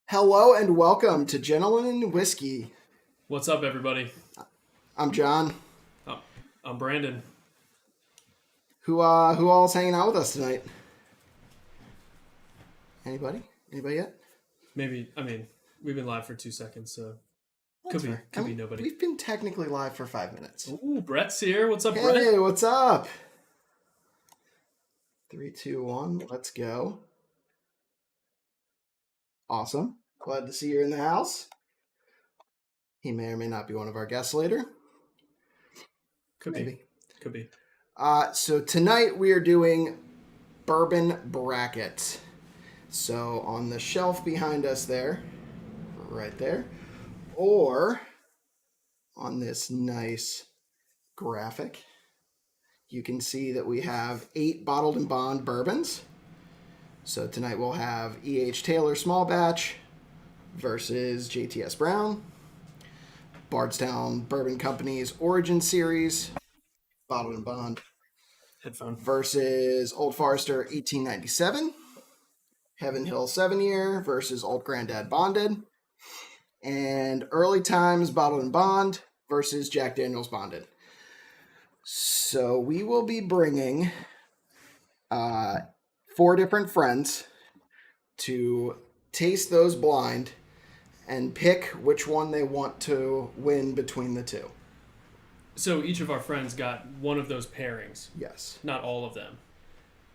Hello and welcome to Gentlemen in Whiskey. What's up, everybody? I'm John. Oh, I'm Brandon. Who all is hanging out with us tonight? Anybody? Anybody yet? Maybe. I mean, we've been live for 2 seconds, so could be nobody. We've been technically live for 5 minutes. Ooh, Brett's here. What's up, Brett? Hey, what's up? 3, 2, 1. Let's go. Awesome. Glad to see you in the house. He may or may not be one of our guests later. Could be. So tonight we are doing Bourbon Brackets. So on the shelf behind us there, right there, or on this nice graphic, you can see that we have 8 bottled and bond bourbons. So tonight we'll have E.H. Taylor Small Batch versus JTS Brown, Bardstown Bourbon Company's Origin Series, bottled and bond, Headphone versus Old Forester 1897, Heaven Hill 7-Year versus Old Grandad Bonded, and Early Times Bottled and Bond versus Jack Daniel's Bonded. So we will be bringing 4 different friends to taste those blind and pick which one they want to win between the two. So each of our friends got one of those pairings. Yes. Not all of them.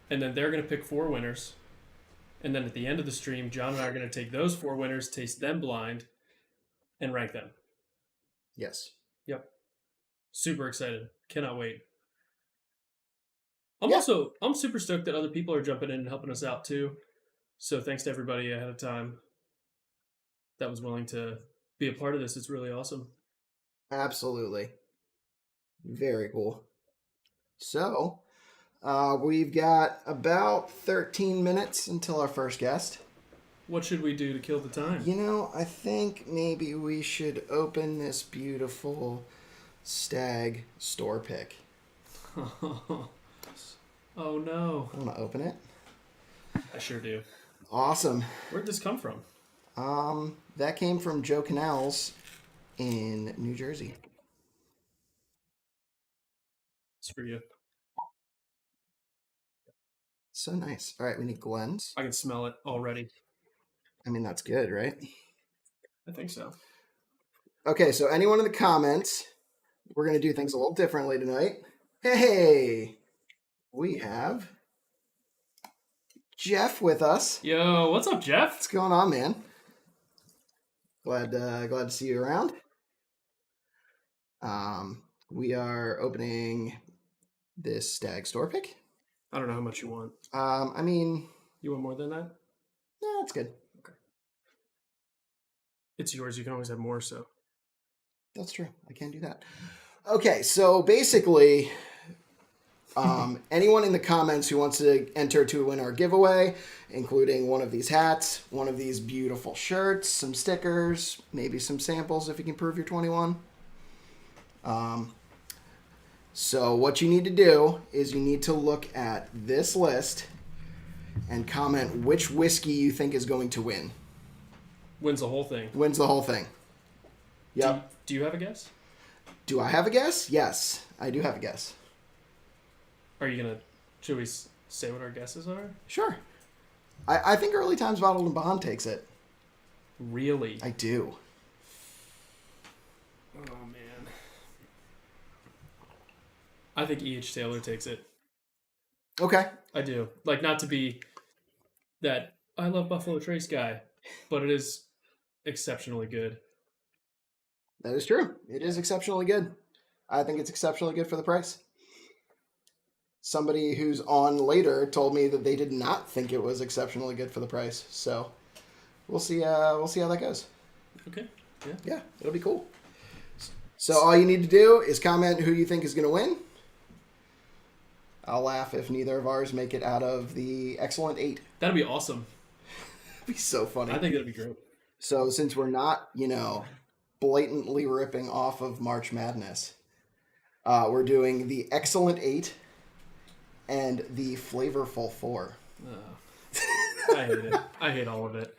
And then they're going to pick 4 winners. And then at the end of the stream, John and I are going to take those 4 winners, taste them blind, and rank them. Yes. Yep. Super excited. Cannot wait. I'm super stoked that other people are jumping in and helping us out too. So thanks to everybody ahead of time that was willing to be a part of this. It's really awesome. Absolutely. Very cool. So, we've got about 13 minutes until our first guest. What should we do to kill the time? You know, I think maybe we should open this beautiful stag store pick. Oh no. I want to open it. I sure do. Awesome. Where'd this come from? That came from Joe Canals in New Jersey. It's for you. So nice. All right, we need Glenn's. I can smell it already. I mean, that's good, right? I think so. Okay, so anyone in the comments, we're going to do things a little differently tonight. Hey, we have Jeff with us. Yo, what's up, Jeff? What's going on, man? Glad to see you around. We are opening this stag store pick. I don't know how much you want. I mean, You want more than that? no, it's good. Okay. It's yours. You can always have more, so. That's true. I can do that. Okay, so basically, anyone in the comments who wants to enter to win our giveaway, including one of these hats, one of these beautiful shirts, some stickers, maybe some samples if you can prove you're 21. So what you need to do is you need to look at this list and comment which whiskey you think is going to win. Wins the whole thing. Wins the whole thing. Yep. Do you have a guess? Do I have a guess? Yes, I do have a guess. Are you gonna? Should we say what our guesses are? Sure. I think Early Times Bottled and Bond takes it. Really? I do. Oh man. I think E.H. Taylor takes it. Okay. I do. Like, not to be that I love Buffalo Trace guy, but it is exceptionally good. That is true. It is exceptionally good. I think it's exceptionally good for the price. Somebody who's on later told me that they did not think it was exceptionally good for the price. So we'll see. We'll see how that goes. Okay. Yeah. Yeah, it'll be cool. So all you need to do is comment who you think is going to win. I'll laugh if neither of ours make it out of the excellent 8. That'd be awesome. It'd be so funny. I think that'd be great. So since we're not, blatantly ripping off of March Madness, we're doing the excellent 8 and the Flavorful 4. I hate it. I hate all of it.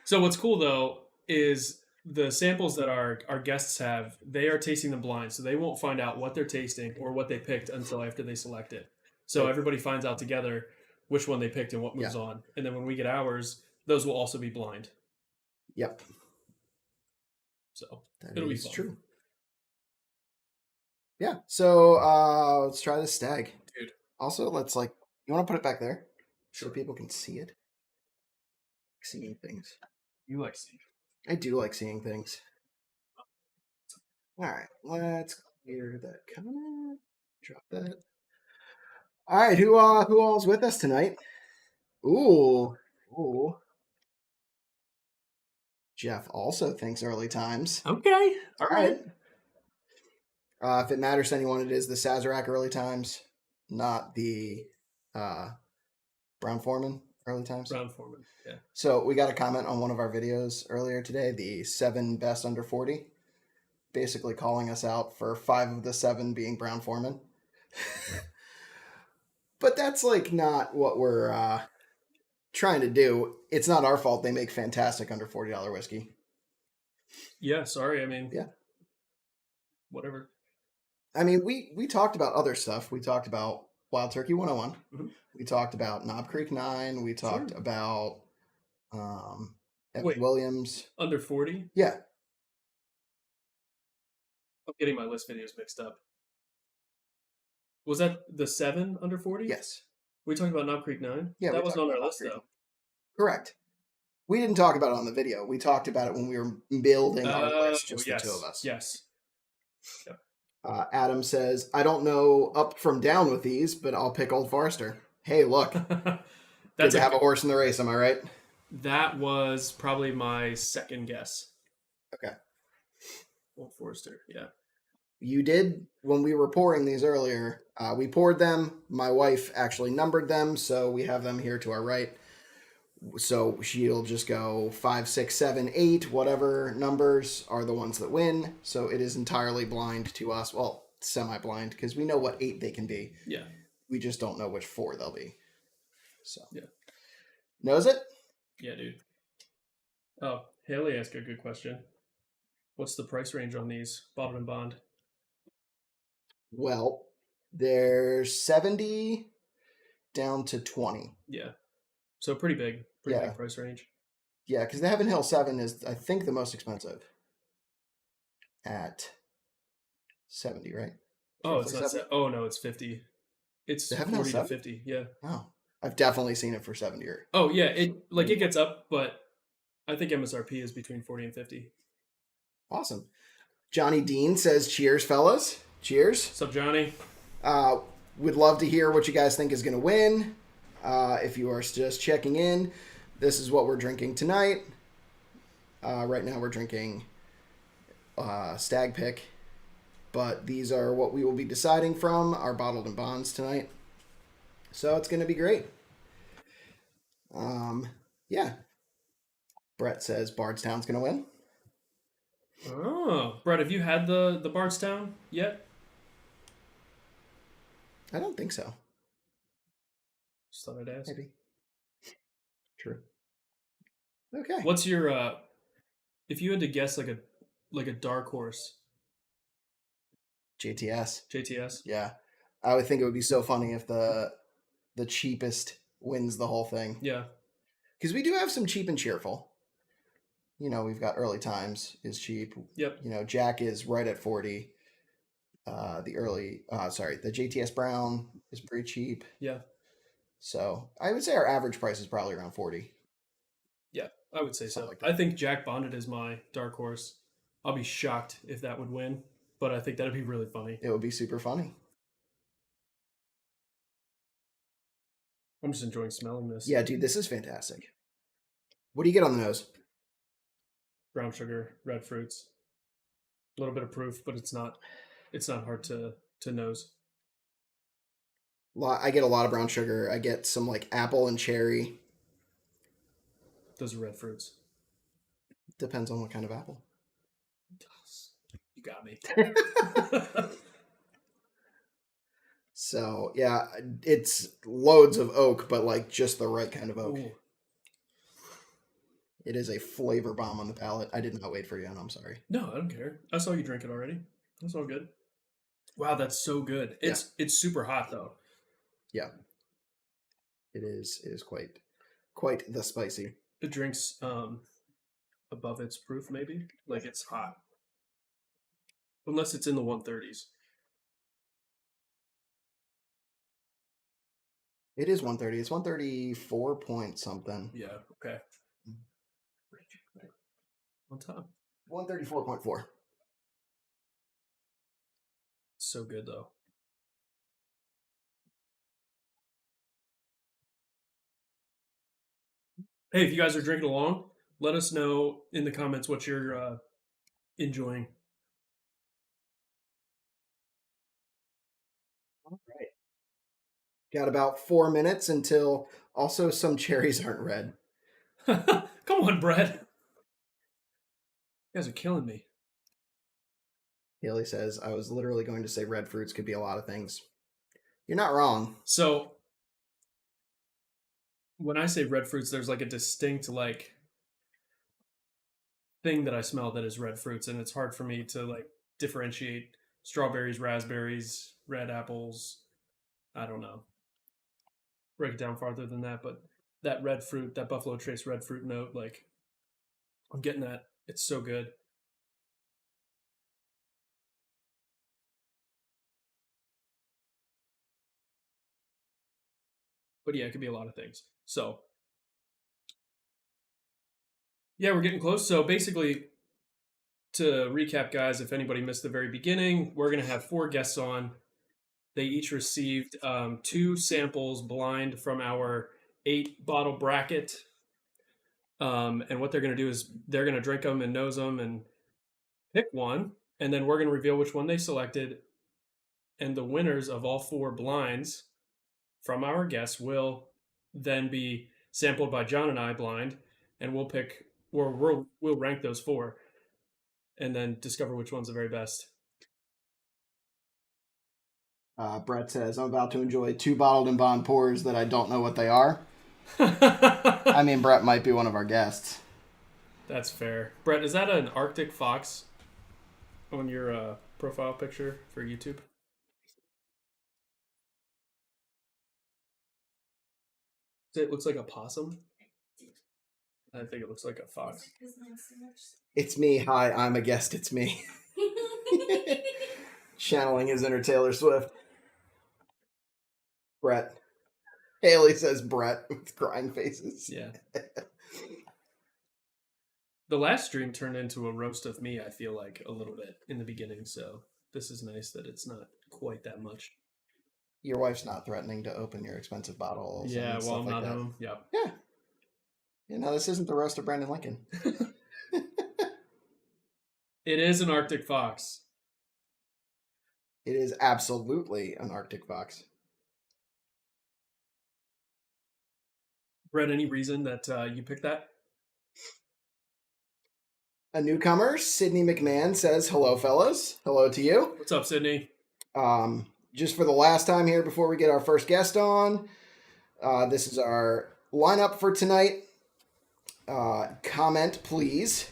So what's cool though is the samples that our guests have, they are tasting them blind, so they won't find out what they're tasting or what they picked until after they select it. So everybody finds out together which one they picked and what moves on. And then when we get ours, those will also be blind. Yep. So that it'll be is fun. True. Yeah. So let's try this stag. Dude. Also, let's you want to put it back there? Sure. So people can see it. Seeing things. You like seeing. I do like seeing things. All right, let's clear that comment. Drop that. All right, who all's with us tonight? Ooh. Jeff also thinks Early Times. Okay. All right. If it matters to anyone, it is the Sazerac Early Times, not the Brown Foreman Early Times. Brown Foreman, yeah. So we got a comment on one of our videos earlier today, the 7 best under 40, basically calling us out for 5 of the 7 being Brown Foreman. But that's not what we're trying to do. It's not our fault they make fantastic under $40 whiskey. Yeah, sorry. I mean, yeah. Whatever. I mean, we talked about other stuff. We talked about Wild Turkey 101. Mm-hmm. We talked about Knob Creek 9. We talked about Wait, Williams. Under 40? Yeah. I'm getting my list videos mixed up. Was that the 7 under 40? Yes. We talked about Knob Creek 9? Yeah, that wasn't on our list, though. Correct. We didn't talk about it on the video. We talked about it when we were building our list, just the 2 of us. Yes. Yep. Adam says, I don't know up from down with these, but I'll pick Old Forester. Hey, look. That's have a horse in the race, am I right? That was probably my second guess. Okay. Old Forester, yeah. You did, when we were pouring these earlier, we poured them. My wife actually numbered them, so we have them here to our right. So she'll just go 5, 6, 7, 8, whatever numbers are the ones that win. So it is entirely blind to us. Well, semi-blind, because we know what 8 they can be. Yeah. We just don't know which 4 they'll be. So. Yeah. Knows it? Yeah, dude. Oh, Haley asked a good question. What's the price range on these bottled and bond? Well, they're 70 down to 20. Yeah. So pretty big price range. Yeah, because the Heaven Hill 7 is, I think, the most expensive at 70, right? Oh, it's not. Oh no, it's 50. It's the Heaven 40 Hill to 50. Yeah. Oh, I've definitely seen it for 70. Oh yeah, it gets up, but I think MSRP is between 40 and 50. Awesome. Johnny Dean says, "Cheers, fellas! Cheers." What's up, Johnny? Would love to hear what you guys think is going to win. If you are just checking in, this is what we're drinking tonight. Right now we're drinking stag pick, but these are what we will be deciding from our bottled and bonds tonight. So it's going to be great. Yeah. Brett says Bardstown's going to win. Oh, Brett, have you had the Bardstown yet? I don't think so. Just thought I'd ask. Maybe. True. Okay. What's your if you had to guess like a dark horse? JTS. JTS? Yeah. I would think it would be so funny if the cheapest wins the whole thing. Yeah. Because we do have some cheap and cheerful. You know, we've got Early Times is cheap. Yep. You know, Jack is right at 40. The JTS Brown is pretty cheap. Yeah. So I would say our average price is probably around 40. Yeah, I would say Something so. like that. I think Jack Bonnet is my dark horse. I'll be shocked if that would win, but I think that'd be really funny. It would be super funny. I'm just enjoying smelling this. Yeah, dude, this is fantastic. What do you get on the nose? Brown sugar, red fruits. A little bit of proof, but it's not hard to nose. I get a lot of brown sugar. I get some like apple and cherry. Those are red fruits. Depends on what kind of apple. You got me. So, yeah, it's loads of oak, but like just the right kind of oak. Ooh. It is a flavor bomb on the palate. I did not wait for you, and I'm sorry. No, I don't care. I saw you drink it already. That's all good. Wow, that's so good. It's super hot though. Yeah. It is quite the spicy. It drinks above its proof, maybe. Like it's hot. Unless it's in the 130s. It is 130. It's 134 point something. Yeah, okay. On top. 134.4. So good though. Hey, if you guys are drinking along, let us know in the comments what you're enjoying. All right. Got about 4 minutes until also some cherries aren't red. Come on, Brett. You guys are killing me. Haley says, I was literally going to say red fruits could be a lot of things. You're not wrong. So, when I say red fruits, there's like a distinct like thing that I smell that is red fruits, and it's hard for me to like differentiate strawberries, raspberries, red apples. I don't know. Break it down farther than that, but that red fruit, that Buffalo Trace red fruit note, like I'm getting that. It's so good. But yeah, it could be a lot of things. So yeah, we're getting close. So basically, to recap, guys, if anybody missed the very beginning, we're going to have 4 guests on. They each received 2 samples blind from our 8-bottle bracket. And what they're going to do is they're going to drink them and nose them and pick one. And then we're going to reveal which one they selected. And the winners of all 4 blinds from our guests will then be sampled by John and I blind. And we'll pick, or we'll rank those 4. And then discover which one's the very best. Brett says, I'm about to enjoy 2 bottled and bond pours that I don't know what they are. I mean, Brett might be one of our guests. That's fair. Brett, is that an Arctic fox on your profile picture for YouTube? It looks like a possum. I think it looks like a fox. It's me. Hi, I'm a guest. It's me. Channeling his inner Taylor Swift. Brett. Haley says Brett with crying faces. Yeah. The last stream turned into a roast of me, I feel like, a little bit in the beginning, so this is nice that it's not quite that much. Your wife's not threatening to open your expensive bottles. Yeah, and well, I'm stuff like not that. home. Yep. Yeah. You know, this isn't the roast of Brandon Lincoln. It is an Arctic fox. It is absolutely an Arctic fox. Brett, any reason that you picked that? A newcomer, Sydney McMahon, says, hello, fellas. Hello to you. What's up, Sydney? Just for the last time here before we get our first guest on, this is our lineup for tonight. Comment, please,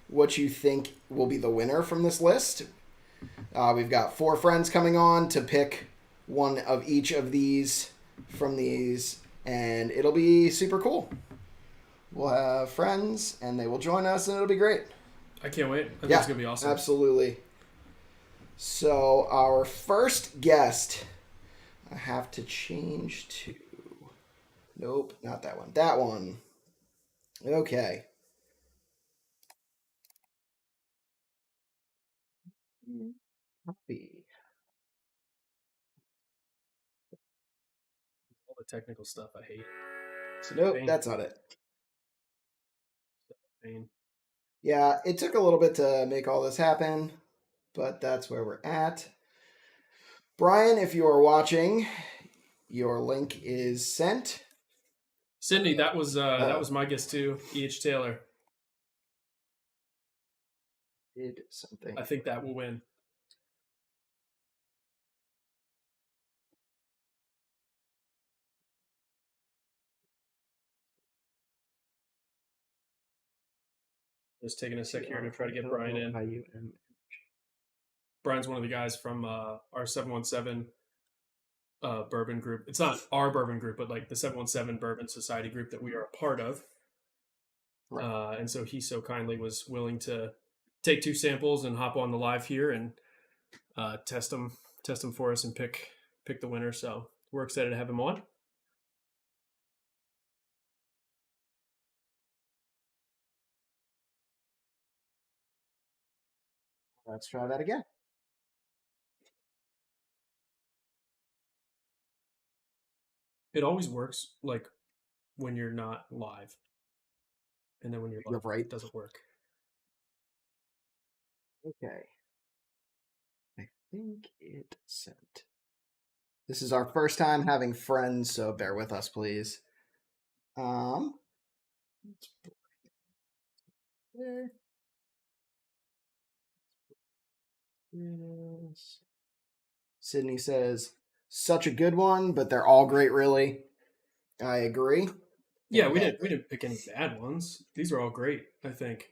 what you think will be the winner from this list. We've got 4 friends coming on to pick one of each of these from these, and it'll be super cool. We'll have friends, and they will join us, and it'll be great. I can't wait. I think it's going to be awesome. Absolutely. So our first guest, I have to change to... Nope, not that one. That one. Okay. Copy. All the technical stuff I hate. So nope, that's not it. Pain. Yeah, it took a little bit to make all this happen, but that's where we're at. Brian, if you are watching, your link is sent. Sydney, that was my guess too. E.H. Taylor. Did something. I think that will win. Just taking a sec here to try to get Bryan in. Brian's one of the guys from our 717 bourbon group. It's not our bourbon group, but like the 717 Bourbon Society group that we are a part of. Right. And so he so kindly was willing to take 2 samples and hop on the live here and test them for us and pick the winner. So we're excited to have him on. Let's try that again. It always works like when you're not live. And then when you're live, right. It doesn't work. Okay. I think it sent. This is our first time having friends, so bear with us, please. Sydney says, such a good one, but they're all great, really. I agree. Yeah, we didn't pick any bad ones. These are all great, I think.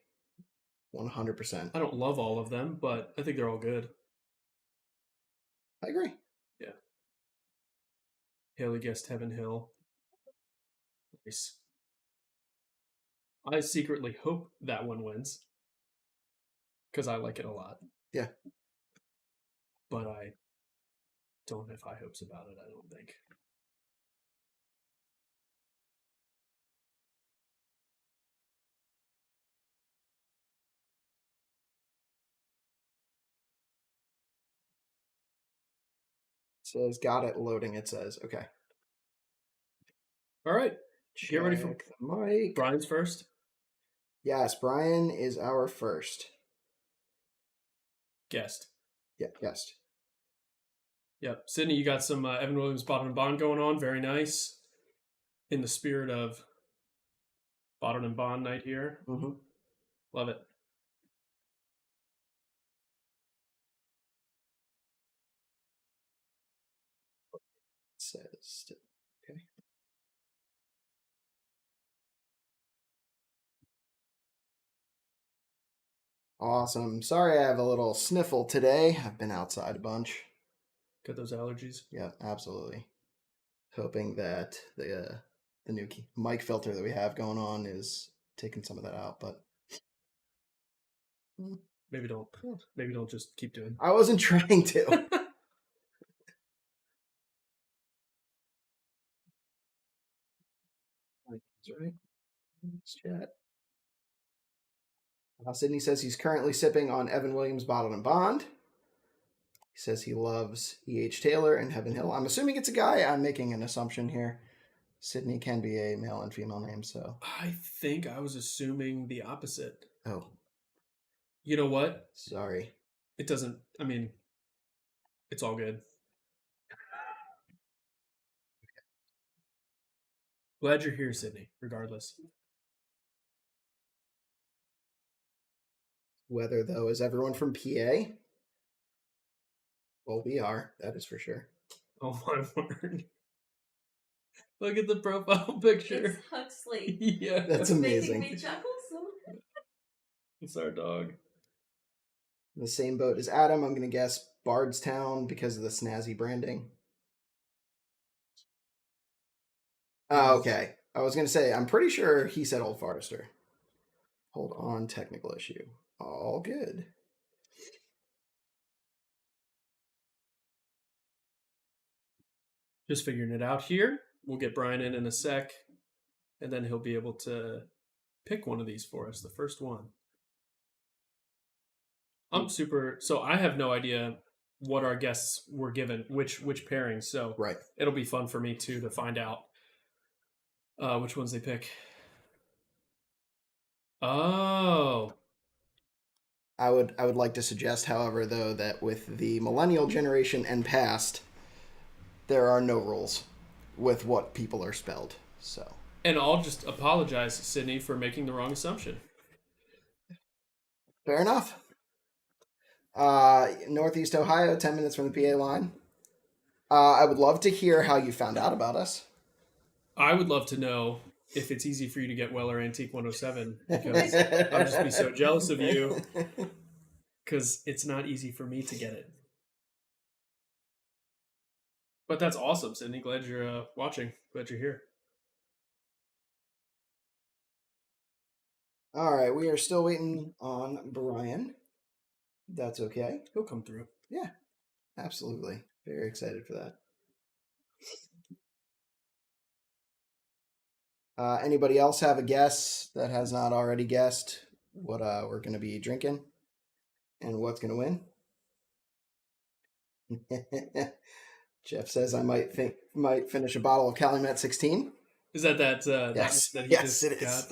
100%. I don't love all of them, but I think they're all good. I agree. Yeah. Haley guessed Heaven Hill. Nice. I secretly hope that one wins because I like it a lot. Yeah. But I don't have high hopes about it, I don't think. It says, got it loading, it says. Okay. All right. Get ready for the mic. Brian's first. Yes, Brian is our first guest. Yeah, guest. Yep. Sydney, you got some Evan Williams Bottom Bond going on. Very nice. In the spirit of Bottom and Bond night here. Mm-hmm. Love it. It says, okay. Awesome. Sorry I have a little sniffle today. I've been outside a bunch. Got those allergies? Yeah, absolutely. Hoping that the new mic filter that we have going on is taking some of that out, but maybe don't. Maybe don't just keep doing. I wasn't trying to. Right. Let's chat. Sydney says he's currently sipping on Evan Williams Bottled and Bond. He says he loves E.H. Taylor and Heaven Hill. I'm assuming it's a guy. I'm making an assumption here. Sydney can be a male and female name, so. I think I was assuming the opposite. Oh. You know what? Sorry. It doesn't. I mean, it's all good. Glad you're here, Sydney. Regardless. Weather, though, is everyone from PA? Well, we are. That is for sure. Oh my word! Look at the profile picture. It's Huxley. Yeah, That's It's amazing. making me chuckle so it's our dog. In the same boat as Adam, I'm going to guess Bardstown because of the snazzy branding. Oh, okay. I was going to say, I'm pretty sure he said Old Forester. Hold on, technical issue. All good. Just figuring it out here. We'll get Bryan in a sec, and then he'll be able to pick one of these for us. The first one. I'm super. So I have no idea what our guests were given, which pairings. So Right. it'll be fun for me too to find out which ones they pick. Oh, I would like to suggest, however, though, that with the millennial generation and past, there are no rules with what people are spelled. So, and I'll just apologize, Sydney, for making the wrong assumption. fair enough. Northeast Ohio, 10 minutes from the PA line. I would love to hear how you found out about us. I would love to know if it's easy for you to get Weller Antique 107 because I'll just be so jealous of you because it's not easy for me to get it. But that's awesome, Sydney. Glad you're watching. Glad you're here. All right, we are still waiting on Bryan. That's okay. He'll come through. Yeah, absolutely. Very excited for that. Anybody else have a guess that has not already guessed what we're going to be drinking and what's going to win? Jeff says I might finish a bottle of Calumet 16. Is that Yes. that he Yes, just it is. got?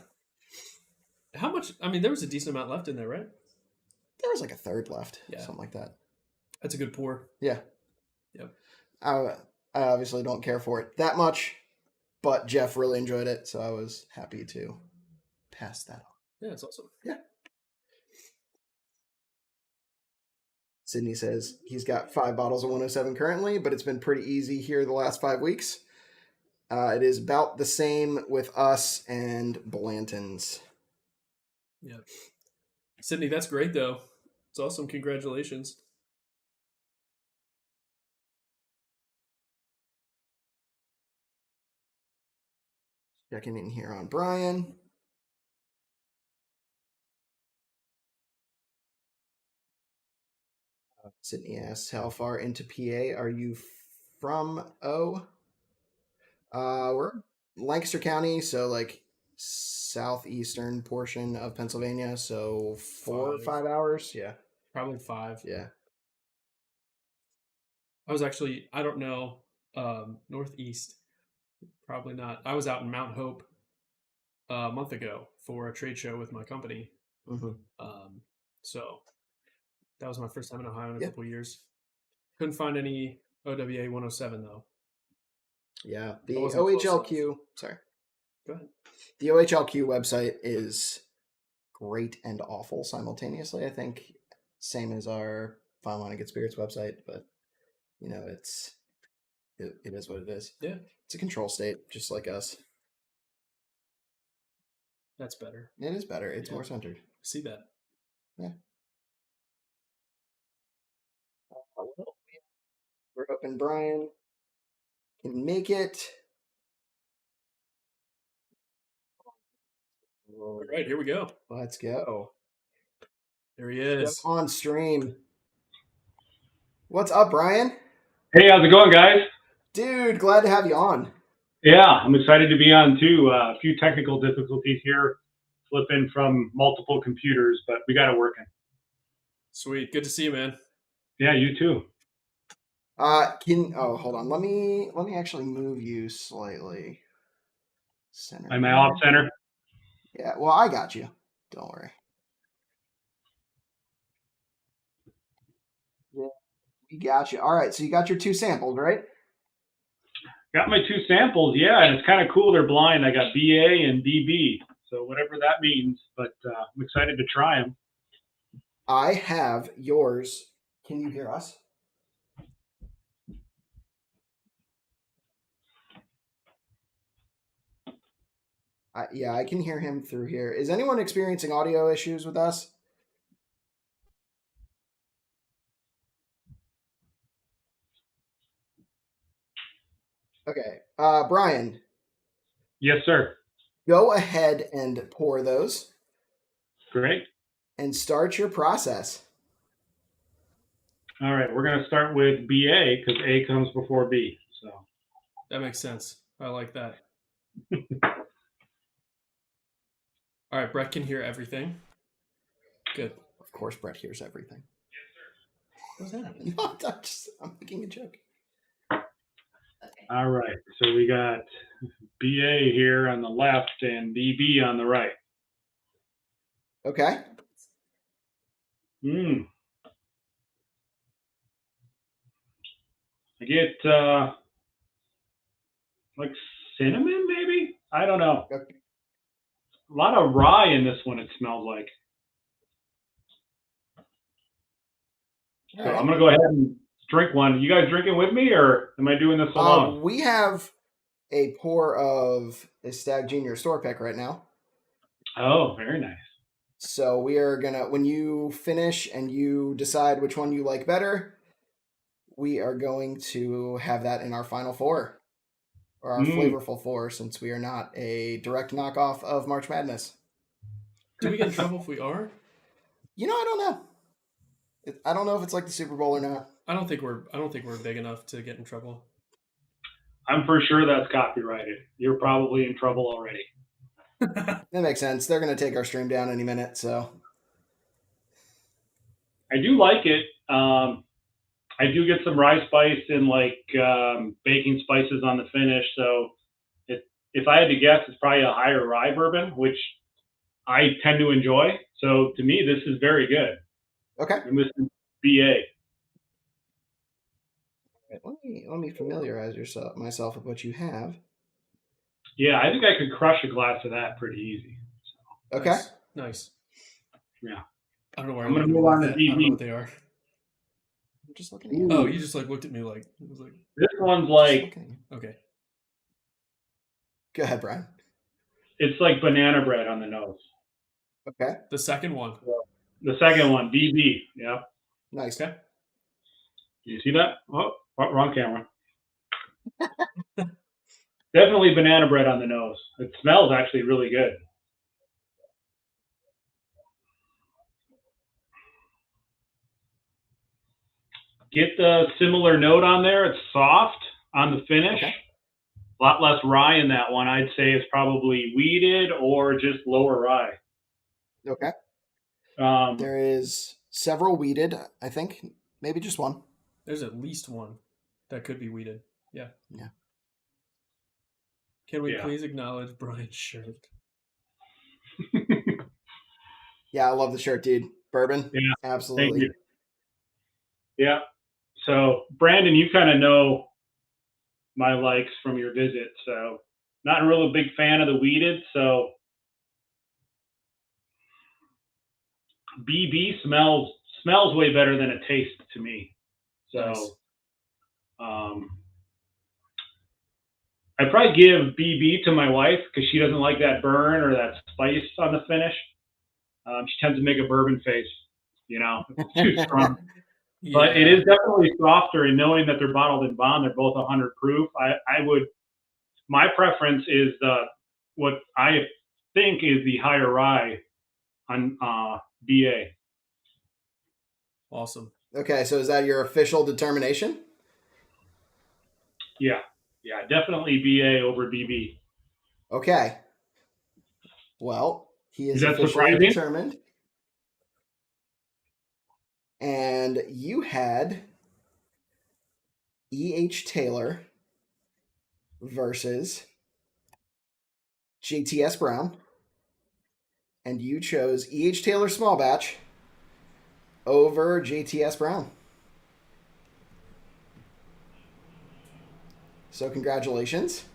How much? I mean, there was a decent amount left in there, right? There was like a third left, Yeah. something like that. That's a good pour. Yeah. Yep. I obviously don't care for it that much, but Jeff really enjoyed it, so I was happy to pass that on. Yeah, it's awesome. Yeah. Sydney says he's got 5 bottles of 107 currently, but it's been pretty easy here the last 5 weeks. It is about the same with us and Blanton's. Yeah. Sydney, that's great though. It's awesome. Congratulations. Checking in here on Bryan. Sydney asks, how far into PA are you from? We're Lancaster County, so like southeastern portion of Pennsylvania, so 4 or 5 hours. Yeah. Probably 5. Yeah. I was actually, I don't know, northeast. Probably not. I was out in Mount Hope a month ago for a trade show with my company. Mm-hmm. So that was my first time in Ohio in a Yeah. couple of years. Couldn't find any OWA 107 though. Yeah. The I wasn't close OHLQ, sorry. Go ahead. The OHLQ website is great and awful simultaneously. I think same as our Fine Wine and Good Spirits website, but you know, it is what it is. Yeah. It's a control state, just like us. That's better. It is better. It's Yeah. more centered. See that. Yeah. We're hoping Bryan can make it. All right, here we go. Let's go. There he is. On stream. What's up, Bryan? Hey, how's it going, guys? Dude, glad to have you on. Yeah, I'm excited to be on too. A few technical difficulties here, flipping from multiple computers, but we got it working. Sweet. Good to see you, man. Yeah, you too. Hold on. Let me actually move you slightly. Center. Am I off center? Yeah, well, I got you. Don't worry. Gotcha. All right, so you got your 2 samples, right? Got my 2 samples, yeah, and it's kind of cool. They're blind. I got BA and BB, so whatever that means. But I'm excited to try them. I have yours. Can you hear us? Yeah, I can hear him through here. Is anyone experiencing audio issues with us? Okay. Brian, Yes, sir. go ahead and pour those Great. and start your process. All right, we're going to start with BA because A comes before B. So That makes sense. I like that. All right, Brett can hear everything. Good. Of course, Brett hears everything. What's that? No, I'm making a joke. all right, so we got BA here on the left and BB on the right. Okay. I get like cinnamon, maybe? I don't know. Okay. A lot of rye in this one, it smells like. So I'm going to go ahead and drink one. You guys drinking with me, or am I doing this alone? We have a pour of a Stag Junior store pick right now. Oh, very nice. So we are going to, when you finish and you decide which one you like better, we are going to have that in our final 4. Or our Flavorful 4, since we are not a direct knockoff of March Madness. Do we get in trouble if we are? I don't know. I don't know if it's like the Super Bowl or not. I don't think we're big enough to get in trouble. I'm for sure that's copyrighted. You're probably in trouble already. That makes sense. They're going to take our stream down any minute, so. I do like it. I do get some rye spice and like baking spices on the finish. So if I had to guess, it's probably a higher rye bourbon, which I tend to enjoy. So to me, this is very good. Okay. And this is BA. Let me familiarize myself with what you have. Yeah, I think I could crush a glass of that pretty easy. So. Okay. Nice. Yeah. I don't know where I'm going to move on to I don't know BB. what they are. I'm just looking at you. Oh, you just like looked at me like it was like. This one's like Okay. Go ahead, Brian. It's like banana bread on the nose. Okay. The second one. The second one, BB. Yeah. Nice. Okay. You see that? Oh, wrong camera. Definitely banana bread on the nose. It smells actually really good. Get the similar note on there. It's soft on the finish. Okay. A lot less rye in that one. I'd say it's probably wheated or just lower rye. Okay. There is several wheated, I think. Maybe just one. There's at least one that could be wheated. Yeah. Yeah. Can we please acknowledge Brian's shirt? Yeah, I love the shirt, dude. Bourbon? Yeah. Absolutely. Thank you. Yeah. So, Brandon, you kind of know my likes from your visit. So, not a really big fan of the wheated. So, BB smells way better than it tastes to me. So, Nice. I'd probably give BB to my wife because she doesn't like that burn or that spice on the finish. She tends to make a bourbon face, it's too strong. Yeah. But it is definitely softer, and knowing that they're bottled in Bond, they're both 100 proof. My preference is what I think is the higher rye on BA. Awesome. Okay, so is that your official determination? Yeah, definitely BA over BB. Okay. Well, he is that officially surprising? determined. And you had E.H. Taylor versus JTS Brown. And you chose E.H. Taylor Small Batch over JTS Brown. So congratulations.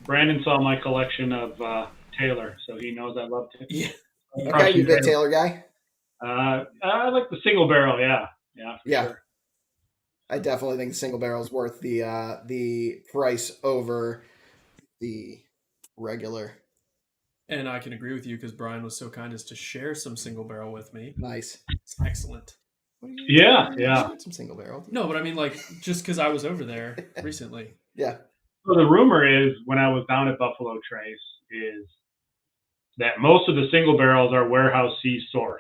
Brandon saw my collection of Taylor, so he knows I love it. Yeah. Okay, you big Taylor guy? I like the single barrel. Yeah, for sure. I definitely think the single barrel is worth the price over the regular. And I can agree with you because Brian was so kind as to share some single barrel with me. Nice. It's excellent. Yeah. Some single barrel. No, but I mean, like, just because I was over there recently. Yeah. So the rumor is, when I was down at Buffalo Trace, is that most of the single barrels are warehouse C sourced.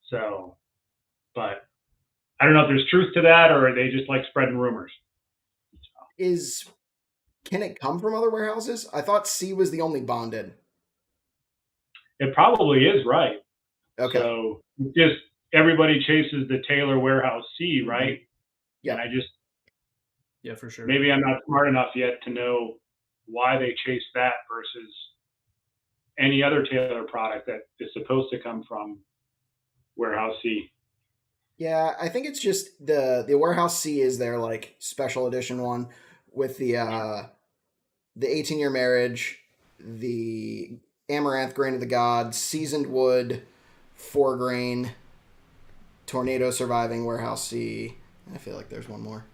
So, but I don't know if there's truth to that, or are they just like spreading rumors. Can it come from other warehouses? I thought C was the only bonded. It probably is, right. Okay. So just everybody chases the Taylor warehouse C, right? Yeah. And yeah, for sure. Maybe I'm not smart enough yet to know why they chase that versus any other Taylor product that is supposed to come from warehouse C. Yeah, I think it's just the warehouse C is their like special edition one with the 18-year marriage, the amaranth grain of the gods, seasoned wood, 4-grain, tornado surviving warehouse C. I feel like there's one more.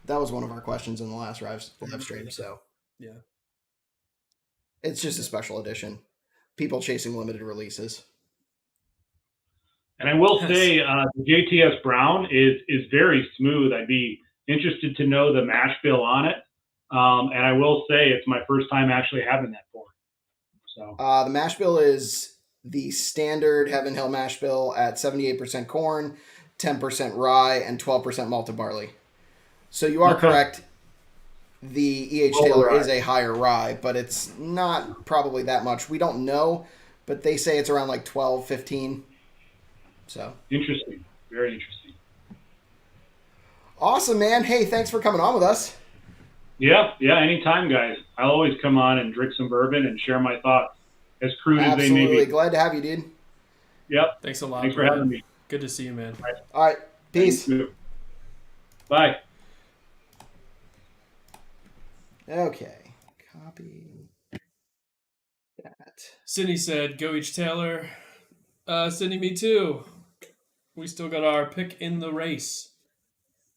That was one of our questions in the last live stream. So yeah, it's just a special edition. People chasing limited releases. And I will say, the JTS Brown is very smooth. I'd be interested to know the mash bill on it. And I will say it's my first time actually having that pour. So the mash bill is the standard Heaven Hill mash bill at 78% corn, 10% rye, and 12% malted barley. So you are correct. The E.H. Taylor is a higher rye, but it's not probably that much. We don't know, but they say it's around like 12, 15. So interesting. Very interesting. Awesome, man. Hey, thanks for coming on with us. Yeah, anytime, guys. I'll always come on and drink some bourbon and share my thoughts, as crude as they may be. Absolutely. Glad to have you, dude. Yep. Thanks a lot. Thanks for having me. Good to see you, man. All right. Peace. Bye. Okay. Copy that. Sydney said, "Go each Taylor." Sydney, me too. We still got our pick in the race.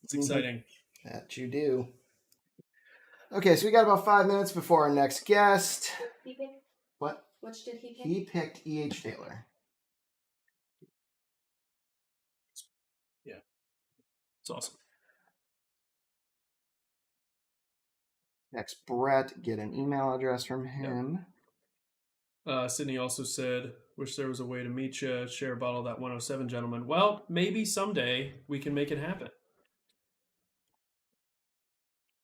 It's exciting. That you do. Okay, so we got about 5 minutes before our next guest. What? Which did he pick? He picked E.H. Taylor. Yeah. It's awesome. Next, Brett, get an email address from him. Sydney also said, "Wish there was a way to meet you, share a bottle of that 107, gentlemen." Well, maybe someday we can make it happen.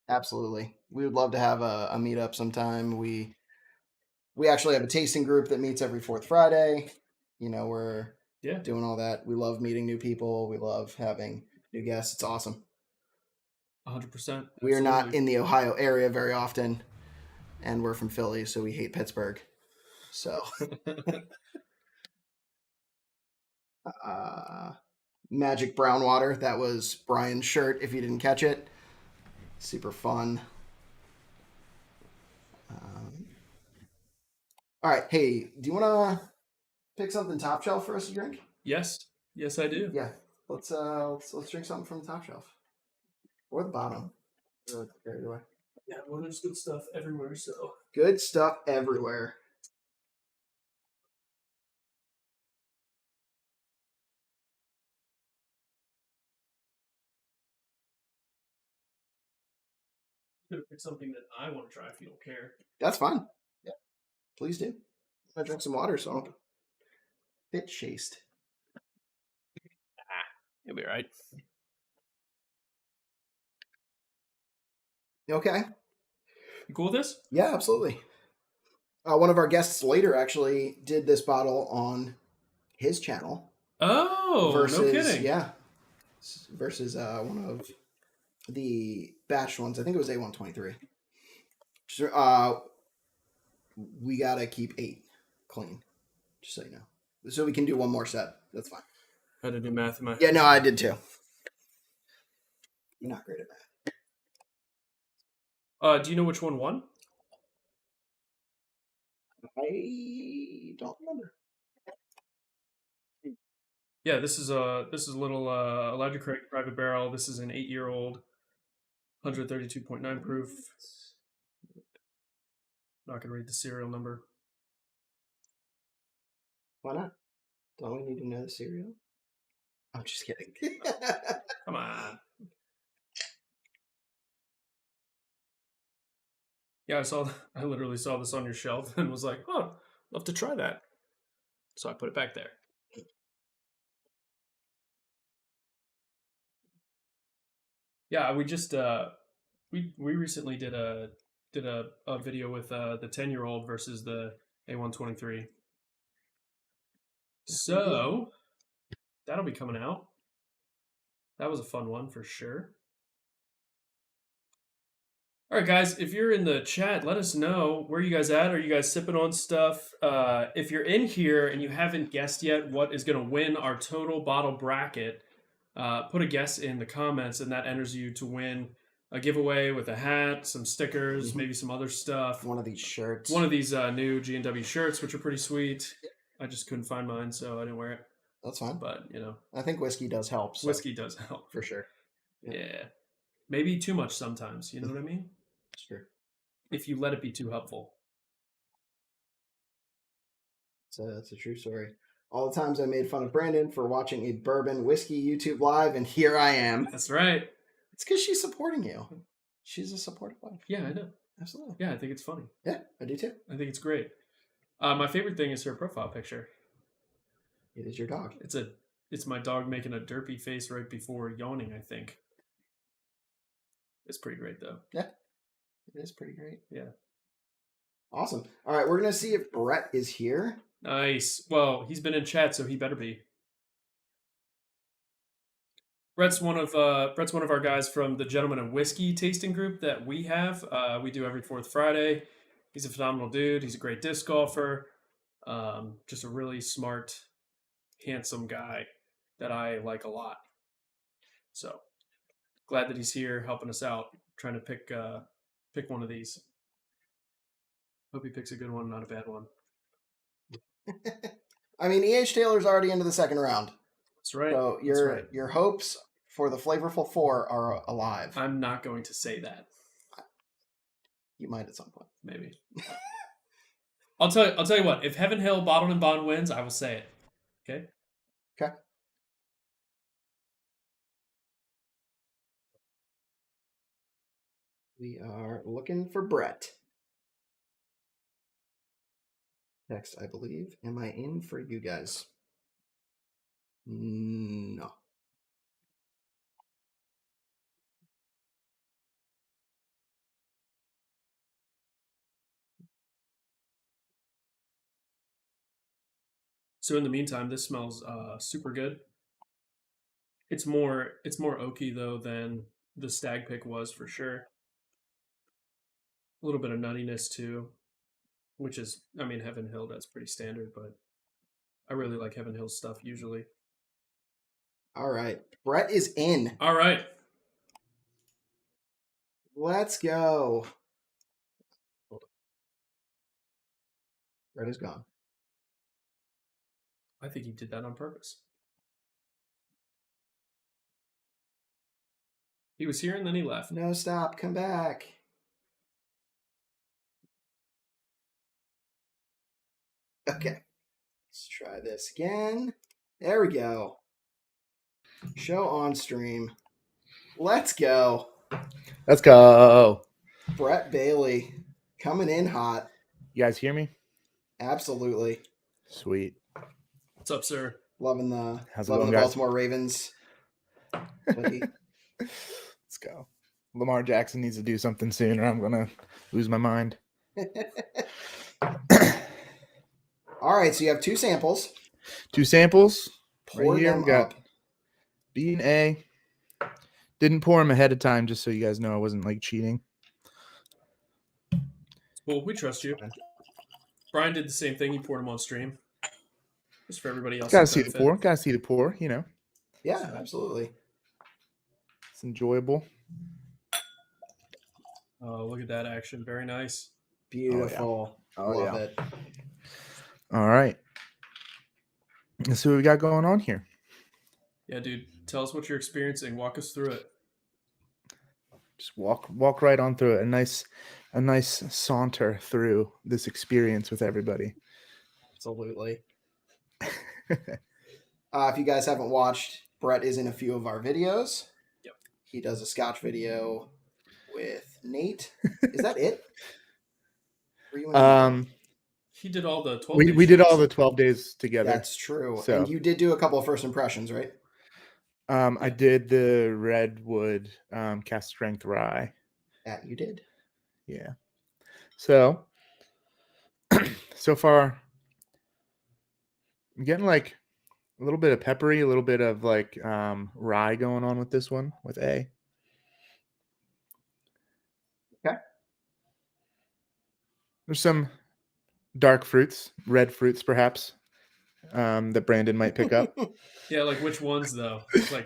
Absolutely. We would love to have a meetup sometime. We actually have a tasting group that meets every fourth Friday. You know, we're doing all that. We love meeting new people. We love having new guests. It's awesome. 100%. We are not in the Ohio area very often, and we're from Philly, so we hate Pittsburgh. So, Magic Brown Water. That was Brian's shirt, if you didn't catch it. Super fun. All right. Hey, do you want to pick something top shelf for us to drink? Yes, I do. Yeah. Let's drink something from the top shelf or the bottom. Either way. Yeah, well, there's good stuff everywhere. So good stuff everywhere. Pick something that I want to try if you don't care. That's fine. Yeah, please do. I drink some water, so I'm a bit chased. You'll be right. Okay. You cool with this? Yeah, absolutely. One of our guests later actually did this bottle on his channel. Oh, versus, no kidding. Yeah. Versus one of the batch ones. I think it was A123. We got to keep 8 clean, just so you know. So we can do one more set. That's fine. I had to do math in my head. Yeah, no, I did too. You're not great at math. Do you know which one won? I don't remember. Yeah, this is a little Elijah Craig Private Barrel. This is an 8-year-old, 132.9 proof. Not gonna read the serial number. Why not? Don't we need to know the cereal? I'm just kidding. Come on. Yeah, I literally saw this on your shelf and was like, oh, love to try that. So I put it back there. Yeah, we just we recently did a video with the 10-year-old versus the A123. So that'll be coming out. That was a fun one for sure. All right, guys, if you're in the chat, let us know where you guys at. Are you guys sipping on stuff? If you're in here and you haven't guessed yet what is going to win our total bottle bracket, put a guess in the comments, and that enters you to win a giveaway with a hat, some stickers, maybe some other stuff. One of these shirts. One of these new G&W shirts, which are pretty sweet. I just couldn't find mine, so I didn't wear it. That's fine. But, you know. I think whiskey does help. So. Whiskey does help. For sure. Yeah. Maybe too much sometimes, you know what I mean? Sure. If you let it be too helpful. That's a true story. All the times I made fun of Brandon for watching a bourbon whiskey YouTube live, and here I am. That's right. It's because she's supporting you. She's a supportive wife. Yeah, I know. Absolutely. Yeah, I think it's funny. Yeah, I do too. I think it's great. My favorite thing is her profile picture. It is your dog. It's my dog making a derpy face right before yawning, I think. It's pretty great though. Yeah. It is pretty great. Yeah. Awesome. All right, we're going to see if Brett is here. Nice. Well, he's been in chat, so he better be. Brett's one of our guys from the Gentleman of Whiskey tasting group that we have. We do every fourth Friday. He's a phenomenal dude. He's a great disc golfer. Just a really smart, handsome guy that I like a lot. So glad that he's here helping us out, trying to pick one of these. Hope he picks a good one, not a bad one. I mean, E.H. Taylor's already into the second round. That's right. So your hopes for the Flavorful Four are alive. I'm not going to say that. You might at some point. Maybe. I'll tell you what. If Heaven Hill Bottled and Bond wins, I will say it. Okay. Okay. We are looking for Brett. Next, I believe. Am I in for you guys? No. So in the meantime, this smells super good. It's more oaky though than the Stag Pick was for sure. A little bit of nuttiness too, which is, I mean, Heaven Hill, that's pretty standard, but I really like Heaven Hill stuff usually. All right. Brett is in. All right. Let's go. Brett is gone. I think he did that on purpose. He was here and then he left. No, stop. Come back. Okay. Let's try this again. There we go. Show on stream. Let's go. Let's go. Brett Bailey coming in hot. You guys hear me? Absolutely. Sweet. What's up, sir? Loving the How's it going, guys? Baltimore Ravens. Let's go. Lamar Jackson needs to do something soon or I'm going to lose my mind. All right, so you have two samples. Two samples. Pour right here. them We got up. B and A. Didn't pour them ahead of time just so you guys know I wasn't like cheating. Well, we trust you. Brian did the same thing. He poured them on stream. Just for everybody else. Gotta see the pour. Gotta see the pour, you know. Yeah, absolutely. It's enjoyable. Oh, look at that action. Very nice. Beautiful. Oh, Love yeah. it. All right. Let's see what we got going on here. Yeah, dude. Tell us what you're experiencing. Walk us through it. Just walk right on through it. A nice saunter through this experience with everybody. Absolutely. If you guys haven't watched, Brett is in a few of our videos. Yep. He does a Scotch video with Nate. Is that it? Were you in another one? He did all the 12 We did all the 12 days together. That's true. So. And you did do a couple of first impressions, right? I did the Redwood cast strength rye. That you did. Yeah. So so far I'm getting like a little bit of peppery, a little bit of like rye going on with this one with A. Okay. There's some dark fruits, red fruits perhaps, that Brandon might pick up. Yeah, like which ones though? Like,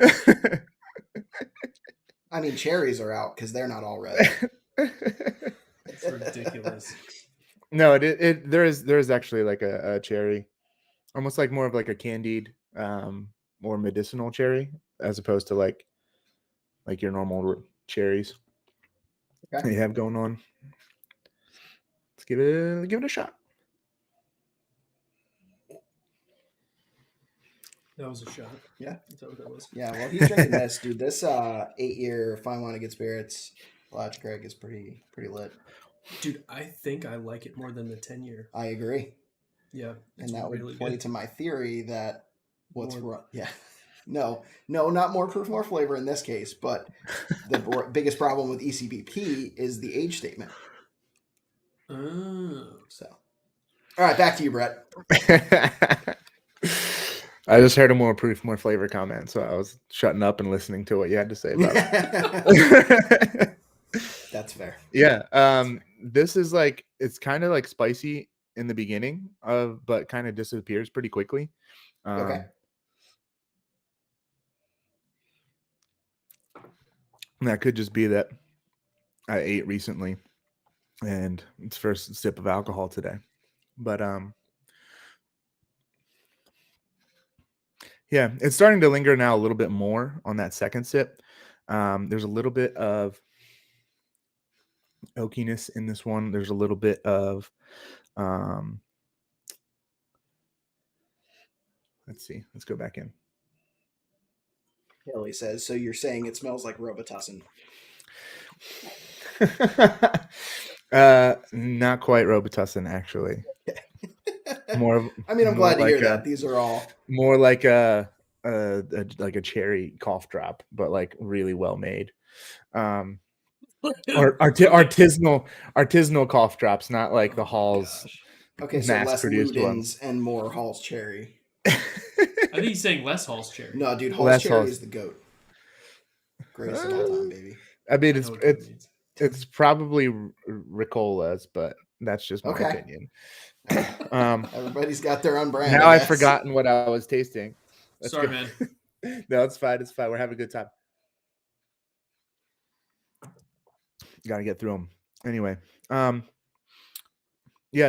I mean, cherries are out because they're not all red. it's ridiculous. No, there is actually like a cherry, almost like more of like a candied, more medicinal cherry as opposed to like your normal cherries that you have going on. Let's give it a shot. That was a shot. Yeah. Is that what that was? Yeah, well, he's drinking this, dude. This 8-year fine wine and good spirits, Lodge Craig is pretty lit. Dude, I think I like it more than the 10-year. I agree. Yeah, And that really would play good. to my theory that what's wrong. Yeah. No, not more proof, more flavor in this case, but the biggest problem with ECBP is the age statement. Oh. So, all right, back to you, Brett. I just heard a more proof, more flavor comment, so I was shutting up and listening to what you had to say about it. That's fair. Yeah. This is like, it's kind of like spicy in the beginning but kind of disappears pretty quickly. Okay. And that could just be that I ate recently and it's first sip of alcohol today. But yeah, it's starting to linger now a little bit more on that second sip. There's a little bit of oakiness in this one. There's a little bit of let's see. Let's go back in. Kelly says, so you're saying it smells like Robitussin. Not quite Robitussin, actually. More. I mean, I'm glad to hear that. These are all more like a cherry cough drop, but like really well made. Or artisanal cough drops, not like the Hall's. Okay, so less Ludens and more Hall's cherry. I think he's saying less Hall's cherry. No, dude, Hall's cherry is the GOAT. Greatest of all time, baby. I mean, it's probably Ricola's, but that's just my opinion. Everybody's got their own brand. Now I've forgotten what I was tasting. Sorry, man. No, it's fine. It's fine. We're having a good time. Got to get through them. Anyway, yeah,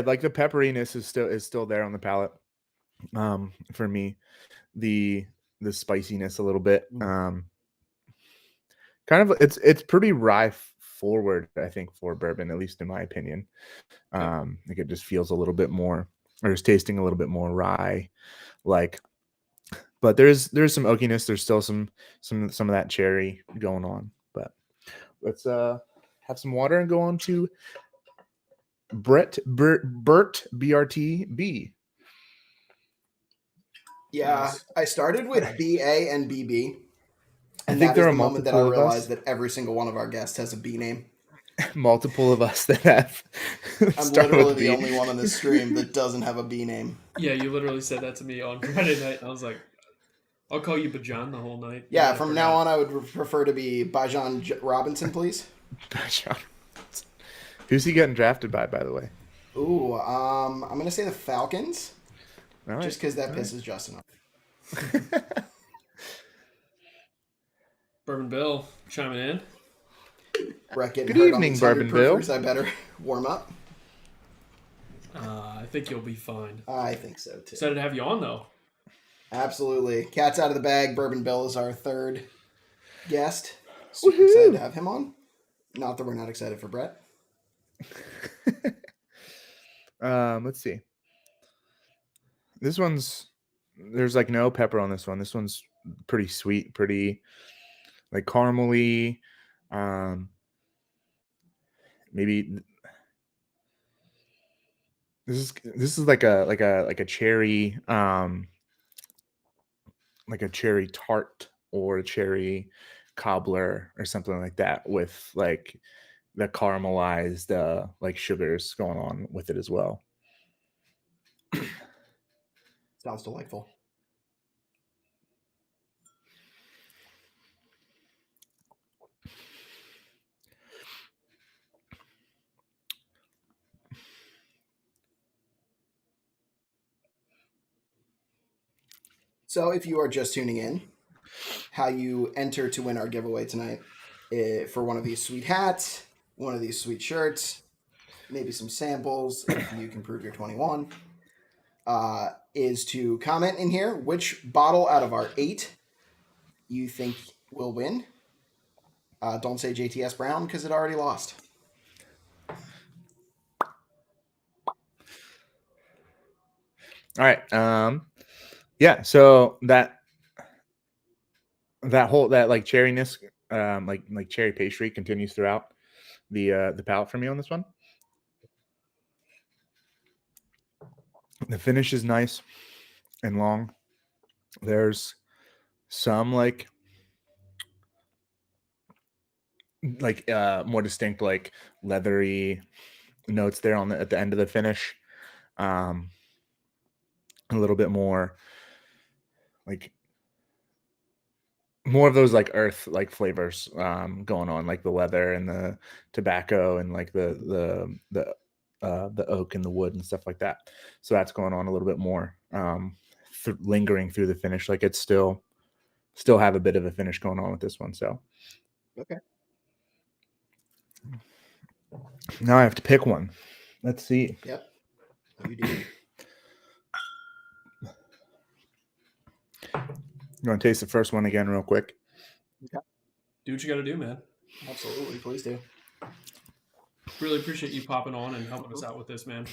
like the pepperiness is still there on the palate. For me, the spiciness a little bit. Kind of it's pretty rye forward, I think, for bourbon, at least in my opinion. Like it just feels a little bit more, or is tasting a little bit more rye like, but there's some oakiness. There's still some of that cherry going on, but let's have some water and go on to Bert BRTB. Yeah, I started with BA and BB. And I think there are the moment that I multiple of us. realized that every single one of our guests has a B name. Multiple of us that have. I'm literally the only one on this stream that doesn't have a B name. Yeah, you literally said that to me on Friday night. I was like, I'll call you Bajan the whole night. Yeah, from now on, I would prefer to be Bajan Robinson, please. Bajan. Who's he getting drafted by the way? Ooh, I'm going to say the Falcons. All right. Just because that pisses Justin off. Bourbon Bill chiming in. Brett getting Good hurt evening, on these 100 Bourbon Bill. proofers. I better warm up. I think you'll be fine. I think so, too. Excited to have you on, though. Absolutely. Cat's out of the bag. Bourbon Bill is our third guest. Super Woohoo! excited to have him on. Not that we're not excited for Brett. Let's see. There's like no pepper on this one. This one's pretty sweet, pretty like caramely. Maybe this is like a cherry, like a cherry tart or a cherry cobbler or something like that, with like the caramelized like sugars going on with it as well. Sounds delightful. So if you are just tuning in, how you enter to win our giveaway tonight for one of these sweet hats, one of these sweet shirts, maybe some samples if you can prove you're 21, is to comment in here which bottle out of our 8 you think will win. Don't say JTS Brown because it already lost. All right. Yeah. So that like cherryness, like cherry pastry continues throughout the palate for me on this one. The finish is nice and long. There's some like more distinct like leathery notes there at the end of the finish. A little bit more like more of those like earth like flavors going on, like the leather and the tobacco and like the oak and the wood and stuff like that. So that's going on a little bit more, lingering through the finish. Like it's still have a bit of a finish going on with this one. So okay, now I have to pick one. Let's see. Yep, you do. You want to taste the first one again real quick? Okay. Do what you got to do, man. Absolutely, please do. Really appreciate you popping on and helping us out with this, man.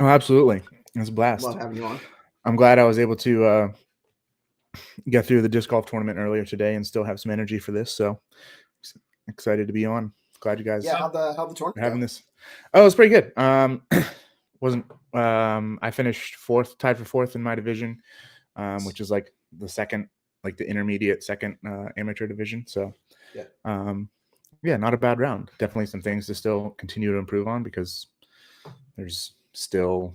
Oh, absolutely. It was a blast. Love having you on. I'm glad I was able to get through the disc golf tournament earlier today and still have some energy for this. So excited to be on. Glad you guys how'd the tournament having go? this. Oh, it was pretty good. Wasn't I finished tied for fourth in my division, which is like the second, like the intermediate second amateur division. So yeah, not a bad round. Definitely some things to still continue to improve on, because there's still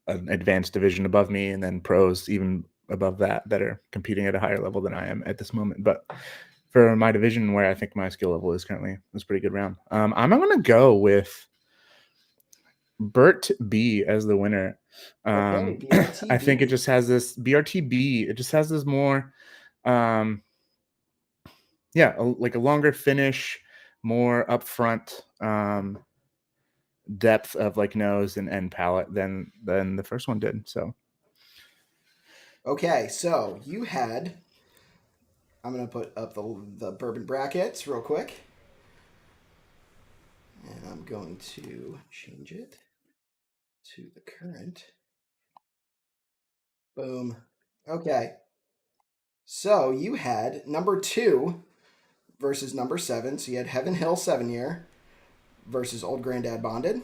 an advanced division above me and then pros even above that are competing at a higher level than I am at this moment. But for my division, where I think my skill level is currently, it was a pretty good round. I'm going to go with Bert B as the winner. I think it just has this BRTB. It just has this more, like a longer finish, more upfront depth of like nose and end palate than the first one did. So okay, so you had, I'm going to put up the bourbon brackets real quick, and I'm going to change it to the current. Boom. Okay, so you had number 2 versus number 7. So you had Heaven Hill 7-year versus Old Granddad Bonded,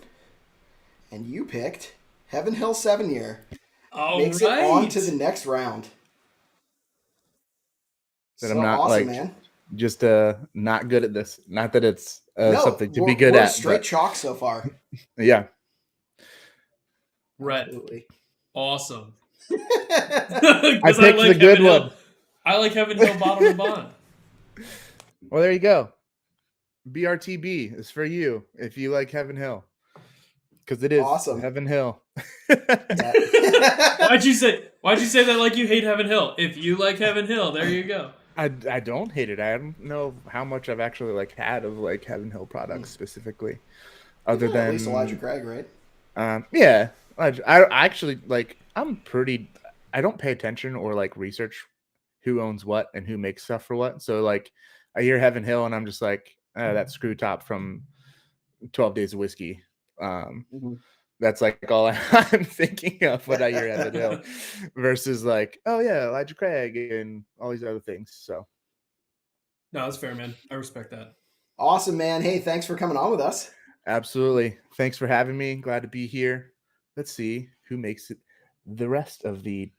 and you picked Heaven Hill 7-year. Makes it on to the next round. That I'm not awesome, man. Just not good at this. Not that it's something to be good we're at. Straight chalk so far. Yeah. Right. Absolutely. Awesome. I picked the good one. I like Heaven Hill Bottom and Bond. Well, there you go. BRTB is for you if you like Heaven Hill, because it is awesome. Heaven Hill. Why'd you say that like you hate Heaven Hill? If you like Heaven Hill, there you go. I don't hate it. I don't know how much I've actually like had of like Heaven Hill products specifically, You've other had at least Elijah than Craig, right? yeah. I actually like I'm pretty. I don't pay attention or like research who owns what and who makes stuff for what. So like I hear Heaven Hill and I'm just like that screw top from 12 Days of Whiskey. Um, that's like all I'm thinking of when I hear Heaven Hill, versus like, oh yeah, Elijah Craig and all these other things. So No, that's fair, man. I respect that. Awesome, man. Hey, thanks for coming on with us. absolutely, thanks for having me. Glad to be here. Let's see who makes it the rest of the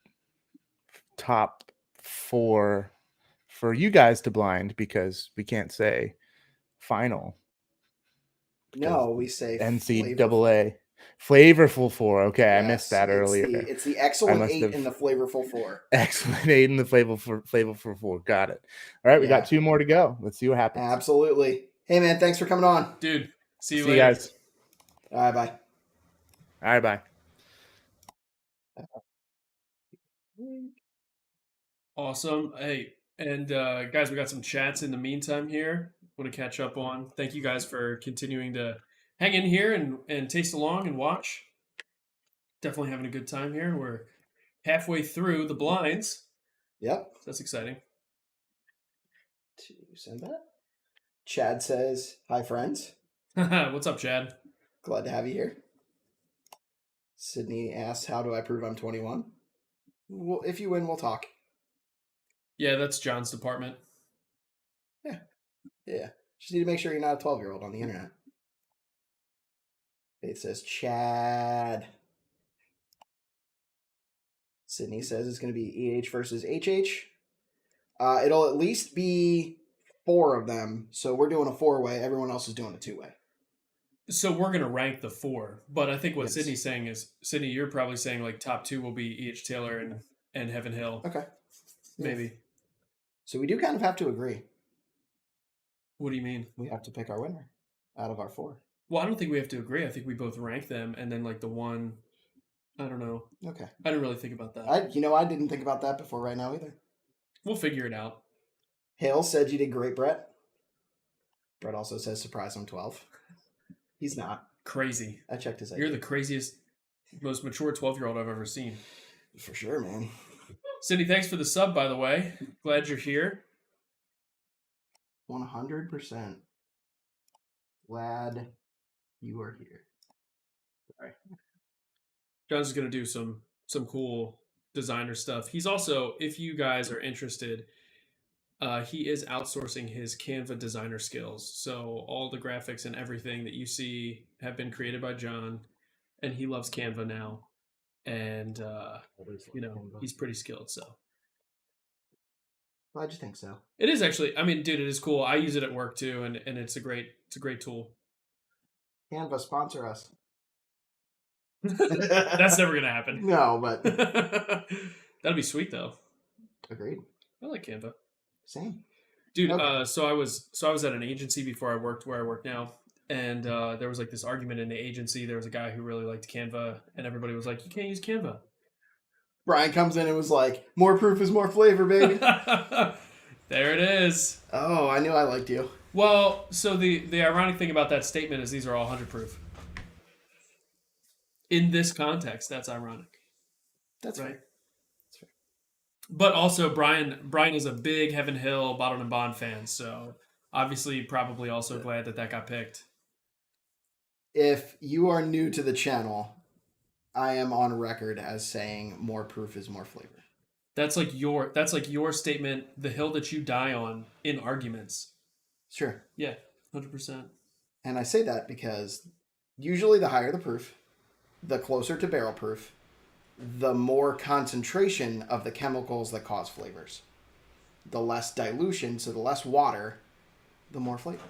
top 4 for you guys to blind, because we can't say final. Because No, we say NCAA Flavorful Four. Okay, I missed that earlier. It's the I excellent must 8 have in the Flavorful Four. excellent 8 in the Flavorful Four. Got it. All right, we got 2 more to go. Let's see what happens. Absolutely. Hey, man, thanks for coming on. Dude, see you See you later. guys. All right, bye. All right, bye. Awesome. Hey, and guys, we got some chats in the meantime here. Want to catch up on. Thank you guys for continuing to hang in here and taste along and watch. Definitely having a good time here. We're halfway through the blinds. Yep. So that's exciting. To send that. Chad says, hi, friends. What's up, Chad? Glad to have you here. Sydney asks, how do I prove I'm 21? Well, if you win, we'll talk. Yeah, that's John's department. Yeah. Just need to make sure you're not a 12-year-old on the internet. It says Chad. Sydney says it's going to be EH versus HH. It'll at least be 4 of them. So we're doing a 4-way. Everyone else is doing a 2-way. So we're going to rank the 4. But I think what Yes. Sydney's saying is, Sydney, you're probably saying like top 2 will be E.H. Taylor and Heaven Hill. Okay. Maybe. So we do kind of have to agree. What do you mean? We have to pick our winner out of our 4. Well, I don't think we have to agree. I think we both rank them, and then like the one, I don't know. Okay. I didn't really think about that. I didn't think about that before right now either. We'll figure it out. Hale said you did great, Brett. Brett also says, surprise, I'm 12. He's not. Crazy. I checked his ID. You're the craziest, most mature 12-year-old I've ever seen. For sure, man. Cindy, thanks for the sub, by the way. Glad you're here. 100%. Glad you are here. Sorry. John's going to do some cool designer stuff. He's also, if you guys are interested, he is outsourcing his Canva designer skills. So all the graphics and everything that you see have been created by John, and he loves Canva now. And, he's pretty skilled, so. Glad you think so. It is actually, I mean, dude, it is cool. I use it at work too, and it's a great tool. Canva, sponsor us. That's never going to happen. No, but That'd be sweet though. agreed. I like Canva. Same. Dude, Okay. so I was at an agency before I worked where I work now, and there was like this argument in the agency. There was a guy who really liked Canva, and everybody was like, "You can't use Canva." Brian comes in and was like, more proof is more flavor, baby. There it is. Oh, I knew I liked you. Well, so the ironic thing about that statement is these are all 100 proof. In this context, that's ironic. That's right. right. That's fair. But also, Brian is a big Heaven Hill Bottled and Bond fan, so obviously probably also glad that got picked. If you are new to the channel, I am on record as saying more proof is more flavor. That's like your statement, the hill that you die on in arguments. Sure. Yeah, 100%. And I say that because usually the higher the proof, the closer to barrel proof, the more concentration of the chemicals that cause flavors. The less dilution, so the less water, the more flavor.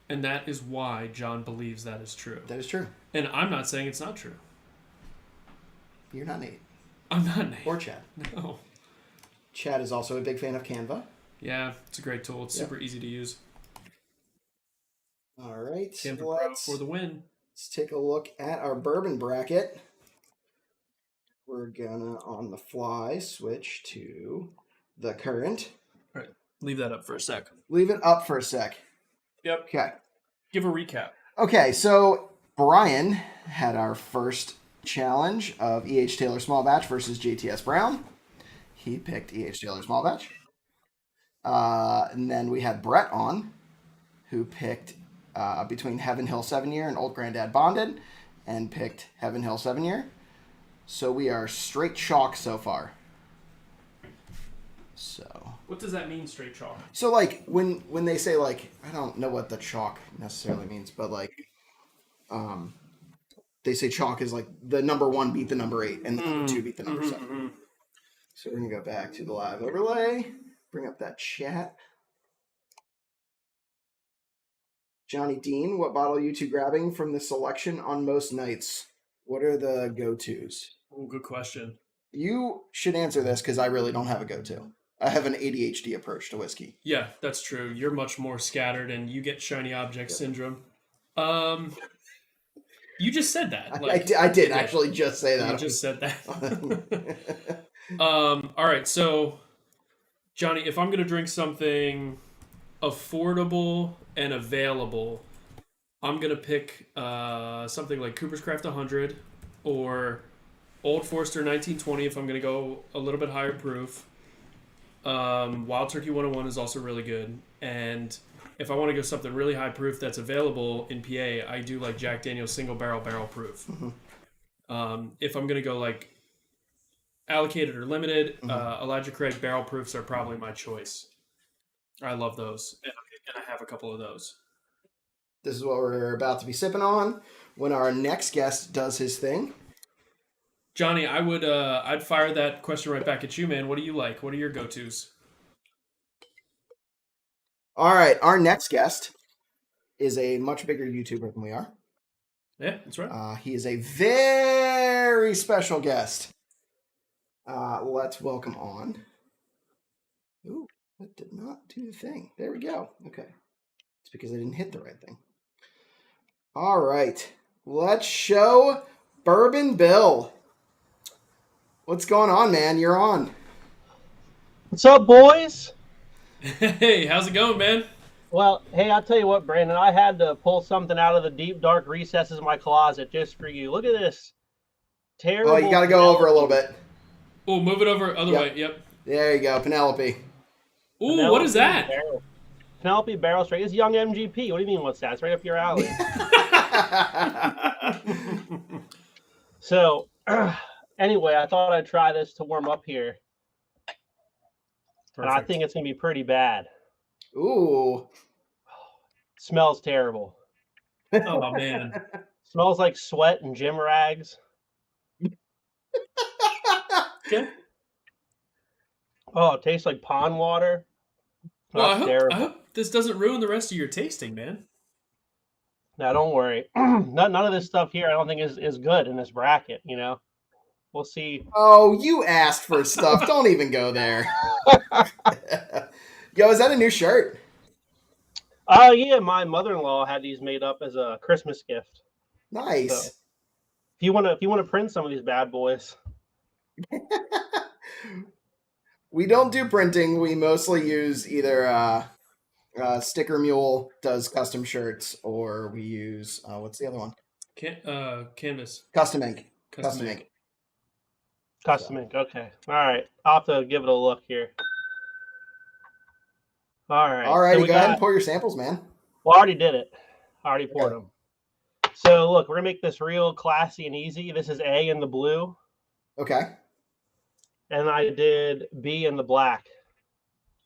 And that is why John believes that is true. That is true. And I'm not saying it's not true. You're not Nate. I'm not Nate. Or Chad. No. Chad is also a big fan of Canva. Yeah, it's a great tool. It's super easy to use. All right. Canva Pro for the win. Let's take a look at our bourbon bracket. We're gonna, on the fly, switch to the current. All right. Leave that up for a sec. Leave it up for a sec. Yep. Okay. Give a recap. Okay, so Brian had our first challenge of E.H. Taylor Small Batch versus JTS Brown. He picked E.H. Taylor Small Batch. And then we had Brett on, who picked between Heaven Hill 7-Year and Old Granddad Bonded, and picked Heaven Hill 7-Year. So we are straight chalk so far. So What does that mean, straight chalk? so like when they say like, I don't know what the chalk necessarily means, but like they say chalk is like the number 1 beat the number 8 and the number 2 beat the number 7. So we're gonna go back to the live overlay, bring up that chat. Johnny Dean, what bottle are you two grabbing from the selection on most nights? What are the go-tos? Oh, good question. You should answer this because I really don't have a go-to. I have an ADHD approach to whiskey. Yeah, that's true. You're much more scattered, and you get shiny object syndrome. You just said that. I did actually just say that. You just said that. All right, so Johnny, if I'm gonna drink something affordable and available, I'm gonna pick something like Cooper's Craft 100 or Old Forester 1920 if I'm gonna go a little bit higher proof. Wild Turkey 101 is also really good, and if I want to go something really high proof that's available in PA, I do like Jack Daniel's single barrel proof. If I'm gonna go like allocated or limited, Elijah Craig barrel proofs are probably my choice. I love those, and I have a couple of those. This is what we're about to be sipping on when our next guest does his thing. Johnny, I'd fire that question right back at you, man. What do you like? What are your go-tos? All right, our next guest is a much bigger YouTuber than we are. Yeah, that's right. He is a very special guest. Let's welcome on. Ooh, that did not do the thing. There we go. Okay. It's because I didn't hit the right thing. All right. Let's show Bourbon Bill. What's going on, man? You're on. What's up, boys? Hey, how's it going, man? Well, hey, I'll tell you what, Brandon. I had to pull something out of the deep, dark recesses of my closet just for you. Look at this. Terrible. Oh, you got to go over a little bit. Oh, move it over other way. Yep. There you go, Penelope. Ooh, what is that? Penelope Barrel Straight. It's young MGP. What do you mean, what's that? It's right up your alley. So, anyway, I thought I'd try this to warm up here. And I think it's going to be pretty bad. Ooh. Smells terrible. Oh, man. Smells like sweat and gym rags. Okay. Oh, it tastes like pond water. Well, That's I terrible. hope this doesn't ruin the rest of your tasting, man. Now, don't worry. None of this stuff here I don't think is good in this bracket, you know? We'll see. Oh, you asked for stuff. Don't even go there. Yo, is that a new shirt? Oh, yeah, my mother-in-law had these made up as a Christmas gift. Nice. So, if you want to print some of these bad boys. We don't do printing. We mostly use either Sticker Mule does custom shirts, or we use what's the other one? Canvas. Custom Ink. Custom ink. Okay. All right. I'll have to give it a look here. All right. All right. So Go we ahead got, and pour your samples, man. well, I already did it. I already poured them. So look, we're gonna make this real classy and easy. This is A in the blue, Okay. and I did B in the black.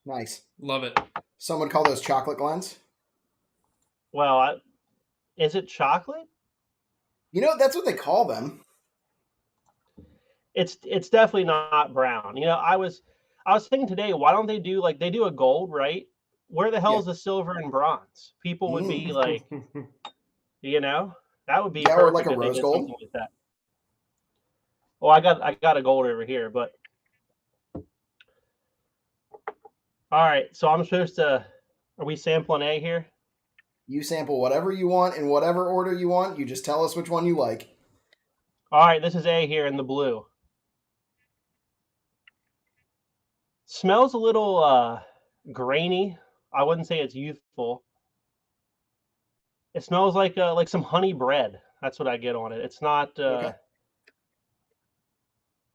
Nice. Love it. Some would call those chocolate glens. Well, is it chocolate? You know, that's what they call them. It's definitely not brown. You know, I was thinking today, why don't they do like they do a gold, right? Where the hell is the silver and bronze? People would be like, you know, that would be Yeah, or like perfect a if they rose did gold. something like that. Well, I got a gold over here, but all right. So I'm supposed to. Are we sampling A here? You sample whatever you want in whatever order you want. You just tell us which one you like. All right. This is A here in the blue. Smells a little grainy. I wouldn't say it's youthful. It smells like some honey bread. That's what I get on it. It's not Okay.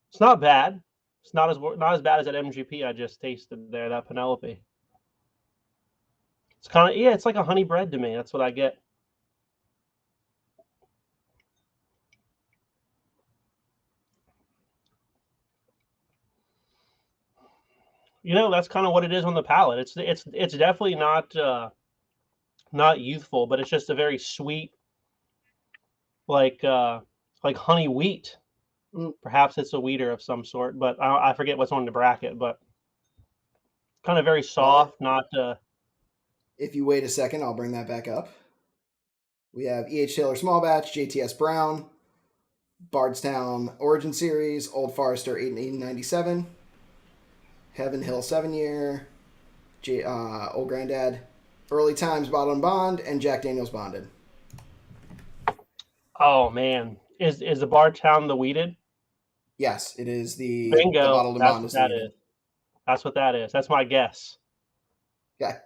it's not bad. It's not as bad as that MGP I just tasted there, that Penelope. It's kind of, yeah, it's like a honey bread to me. That's what I get. That's kind of what it is on the palate. It's definitely not youthful, but it's just a very sweet, like honey wheat. Mm. Perhaps it's a wheater of some sort, but I forget what's on the bracket. But kind of very soft, not If you wait a second, I'll bring that back up. We have E.H. Taylor Small Batch, JTS Brown, Bardstown Origin Series, Old Forester 1897, Heaven Hill 7-year, Old Granddad, Early Times Bottled and Bond, and Jack Daniels Bonded. Oh man, is the Bardstown the wheated? Yes, it is the Bingo. Bottled and That's Bond what is that the is. That's what that is. That's my guess. Okay.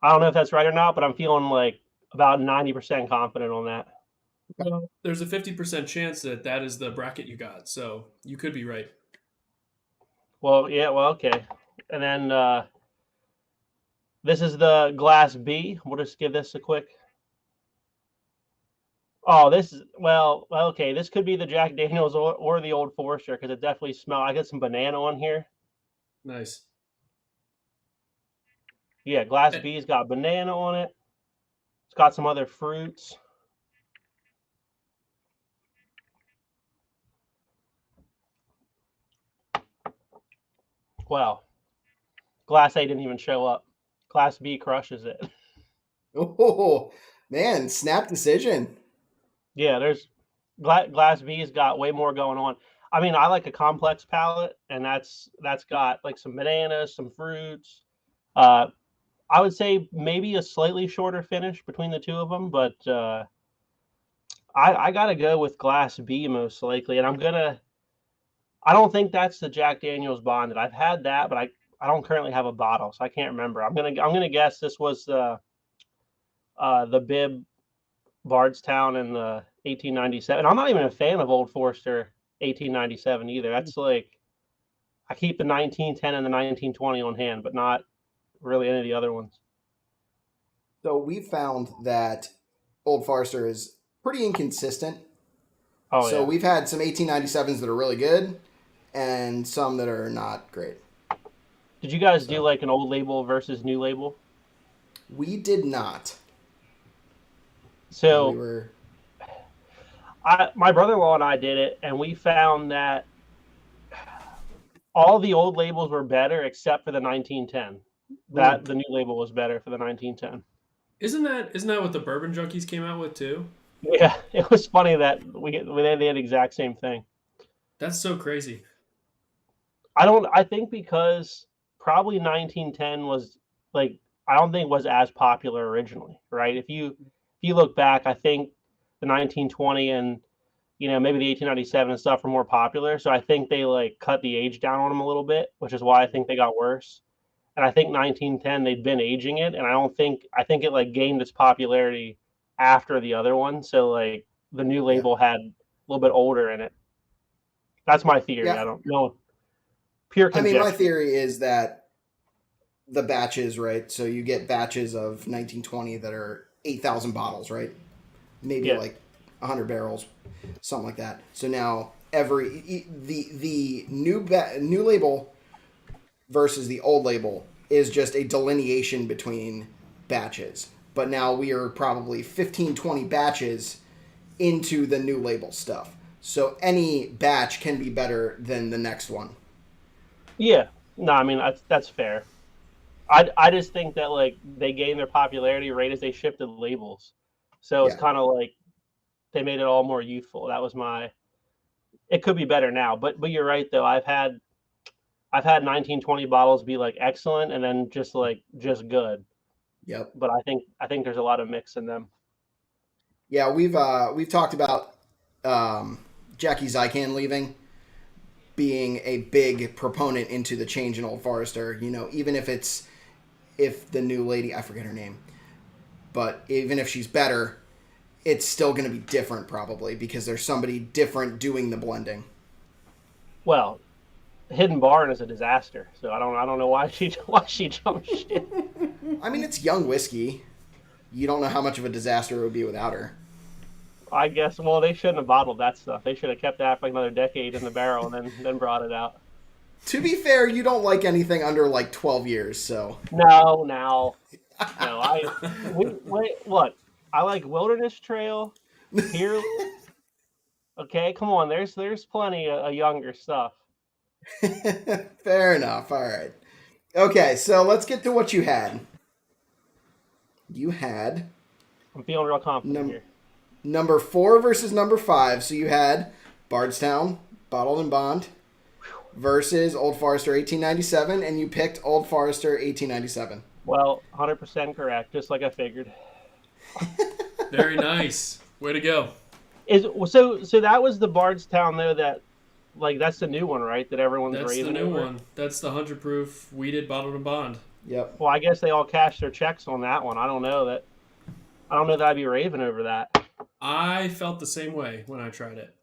I don't know if that's right or not, but I'm feeling like about 90% confident on that. Well, there's a 50% chance that is the bracket you got, so you could be right. Well, yeah, well, okay. And then this is the Glass B. We'll just give this a quick. Oh, okay. This could be the Jack Daniels or the Old Forester because it definitely smells. I get some banana on here. Nice. Yeah, Glass B's got banana on it. It's got some other fruits. Well, Glass A didn't even show up. Glass B crushes it. Oh, man, snap decision. Yeah, there's Glass B's got way more going on. I mean, I like a complex palate, and that's got like some bananas, some fruits. I would say maybe a slightly shorter finish between the two of them, but I gotta go with Glass B most likely, and I don't think that's the Jack Daniels Bonded. I've had that, but I don't currently have a bottle, so I can't remember. I'm gonna guess this was the Bib Bardstown in the 1897. I'm not even a fan of Old Forester 1897 either. That's like I keep the 1910 and the 1920 on hand, but not really any of the other ones. So we found that Old Forester is pretty inconsistent. Oh So yeah. we've had some 1897s that are really good and some that are not great. Did you guys do like an old label versus new label? We did not. So we were. My brother-in-law and I did it, and we found that all the old labels were better except for the 1910. That the new label was better for the 1910. Isn't that what the Bourbon Junkies came out with too? Yeah, it was funny that they had the exact same thing. That's so crazy. I think because probably 1910 was like I don't think was as popular originally, right? If you look back, I think the 1920 and maybe the 1897 and stuff were more popular. So I think they like cut the age down on them a little bit, which is why I think they got worse. And I think 1910 they'd been aging it, and I think it like gained its popularity after the other one. So like the new label had a little bit older in it. That's my theory. Yeah. I don't know. Pure conjecture. My theory is that the batches, right? So you get batches of 1920 that are 8,000 bottles, right? Maybe like 100 barrels, something like that. So now the new label versus the old label is just a delineation between batches. But now we are probably 15, 20 batches into the new label stuff. So any batch can be better than the next one. Yeah. No, I mean, that's fair. I just think that like they gained their popularity right as they shifted labels. So it's kind of like they made it all more youthful. That was it could be better now, but you're right though. I've had 1920 bottles be like excellent and then just good. Yep. But I think there's a lot of mix in them. Yeah, we've talked about Jackie Zykan leaving, being a big proponent into the change in Old Forester. Even if the new lady, I forget her name, but even if she's better, it's still going to be different probably because there's somebody different doing the blending. Well, Hidden Barn is a disaster, so I don't know why she jumped ship. I mean, it's young whiskey. You don't know how much of a disaster it would be without her. I guess. Well, they shouldn't have bottled that stuff. They should have kept that for like another decade in the barrel and then brought it out. To be fair, you don't like anything under like 12 years, so. No. Look, I like Wilderness Trail, Here. Okay, come on. There's plenty of younger stuff. Fair enough. All right. Okay, so let's get to what you had. You had I'm feeling real confident here. number 4 versus number 5. So you had Bardstown, Bottled and Bond, versus Old Forester 1897, and you picked Old Forester 1897. Well, 100% correct, just like I figured. Very nice. Way to go. So that was the Bardstown though that's the new one, right? That everyone's That's raving the new over? one. That's the 100 proof weeded bottled and bond. Yep. Well, I guess they all cashed their checks on that one. I don't know that I'd be raving over that. I felt the same way when I tried it.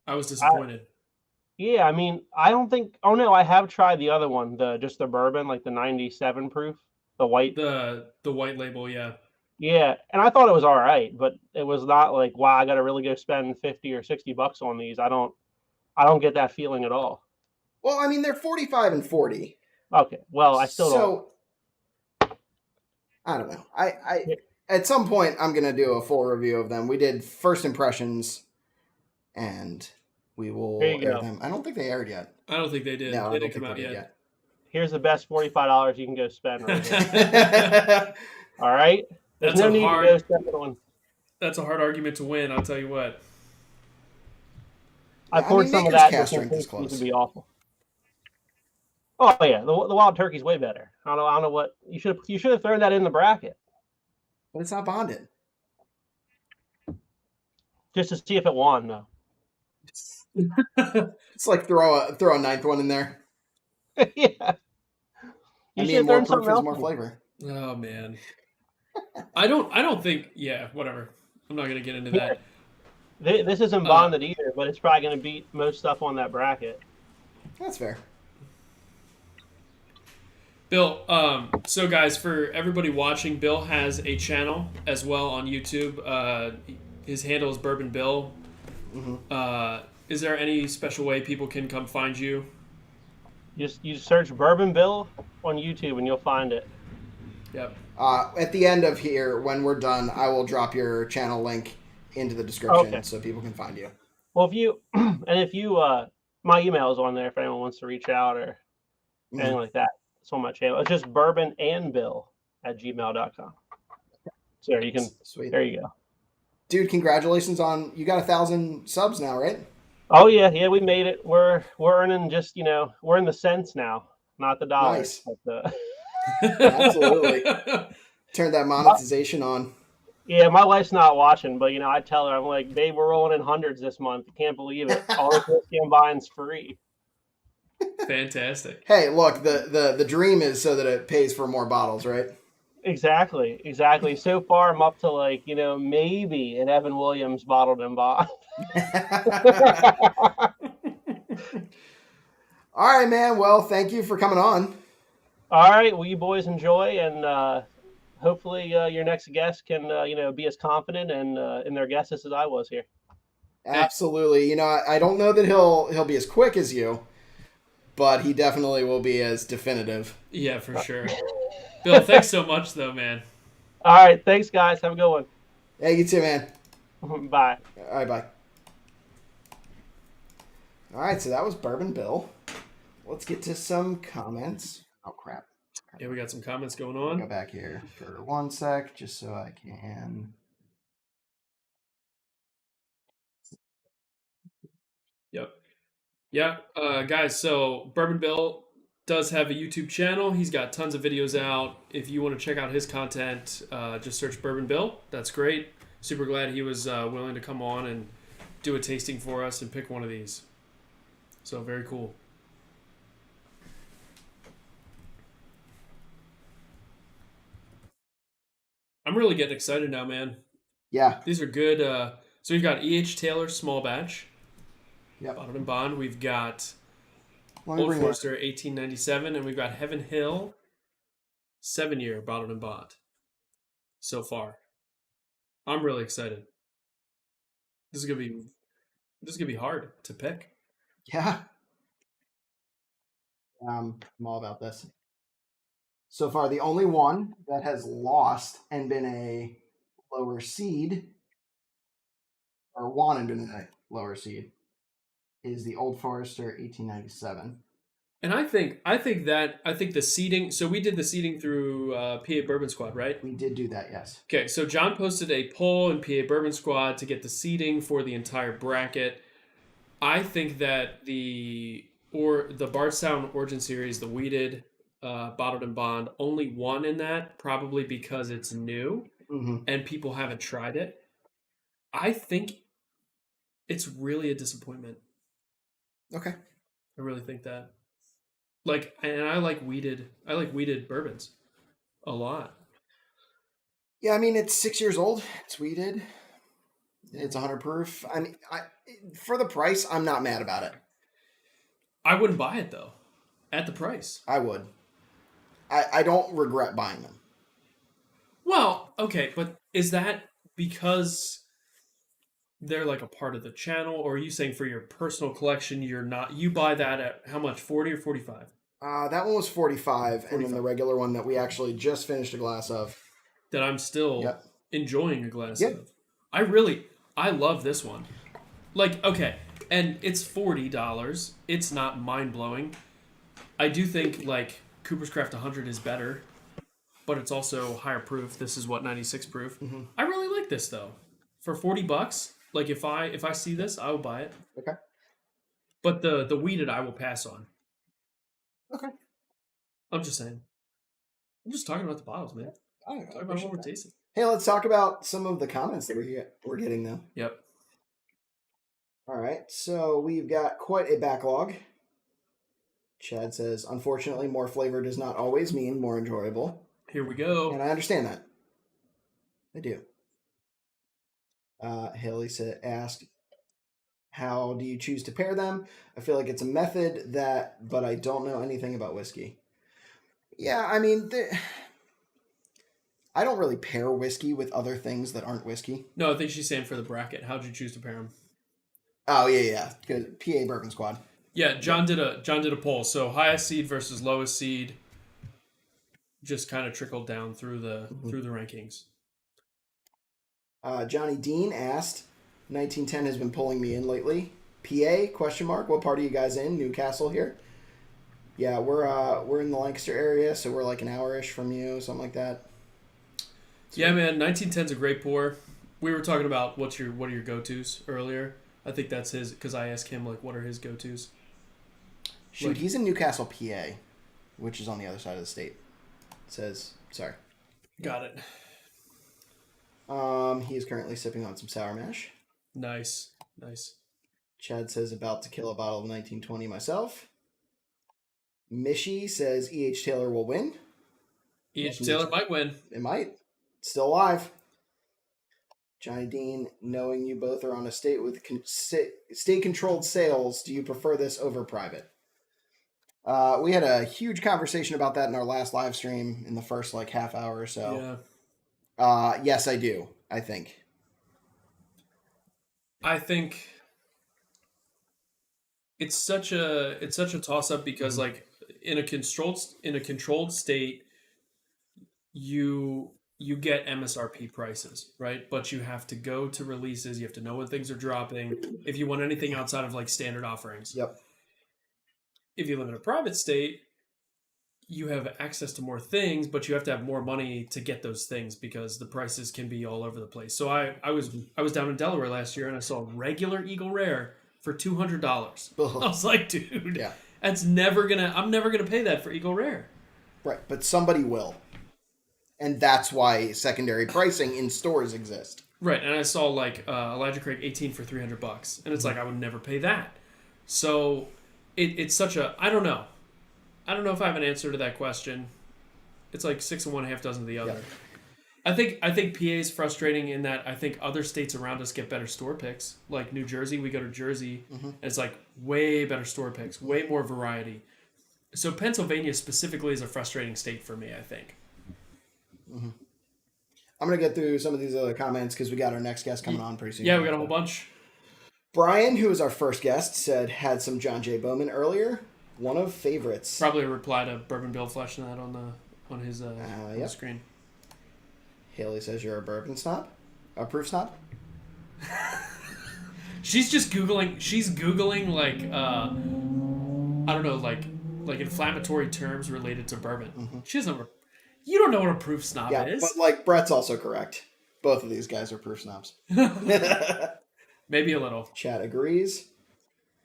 I was disappointed. Yeah, I mean, I don't think. Oh no, I have tried the other one, just the bourbon, like the 97 proof, the white. The white label, yeah. Yeah, and I thought it was all right, but it was not like, wow, I got to really go spend $50 or $60 on these. I don't get that feeling at all. Well, I mean, they're 45 and 40. Okay, well, I still don't. I don't know. I at some point I'm gonna do a full review of them. We did first impressions, and we will air them. I don't think they aired yet. I don't think they did. No, they didn't come out yet. Here's the best $45 you can go spend right here. All right. There's no need to go spend it on. That's a hard argument to win. I'll tell you what. I poured some of that. Just to be awful. Oh yeah, the Wild Turkey's way better. I don't know what you should have thrown that in the bracket. But it's not bonded. Just to see if it won, though. It's like throw a ninth one in there. Yeah. I mean, more proof is more flavor. Oh man. I don't think. Yeah, whatever. I'm not gonna get into that. This isn't bonded either, but it's probably gonna beat most stuff on that bracket. That's fair. Bill, so guys, for everybody watching, Bill has a channel as well on YouTube. His handle is Bourbon Bill. Mm-hmm. Is there any special way people can come find you? You search Bourbon Bill on YouTube and you'll find it. Yep. At the end of here, when we're done, I will drop your channel link into the description so people can find you. Well, if you my email is on there if anyone wants to reach out or anything like that. It's on my channel. It's just bourbonandbill@gmail.com. So you can. Sweet. There you go. Dude, congratulations on you got 1,000 subs now, right? Oh yeah, we made it. We're earning just we're in the cents now, not the dollars. Nice. Absolutely. Turn that monetization on. Yeah, my wife's not watching, but I tell her, I'm like, babe, we're rolling in hundreds this month. You can't believe it. All the whiskey I'm buying's free. Fantastic. Hey, look, the dream is so that it pays for more bottles, right? Exactly. So far, I'm up to maybe an Evan Williams bottled and bond. All right, man. Well, thank you for coming on. All right. Well, you boys enjoy, and hopefully your next guest can be as confident and in their guesses as I was here. Absolutely. I don't know that he'll be as quick as you, but he definitely will be as definitive. Yeah, for sure. Bill, thanks so much, though, man. All right. Thanks, guys. Have a good one. Hey, you too, man. Bye. All right, bye. All right, so that was Bourbon Bill. Let's get to some comments. Oh, crap. Yeah, we got some comments going on. Go back here for 1 sec, just so I can... Yep. Yeah, guys, so Bourbon Bill does have a YouTube channel. He's got tons of videos out. If you want to check out his content, just search Bourbon Bill. That's great. Super glad he was willing to come on and do a tasting for us and pick one of these. So very cool. I'm really getting excited now, man. Yeah. These are good. So we've got E.H. Taylor small batch. Yep. Bottled and Bond. We've got Let me Old bring it. Forester 1897, and we've got Heaven Hill 7-year Bottled and Bond. So far, I'm really excited. This is gonna be hard to pick. Yeah. I'm all about this. So far, the only one that has lost and been a lower seed, or won and been a lower seed, is the Old Forester 1897. And I think the seeding. So we did the seeding through PA Bourbon Squad, right? We did do that, yes. Okay, so John posted a poll in PA Bourbon Squad to get the seeding for the entire bracket. I think that the Bardstown Origin Series, the weeded, bottled and bond, only won in that, probably because it's new and people haven't tried it. I think it's really a disappointment. Okay. I really think that. Like, and I like weeded bourbons a lot. Yeah, I mean, it's 6 years old. It's weeded. It's 100 proof. I mean, for the price, I'm not mad about it. I wouldn't buy it though, at the price. I would. I don't regret buying them. Well, okay, but is that because they're like a part of the channel, or are you saying for your personal collection you buy that at how much, 40 or 45? That one was 45, and then the regular one that we actually just finished a glass of. That I'm still enjoying a glass Yep. of. I love this one. Like, okay, and it's $40. It's not mind-blowing. I do think, like, Cooper's Craft 100 is better, but it's also higher proof. This is, 96 proof. Mm-hmm. I really like this, though. For $40, like, if I see this, I will buy it. Okay. But the weeded, I will pass on. Okay. I'm just saying. I'm just talking about the bottles, man. I Talking about what we're tasting. Hey, let's talk about some of the comments that we're getting now. Yep. All right, so we've got quite a backlog. Chad says, unfortunately, more flavor does not always mean more enjoyable. Here we go. And I understand that. I do. Haley asked, how do you choose to pair them? I feel like it's a method but I don't know anything about whiskey. Yeah, I mean, I don't really pair whiskey with other things that aren't whiskey. No, I think she's saying for the bracket. How'd you choose to pair them? Oh, yeah. Good. PA Bourbon Squad. Yeah, John did a poll. So highest seed versus lowest seed, just kind of trickled down through the rankings. Johnny Dean asked, 1910 has been pulling me in lately. PA? Question mark. What part are you guys in? Newcastle here. Yeah, we're in the Lancaster area, so we're like an hour-ish from you, something like that. Yeah, man, 1910's a great pour. We were talking about what are your go-tos earlier. I think that's his, because I asked him, like, what are his go-tos? Shoot, Like, he's in Newcastle, PA, which is on the other side of the state. It says, sorry. Got it. He is currently sipping on some sour mash. Nice. Chad says, about to kill a bottle of 1920 myself. Mishy says, E.H. Taylor will win. E.H. Taylor might win. It might. Still alive. Johnny Dean, knowing you both are on a state with state-controlled sales, do you prefer this over private? We had a huge conversation about that in our last live stream in the first half hour or so. Yeah. Yes, I do. I think it's such a toss-up because like in a controlled state, you get MSRP prices, right? But you have to go to releases. You have to know when things are dropping. If you want anything outside of like standard offerings. Yep. If you live in a private state, you have access to more things, but you have to have more money to get those things because the prices can be all over the place. So I was down in Delaware last year and I saw regular Eagle Rare for $200. I was like, dude, Yeah. I'm never gonna pay that for Eagle Rare. Right, but somebody will. And that's why secondary pricing in stores exist. Right, and I saw like Elijah Craig 18 for $300, and it's like I would never pay that. So it's such a, I don't know. I don't know if I have an answer to that question. It's like 6 of one, half dozen of the other. Yeah. I think PA is frustrating in that I think other states around us get better store picks. Like New Jersey, we go to Jersey, and it's like way better store picks, way more variety. So Pennsylvania specifically is a frustrating state for me, I think. I'm going to get through some of these other comments because we got our next guest coming on pretty soon. Yeah, we got a whole bunch. Brian, who was our first guest, said had some John J. Bowman earlier. One of favorites. Probably a reply to Bourbon Bill flashing that on his yep. screen. Haley says you're a bourbon snob? A proof snob? She's just Googling. She's Googling like I don't know, like inflammatory terms related to bourbon. She doesn't. You don't know what a proof snob Yeah, is. but like Brett's also correct. Both of these guys are proof snobs. Maybe a little. Chad agrees.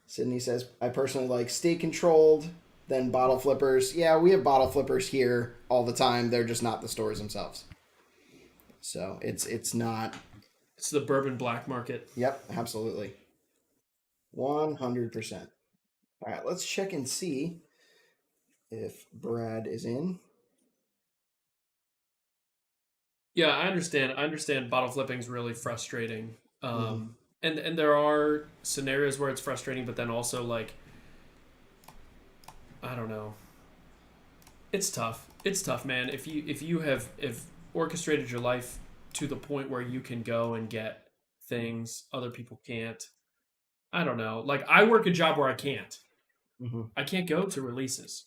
Sydney says, I personally like state controlled, then bottle flippers. Yeah, we have bottle flippers here all the time. They're just not the stores themselves. So it's not. It's the bourbon black market. Yep, absolutely. 100%. All right, let's check and see if Brad is in. Yeah, I understand. I understand bottle flipping is really frustrating. And there are scenarios where it's frustrating, but then also like, I don't know. It's tough. It's tough, man. If you have orchestrated your life to the point where you can go and get things other people can't. I don't know. Like I work a job where I can't. I can't go to releases.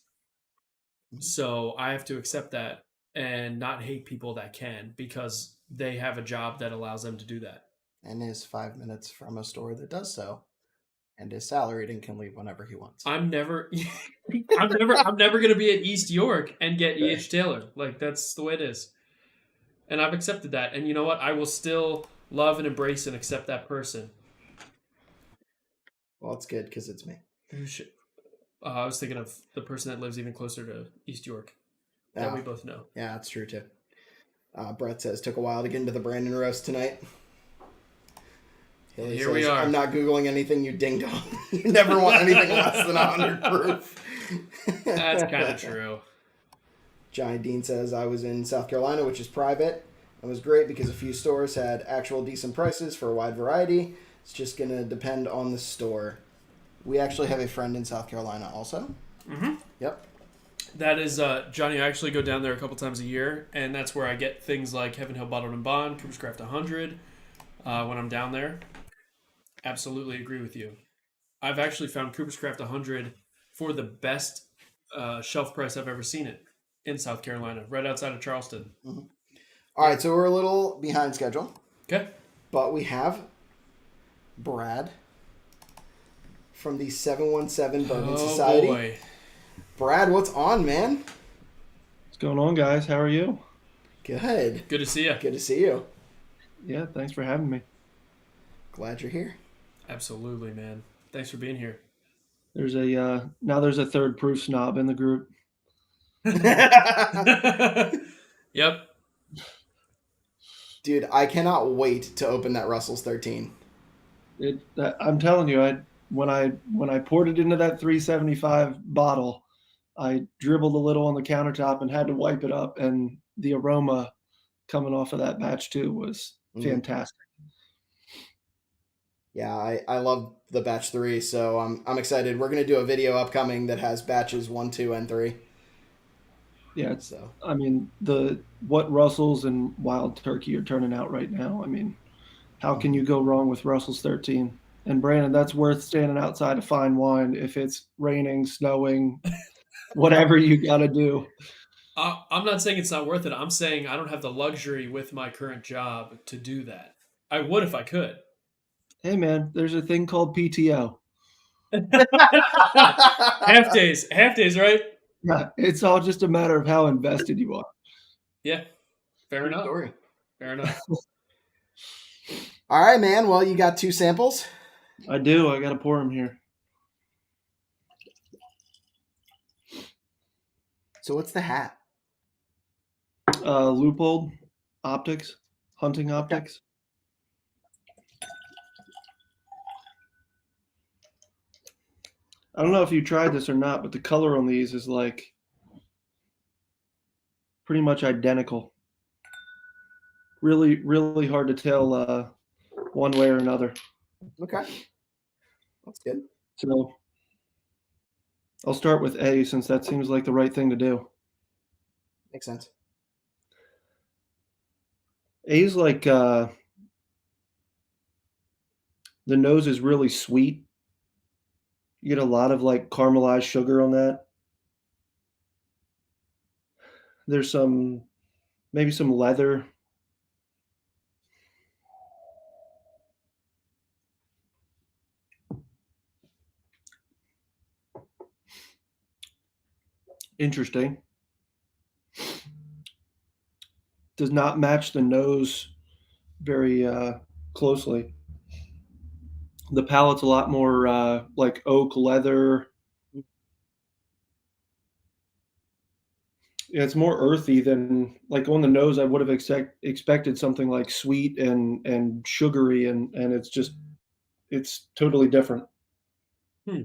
So I have to accept that and not hate people that can because they have a job that allows them to do that. And is 5 minutes from a store that does so, and is salaried and can leave whenever he wants. I'm never gonna be at East York and get E.H. Taylor. Like that's the way it is. And I've accepted that. And you know what? I will still love and embrace and accept that person. Well, it's good because it's me. Who should? I was thinking of the person that lives even closer to East York. That we both know. Yeah, that's true too. Brett says, took a while to get into the Brandon roast tonight. Haley Here says, we are. I'm not Googling anything, you ding dong. You never want anything less than 100 proof. That's kind of true. Johnny Dean says, I was in South Carolina, which is private. It was great because a few stores had actual decent prices for a wide variety. It's just going to depend on the store. We actually have a friend in South Carolina also. Yep. That is, Johnny, I actually go down there a couple times a year, and that's where I get things like Heaven Hill Bottled and Bond, Cooper's Craft 100 when I'm down there. Absolutely agree with you. I've actually found Cooper's Craft 100 for the best shelf price I've ever seen it in South Carolina, right outside of Charleston. All right, so we're a little behind schedule. Okay. But we have Brad from the 717 Bourbon Society. Boy. Brad, what's on, man? What's going on, guys? How are you? Good. Good to see you. Good to see you. Yeah, thanks for having me. Glad you're here. Absolutely, man. Thanks for being here. There's there's a third proof snob in the group. Yep. Dude, I cannot wait to open that Russell's 13. I'm telling you, when I poured it into that 375 bottle, I dribbled a little on the countertop and had to wipe it up, and the aroma coming off of that batch too was fantastic. Yeah, I love the batch 3, so I'm excited. We're gonna do a video upcoming that has batches 1, 2, and 3. Yeah, So I mean what Russell's and Wild Turkey are turning out right now. I mean, how can you go wrong with Russell's 13? And Brandon, that's worth standing outside a fine wine if it's raining, snowing, whatever you got to do. I'm not saying it's not worth it. I'm saying I don't have the luxury with my current job to do that. I would if I could. Hey, man, there's a thing called PTO. Half days, right? Yeah, it's all just a matter of how invested you are. Yeah, fair enough. story. Fair enough. All right, man. Well, you got 2 samples. I do. I got to pour them here. So what's the hat? Loophole optics, hunting optics. I don't know if you tried this or not, but the color on these is like pretty much identical. Really, really hard to tell one way or another. Okay, that's good. So I'll start with A since that seems like the right thing to do. Makes sense. A's like the nose is really sweet. You get a lot of like caramelized sugar on that. There's some maybe some leather. Interesting. Does not match the nose very closely. The palate's a lot more like oak leather. Yeah, it's more earthy than like on the nose. I would have expected something like sweet and sugary, and it's totally different. Hmm.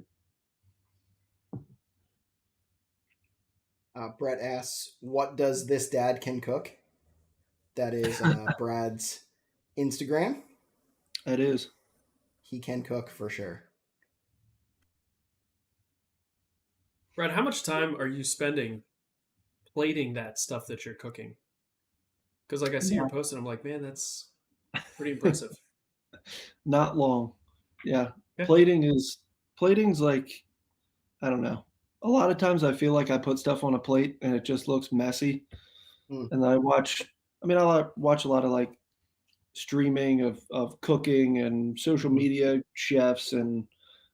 Brett asks, "What does this dad can cook?" That is Brad's Instagram. It is. He can cook for sure. Brad, how much time are you spending plating that stuff that you're cooking? Because like I see your post and I'm like, man, that's pretty impressive. Not long. Yeah. Yeah. Plating's like I don't know. A lot of times I feel like I put stuff on a plate and it just looks messy. Hmm. And then I watch a lot of like streaming of cooking and social media chefs and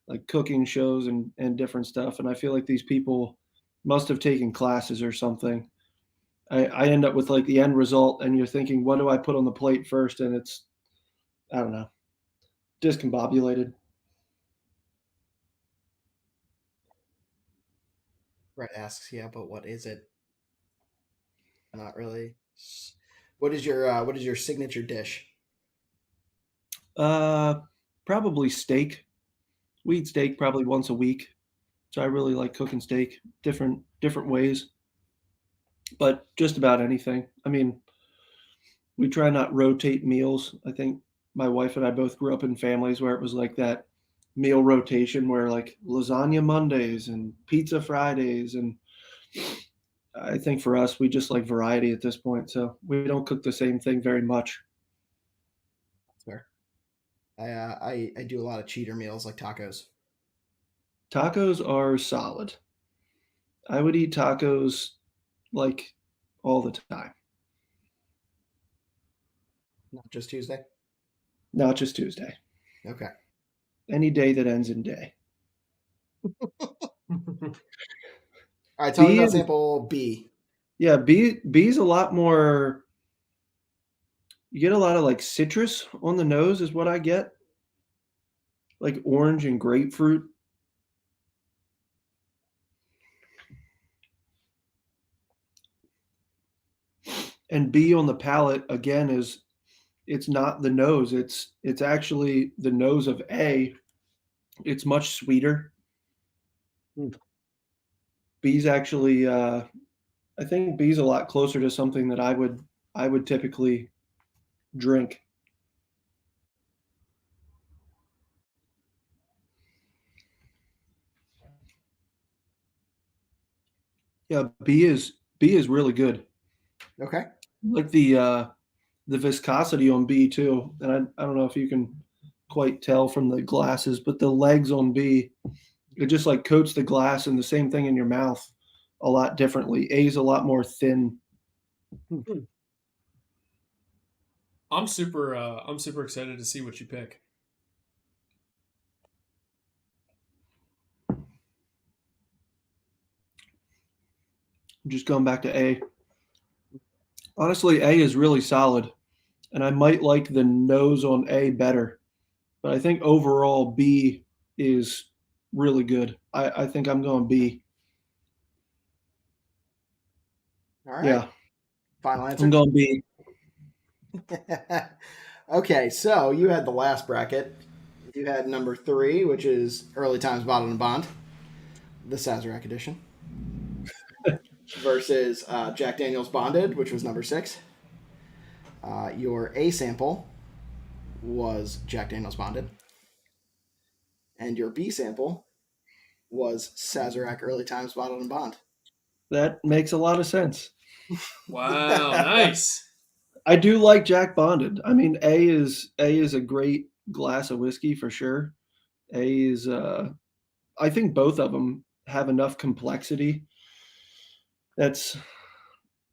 like cooking shows and different stuff. And I feel like these people must have taken classes or something. I end up with like the end result and you're thinking, what do I put on the plate first? And it's I don't know, discombobulated. Brett asks, "Yeah, but what is it?" Not really. What is your signature dish? Uh Probably steak. We eat steak probably once a week. So I really like cooking steak, different ways, but just about anything. I mean, we try not rotate meals. I think my wife and I both grew up in families where it was like that meal rotation where like lasagna Mondays and pizza Fridays and I think for us we just like variety at this point. So we don't cook the same thing very much. That's fair. I do a lot of cheater meals like tacos. Tacos are solid. I would eat tacos like all the time, Not just Tuesday. not just Tuesday. Okay. Any day that ends in day. All right. Tell me B about is sample B. Yeah, B's a lot more. You get a lot of like citrus on the nose, is what I get, like orange and grapefruit. And B on the palate again is it's not the nose. It's actually the nose of A. It's much sweeter. Hmm. B's actually, I think B's a lot closer to something that I would typically drink. Yeah, B is really good. Okay. Like the viscosity on B too. And I don't know if you can quite tell from the glasses, but the legs on B, it just like coats the glass and the same thing in your mouth a lot differently. A is a lot more thin. I'm super excited to see what you pick. Just going back to A. Honestly, A is really solid, and I might like the nose on A better, but I think overall B is really good. I think I'm going B. All right. Yeah, Final I'm answer. going B. Okay, so you had the last bracket. You had number 3, which is Early Times Bottled and Bond. the Sazerac edition, versus Jack Daniel's Bonded, which was number 6. Your A sample was Jack Daniel's Bonded, and your B sample was Sazerac Early Times Bottled and Bond. That makes a lot of sense. Wow, nice. I do like Jack Bonded. I mean, A is a great glass of whiskey for sure. A is I think both of them have enough complexity. That's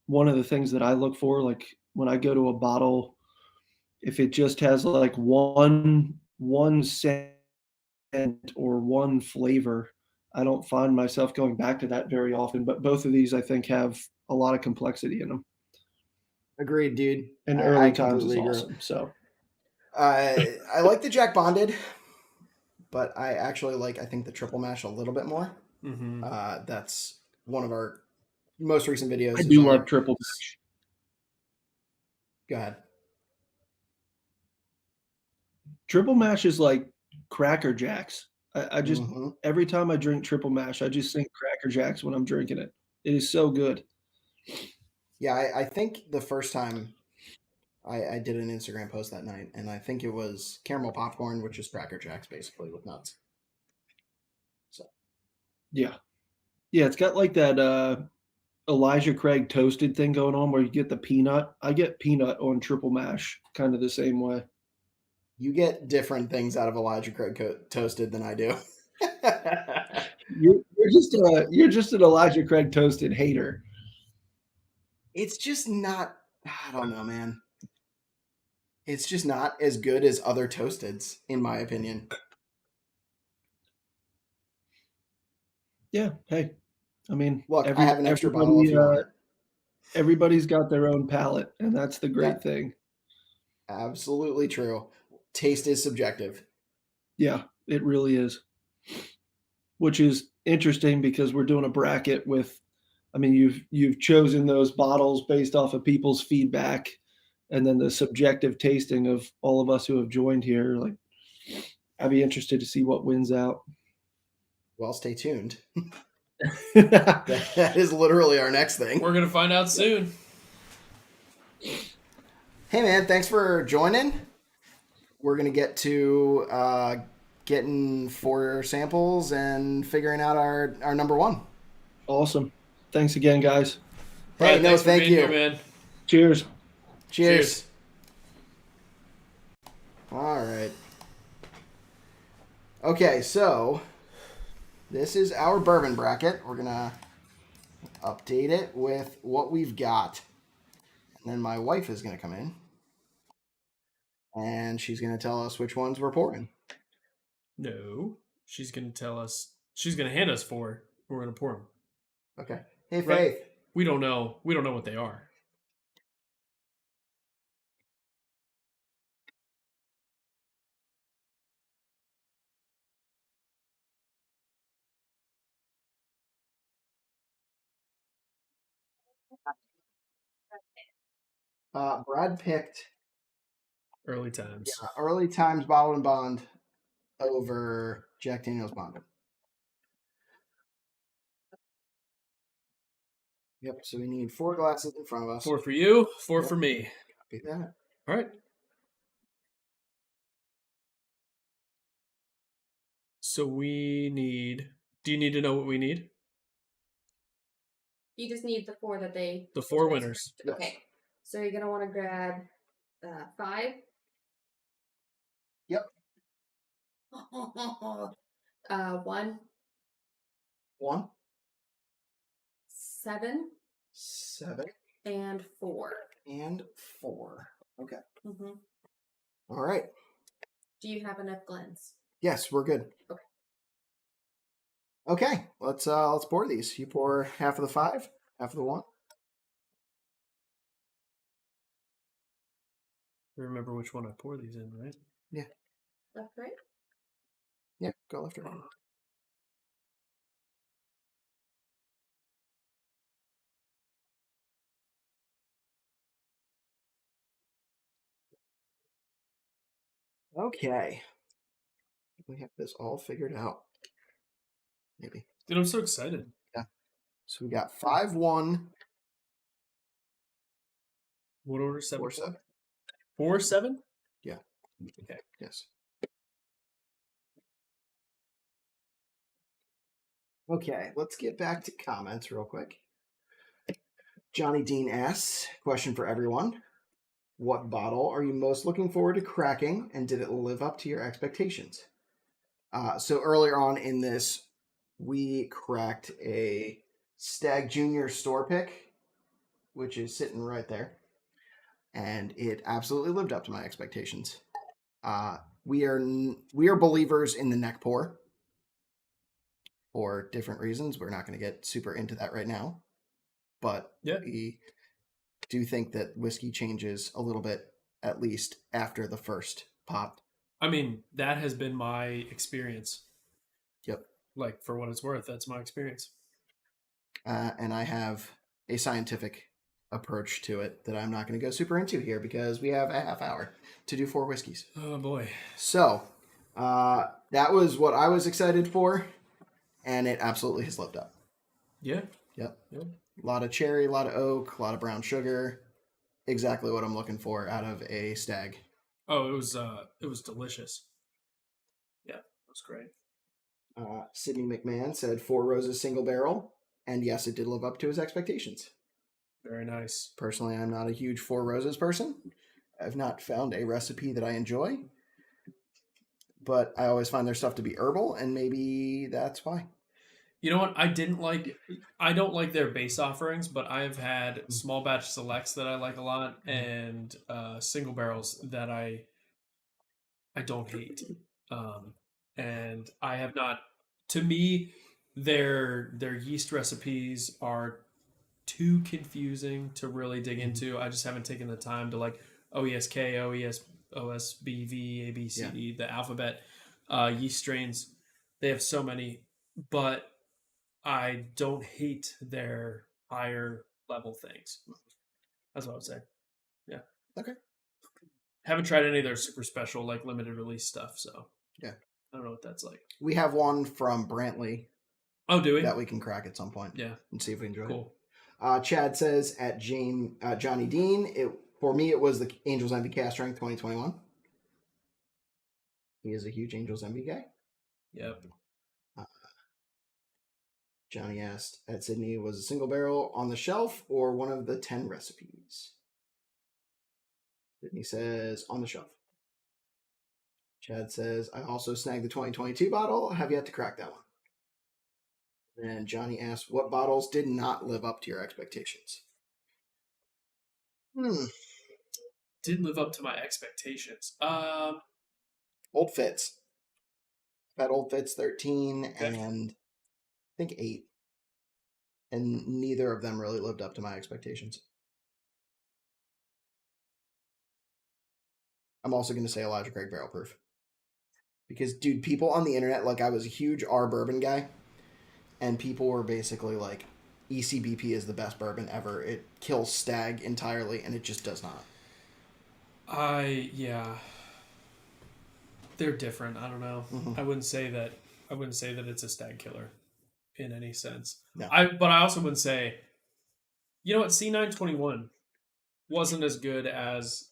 one of the things that I look for. Like when I go to a bottle, if it just has like one scent or one flavor, I don't find myself going back to that very often. But both of these, I think, have a lot of complexity in them. Agreed, dude. And I Early Times is completely agree. awesome. So I like the Jack Bonded, but I actually like, I think, the triple mash a little bit more. Mm-hmm. That's one of our most recent videos. I is do our- love triple mash. Go ahead. Triple mash is like Cracker Jacks. I just Mhm. every time I drink triple mash, I just think Cracker Jacks when I'm drinking it. It is so good. Yeah, I think the first time I did an Instagram post that night, and I think it was caramel popcorn, which is Cracker Jacks basically with nuts. So Yeah. Yeah, it's got like that Elijah Craig toasted thing going on where you get the peanut. I get peanut on triple mash kind of the same way. you get different things out of Elijah Craig toasted than I do. You're just an Elijah Craig toasted hater. It's just not, I don't know, man. It's just not as good as other toasteds, in my opinion. Yeah, hey. I mean, Look, I have an extra bottle if you want it. everybody's got their own palate, and that's the great Yeah. thing. Absolutely true. Taste is subjective. Yeah, it really is. Which is interesting because we're doing a bracket with, I mean, you've chosen those bottles based off of people's feedback, and then the subjective tasting of all of us who have joined here. Like, I'd be interested to see what wins out. Well, stay tuned. That is literally our next thing. We're gonna find out soon. Hey, man, thanks for joining. We're going to get to getting 4 samples and figuring out our number 1. Awesome. Thanks again, guys. Hey, no, thanks for thank being you. here, man. Cheers. Cheers. All right. Okay, so this is our bourbon bracket. We're going to update it with what we've got. And then my wife is going to come in. And she's going to tell us which ones we're pouring. No, she's gonna tell us. She's gonna hand us 4. We're gonna pour them. Okay. Hey, Faith. Right. We don't know. We don't know what they are. Brad picked Early times. Early Times Bottled and Bond over Jack Daniel's Bond. Yep, so we need 4 glasses in front of us. 4 for you, 4 for me. Copy that. All right. So we need. Do you need to know what we need? You just need the 4 that they. The 4 winners. Okay. So you're gonna want to grab 5. Yep. 1, 1, 7, 7, and 4. and 4. Okay. Mm-hmm. All right. Do you have enough Glens? Yes, we're good. Okay. Okay, let's pour these. You pour half of the 5, half of the 1. Remember which one I pour these in, right? Yeah. Left, right? Yeah, go left or right. Okay. We have this all figured out. Maybe. Dude, I'm so excited. So we got 5-1, What order? 7-4? 4-7. 4-7? Yeah. Okay. Yes. Okay, let's get back to comments real quick. Johnny Dean asks, question for everyone. What bottle are you most looking forward to cracking, and did it live up to your expectations? So earlier on in this, we cracked a Stag Junior store pick, which is sitting right there, and it absolutely lived up to my expectations. We are believers in the neck pour for different reasons. We're not going to get super into that right now, but we do think that whiskey changes a little bit, at least after the first pop. I mean, that has been my experience. Yep. Like, for what it's worth, that's my experience. And I have a scientific approach to it that I'm not going to go super into here because we have a half hour to do 4 whiskeys. Oh, boy. So that was what I was excited for, and it absolutely has lived up. Yeah. Yep. Yeah. A lot of cherry, a lot of oak, a lot of brown sugar. Exactly what I'm looking for out of a stag. Oh, it was delicious. Yeah, it was great. Sydney McMahon said 4 Roses single barrel, and yes, it did live up to his expectations. Very nice. Personally, I'm not a huge 4 Roses person. I've not found a recipe that I enjoy, but I always find their stuff to be herbal, and maybe that's why. You know what? I don't like their base offerings, but I've had small batch selects that I like a lot, and single barrels that I don't hate. And I have not. To me, their yeast recipes are too confusing to really dig into. I just haven't taken the time to like OESK, OSBV, ABCD, the alphabet yeast strains. They have so many, but I don't hate their higher level things. That's what I would say. Yeah. Okay. Haven't tried any of their super special, like limited release stuff, so yeah, I don't know what that's like. We have one from Brantley. Oh, do we? That we can crack at some point. Yeah. And see if we enjoy cool. it. Chad says at Johnny Dean, for me it was the Angels Envy Cast Strength 2021. He is a huge Angels Envy guy. Yep. Johnny asked at Sydney, was a single barrel on the shelf or one of the 10 recipes? Sydney says on the shelf. Chad says, I also snagged the 2022 bottle. Have yet to crack that one. And Johnny asked, what bottles did not live up to your expectations? Didn't live up to my expectations. Old Fitz. I've had Old Fitz 13 and I think 8. And neither of them really lived up to my expectations. I'm also going to say Elijah Craig Barrel Proof. Because, dude, people on the internet, like, I was a huge R bourbon guy, and people were basically like, ECBP is the best bourbon ever. It kills Stag entirely, and it just does not. They're different. I don't know. Mm-hmm. I wouldn't say that it's a Stag killer in any sense. No. But I also wouldn't say, you know what, C921 wasn't as good as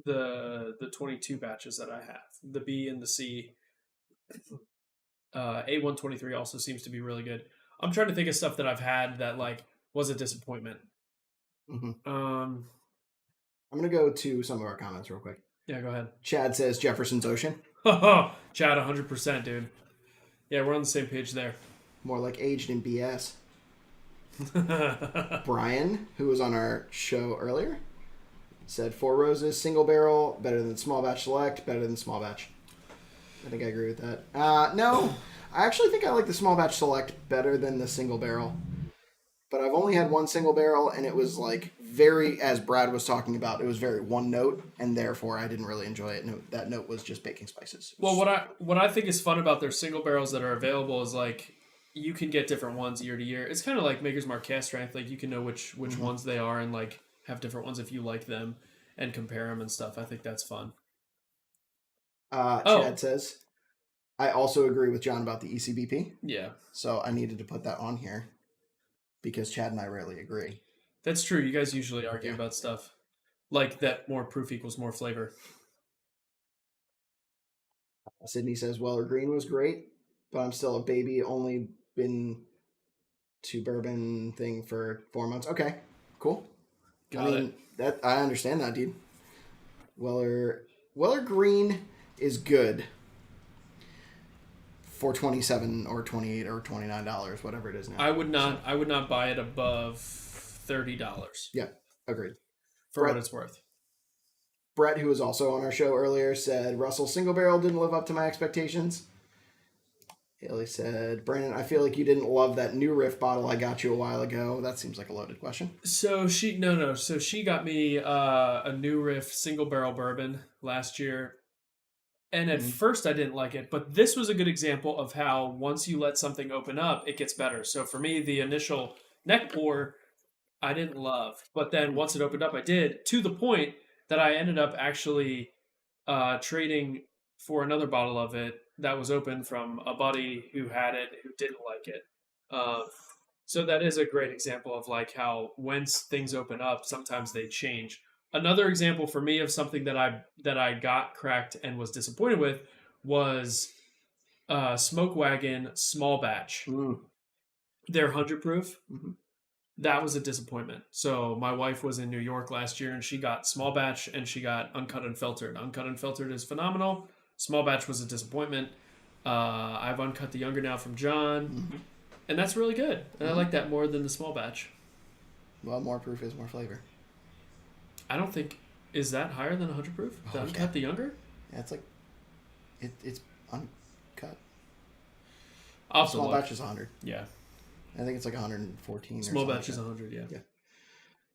the 22 batches that I have. The B and the C. A123 also seems to be really good. I'm trying to think of stuff that I've had that like was a disappointment. Mm-hmm. I'm gonna go to some of our comments real quick. Yeah, go ahead. Chad says Jefferson's Ocean. Chad, 100%, dude. Yeah, we're on the same page there. More like aged in BS. Brian, who was on our show earlier, said 4 Roses single barrel, better than small batch select, better than small batch. I think I agree with that. No, I actually think I like the small batch select better than the single barrel. But I've only had one single barrel, and it was like very, as Brad was talking about, it was very one note, and therefore I didn't really enjoy it. And that note was just baking spices. Well, what I think is fun about their single barrels that are available is like you can get different ones year to year. It's kind of like Maker's Mark Cast Strength. Like you can know which ones they are and like have different ones if you like them and compare them and stuff. I think that's fun. Chad says, I also agree with John about the ECBP. Yeah, So I needed to put that on here because Chad and I rarely agree. that's true. You guys usually argue Yeah. about stuff like that. More proof equals more flavor. Sydney says Weller Green was great, but I'm still a baby. Only been to bourbon thing for 4 months. Okay, cool. Got it. That I understand that, dude. Weller Green is good for $27 or $28 or $29, whatever it is now. I would not buy it above $30 Yeah, agreed. for Brett- what it's worth. Brett, who was also on our show earlier, said Russell Single Barrel didn't live up to my expectations. Haley said, Brandon, I feel like you didn't love that new Riff bottle I got you a while ago. That seems like a loaded question. So she got me a New Riff single barrel bourbon last year, and at first I didn't like it, but this was a good example of how once you let something open up, it gets better. So for me, the initial neck pour I didn't love, but then once it opened up, I did, to the point that I ended up actually trading for another bottle of it that was open from a buddy who had it who didn't like it. So that is a great example of like how when things open up, sometimes they change. Another example for me of something that I got cracked and was disappointed with was Smoke Wagon Small Batch. They're 100 proof. Mhm. That was a disappointment. So my wife was in New York last year and she got small batch and she got uncut unfiltered. Uncut unfiltered is phenomenal. Small batch was a disappointment. I've uncut the younger now from John, and that's really good. And I like that more than the small batch. Well, more proof is more flavor. I don't think is that higher than 100 proof. The Oh, uncut yeah. the younger. Yeah, it's like it's uncut. I'll have to Small look. batch is 100. Yeah, I think it's like 114. small or something batch is like 100. Yeah.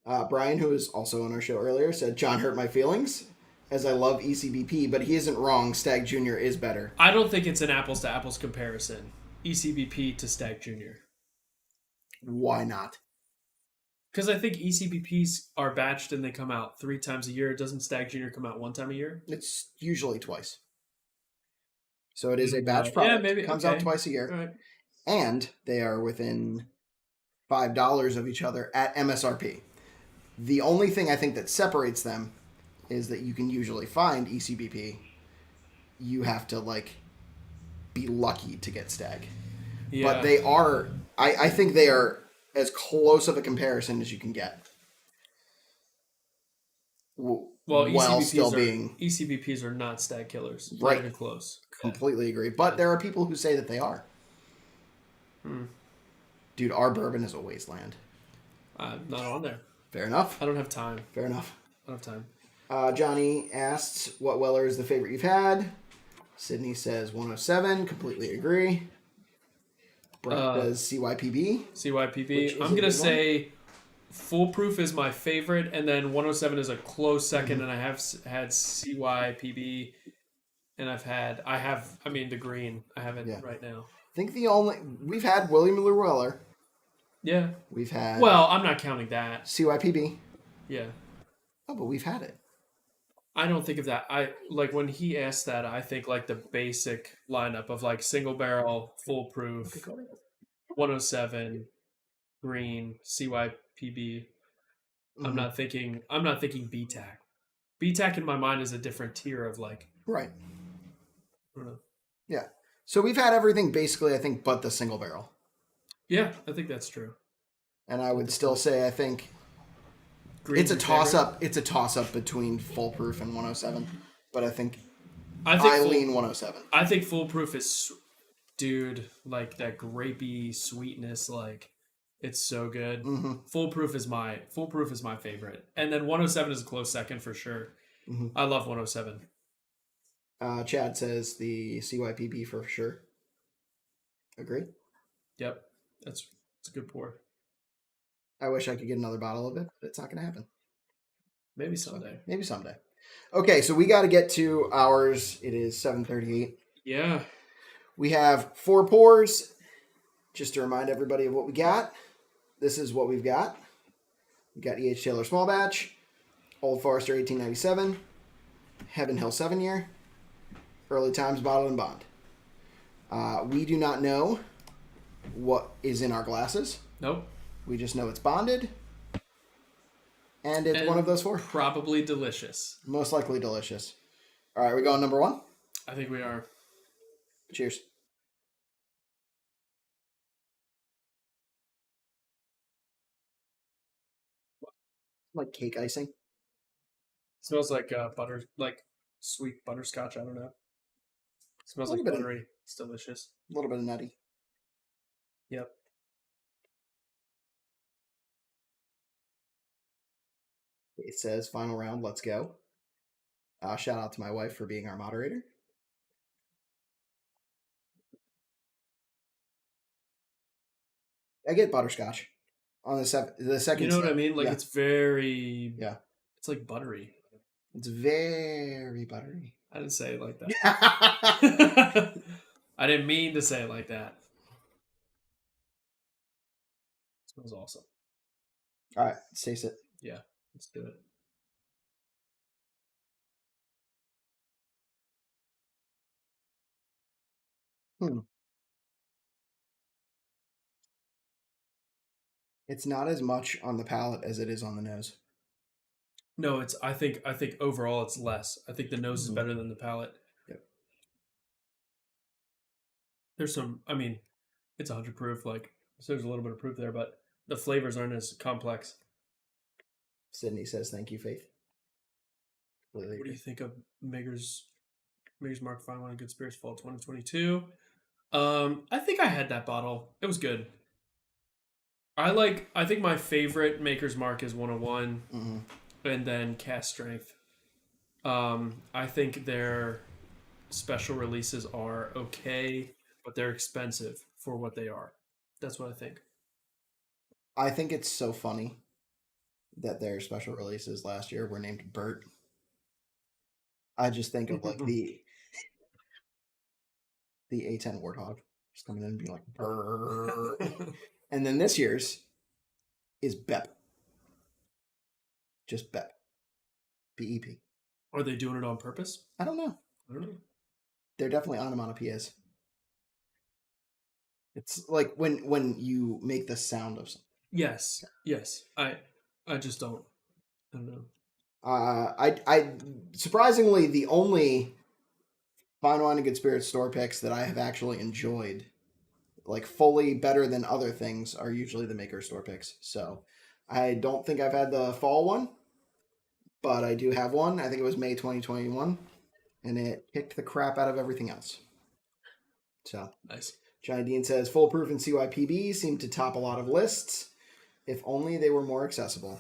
that. Brian, who was also on our show earlier, said John hurt my feelings as I love ECBP, but he isn't wrong. Stag Jr. is better. I don't think it's an apples to apples comparison. ECBP to Stag Junior. Why not? Because I think ECBPs are batched and they come out 3 times a year. Doesn't Stag Junior come out 1 time a year? It's usually twice. So it is a batch product. Yeah, maybe. Comes okay. out twice a year. All right. And they are within $5 of each other at MSRP. The only thing I think that separates them is that you can usually find ECBP. You have to be lucky to get Stag. Yeah. But they are, I think they are as close of a comparison as you can get. Well, while still being ECBPs are not stag killers. Right. Not even close. completely agree. But there are people who say that they are. Dude, our bourbon is a wasteland. I'm not on there. Fair enough. I don't have time. Fair enough. I don't have time. Johnny asks, what Weller is the favorite you've had? Sydney says 107. Completely agree. Brett says CYPB. Which CYPB. is I'm a going to good say Foolproof is my favorite, and then 107 is a close second, and I have had CYPB, and I mean, the green. I have it right now. I think we've had William Llewellyn. Yeah. We've had Well, I'm not counting that. CYPB. Yeah. Oh, but we've had it. I don't think of that. When he asked that, I think like the basic lineup of like single barrel, foolproof, 107, green, CYPB. I'm not thinking BTAC. BTAC in my mind is a different tier of like. Right. I don't know. Yeah. So we've had everything basically, I think, but the single barrel. Yeah, I think that's true. And I would still say I think Green's it's a your toss favorite? up. It's a toss up between foolproof and 107. But I think I Full- lean 107. I think foolproof is, dude, like that grapey sweetness, like it's so good. Foolproof is my favorite, and then 107 is a close second for sure. I love 107. Chad says the CYPB for sure. Agree. Yep, it's a good pour. I wish I could get another bottle of it, but it's not going to happen. Maybe someday. Maybe someday. Okay, so we got to get to ours. It is 7:38. Yeah. We have 4 pours. Just to remind everybody of what we got. This is what we've got. We got E.H. Taylor Small Batch, Old Forester 1897, Heaven Hill 7 Year, Early Times Bottled and Bond. We do not know what is in our glasses. Nope. We just know it's bonded. And it's one of those four. Probably delicious. Most likely delicious. All right, we going number one? I think we are. Cheers. Like cake icing. Smells like butter, like sweet butterscotch. I don't know. Smells A like little bit of- buttery. It's delicious. A little bit of nutty. Yep. It says final round, let's go. Shout out to my wife for being our moderator. I get butterscotch on the second. You know what I sip. mean? Like Yeah. it's very. Yeah. It's like buttery. It's very buttery. I didn't say it like that. I didn't mean to say it like that. It smells awesome. All right, let's taste it. Yeah, let's do it. It's not as much on the palate as it is on the nose. No, it's. I think overall it's less. I think the nose is better than the palate. Yep. There's some. I mean, it's 100 proof. Like so there's a little bit of proof there, but the flavors aren't as complex. Sydney says, "Thank you, Faith." Completely What do you agree. think of Maker's Mark Fine Wine and Good Spirits Fall 2022? I think I had that bottle. It was good. I think my favorite Maker's Mark is 101 Mm-hmm. and then Cast Strength. I think their special releases are okay, but they're expensive for what they are. That's what I think. I think it's so funny that their special releases last year were named Bert. I just think of like the A10 Warthog just coming in and being like Bert. And then this year's is Bep. Just Bep. BEP. Are they doing it on purpose? I don't know. I don't know. They're definitely onomatopoeias. It's like when you make the sound of something. Yes. I just don't. I don't know. I surprisingly the only Fine Wine and Good Spirits store picks that I have actually enjoyed, like fully better than other things, are usually the Maker store picks. So I don't think I've had the fall one, but I do have one. I think it was May 2021, and it kicked the crap out of everything else. So Nice. Johnny Dean says Foolproof and CYPB seem to top a lot of lists. If only they were more accessible.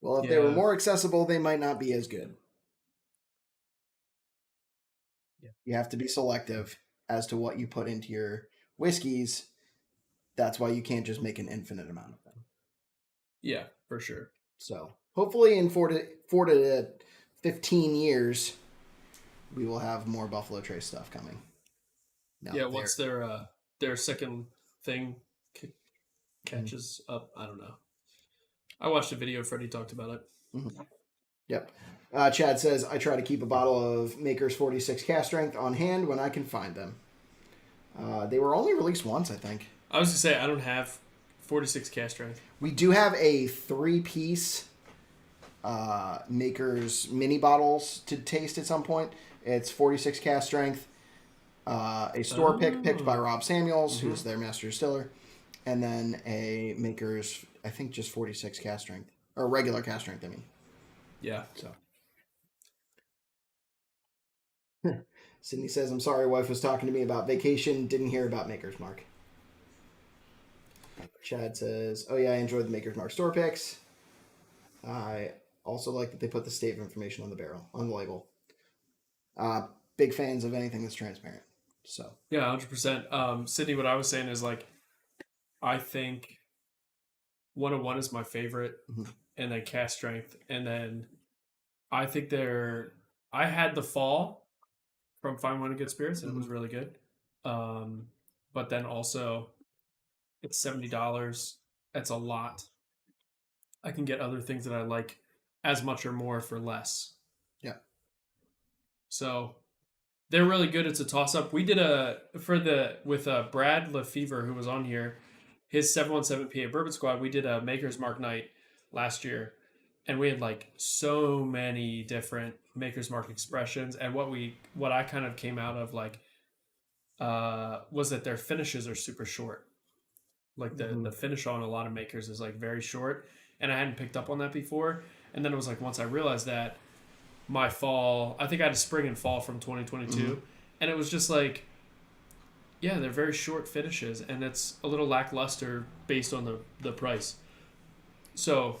Well, if they were Yeah. more accessible, they might not be as good. Yeah. You have to be selective as to what you put into your whiskeys. That's why you can't just make an infinite amount of them. Yeah, for sure. So hopefully in 4 to 15 years, we will have more Buffalo Trace stuff coming. Now Yeah, that once their second thing catches up, I don't know. I watched a video. Freddie talked about it. Mm-hmm. Yep. Chad says, I try to keep a bottle of Maker's 46 cast strength on hand when I can find them. They were only released once, I think. I was going to say, I don't have 46 cast strength. We do have a 3-piece Maker's mini bottles to taste at some point. It's 46 cast strength, a store picked by Rob Samuels, who's their master distiller, and then a Maker's, I think, just 46 cast strength, or regular cast strength, I mean. Yeah. So. Sydney says, I'm sorry, wife was talking to me about vacation, didn't hear about Maker's Mark. Chad says, oh yeah, I enjoyed the Maker's Mark store picks. I also like that they put the state of information on the label. Big fans of anything that's transparent. So Yeah, 100%. Sydney, what I was saying is like, I think 101 is my favorite, and then cast strength, and then I think I had the fall from Fine Wine and Good Spirits, and it was really good. But then also, it's $70. That's a lot. I can get other things that I like as much or more for less. yeah. So They're really good. It's a toss up. We did with Brad Lefevre, who was on here, his 717 PA Bourbon Squad. We did a Maker's Mark night last year, and we had like so many different Maker's Mark expressions. And what I kind of came out of like was that their finishes are super short. Like the finish on a lot of Makers is like very short, and I hadn't picked up on that before. And then it was like once I realized that, my fall, I think I had a spring and fall from 2022, and it was just like, yeah, they're very short finishes, and it's a little lackluster based on the price. So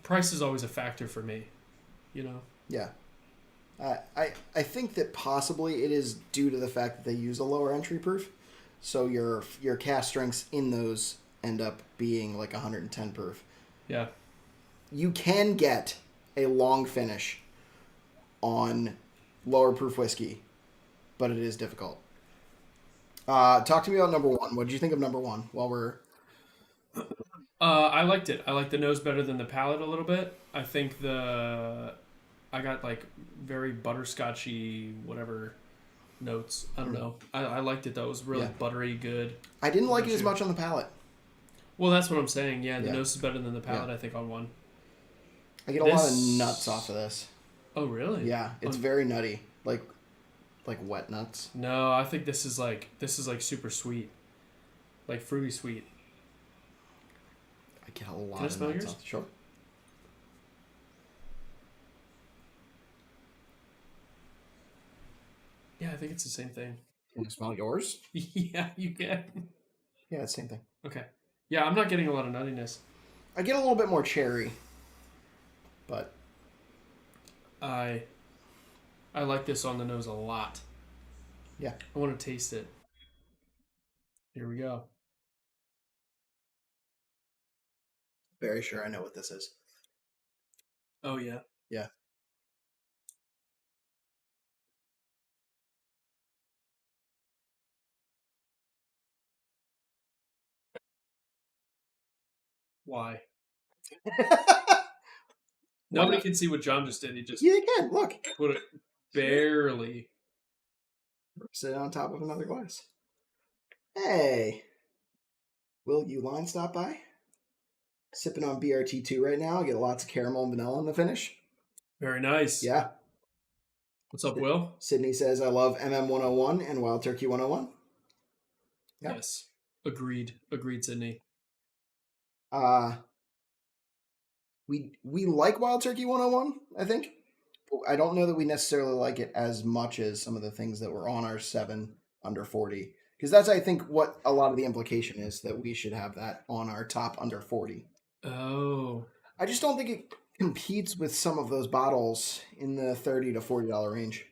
price is always a factor for me, you know. Yeah. I think that possibly it is due to the fact that they use a lower entry proof, so your cast strengths in those end up being like 110 proof. Yeah. You can get a long finish on lower proof whiskey, but it is difficult. Talk to me about number one. What did you think of number one? While we're I liked it. I liked the nose better than the palate a little bit. I think I got like very butterscotchy whatever notes. I don't know. I liked it though. It was really buttery, good. I didn't like it as much on the palate. Well, that's what I'm saying. Yeah, the nose is better than the palate. Yeah. I think on one. I get a lot of nuts off of this. Oh really? Yeah, it's very nutty, like wet nuts. No, I think this is like super sweet, like fruity sweet. I get a lot Can I of smell nuts yours? off. Sure. Yeah, I think it's the same thing. Can you smell yours? Yeah, you can. Yeah, it's the same thing. Okay. Yeah, I'm not getting a lot of nuttiness. I get a little bit more cherry, but I like this on the nose a lot. Yeah. I want to taste it. Here we go. very sure I know what this is. Oh yeah. Yeah. Why? Nobody can see what John just did. He just Yeah, again, look. put it barely. Sit on top of another glass. Hey. Will Uline stop by? Sipping on BRT2 right now. I get lots of caramel and vanilla in the finish. Very nice. Yeah. What's up, Will? Sydney says, I love MM101 and Wild Turkey 101. Yep. Yes. Agreed, Sydney. We like Wild Turkey 101, I think. But I don't know that we necessarily like it as much as some of the things that were on our 7 under 40. Because that's, I think, what a lot of the implication is, that we should have that on our top under 40. Oh. I just don't think it competes with some of those bottles in the $30 to $40 range.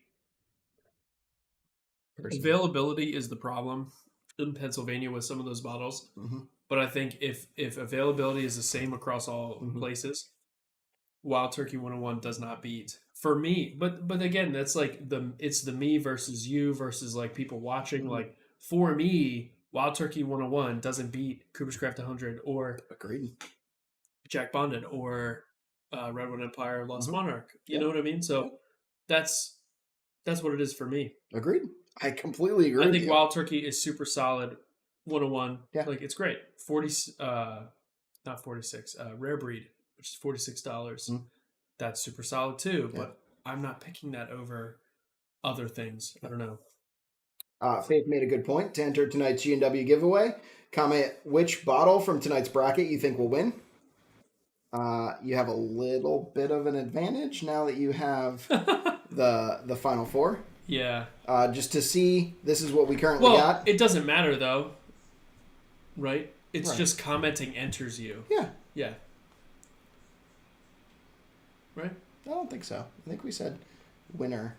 Personally. Availability is the problem in Pennsylvania with some of those bottles. Mm-hmm. But I think if availability is the same across all places, Wild Turkey 101 does not beat for me. But again, that's like it's the me versus you versus like people watching. Mm-hmm. Like for me, Wild Turkey 101 doesn't beat Cooper's Craft 100 or Agreed. Jack Bonded or Redwood Empire Lost Mhm. Monarch. You Yeah. know what I mean? So that's what it is for me. Agreed. I completely agree. I with think you. Wild Turkey is super solid. 101. Yeah. Like it's great. 40 not 46. Rare breed, which is $46. Mhm. That's super solid too, Yeah. but I'm not picking that over other things. I don't know. Faith made a good point. To enter tonight's G&W giveaway, comment which bottle from tonight's bracket you think will win. You have a little bit of an advantage now that you have the final four. Yeah. Just to see, this is what we currently Well, got. it doesn't matter though. Right? It's Right. just commenting enters you. Yeah, Yeah. Right? I don't think so. I think we said winner.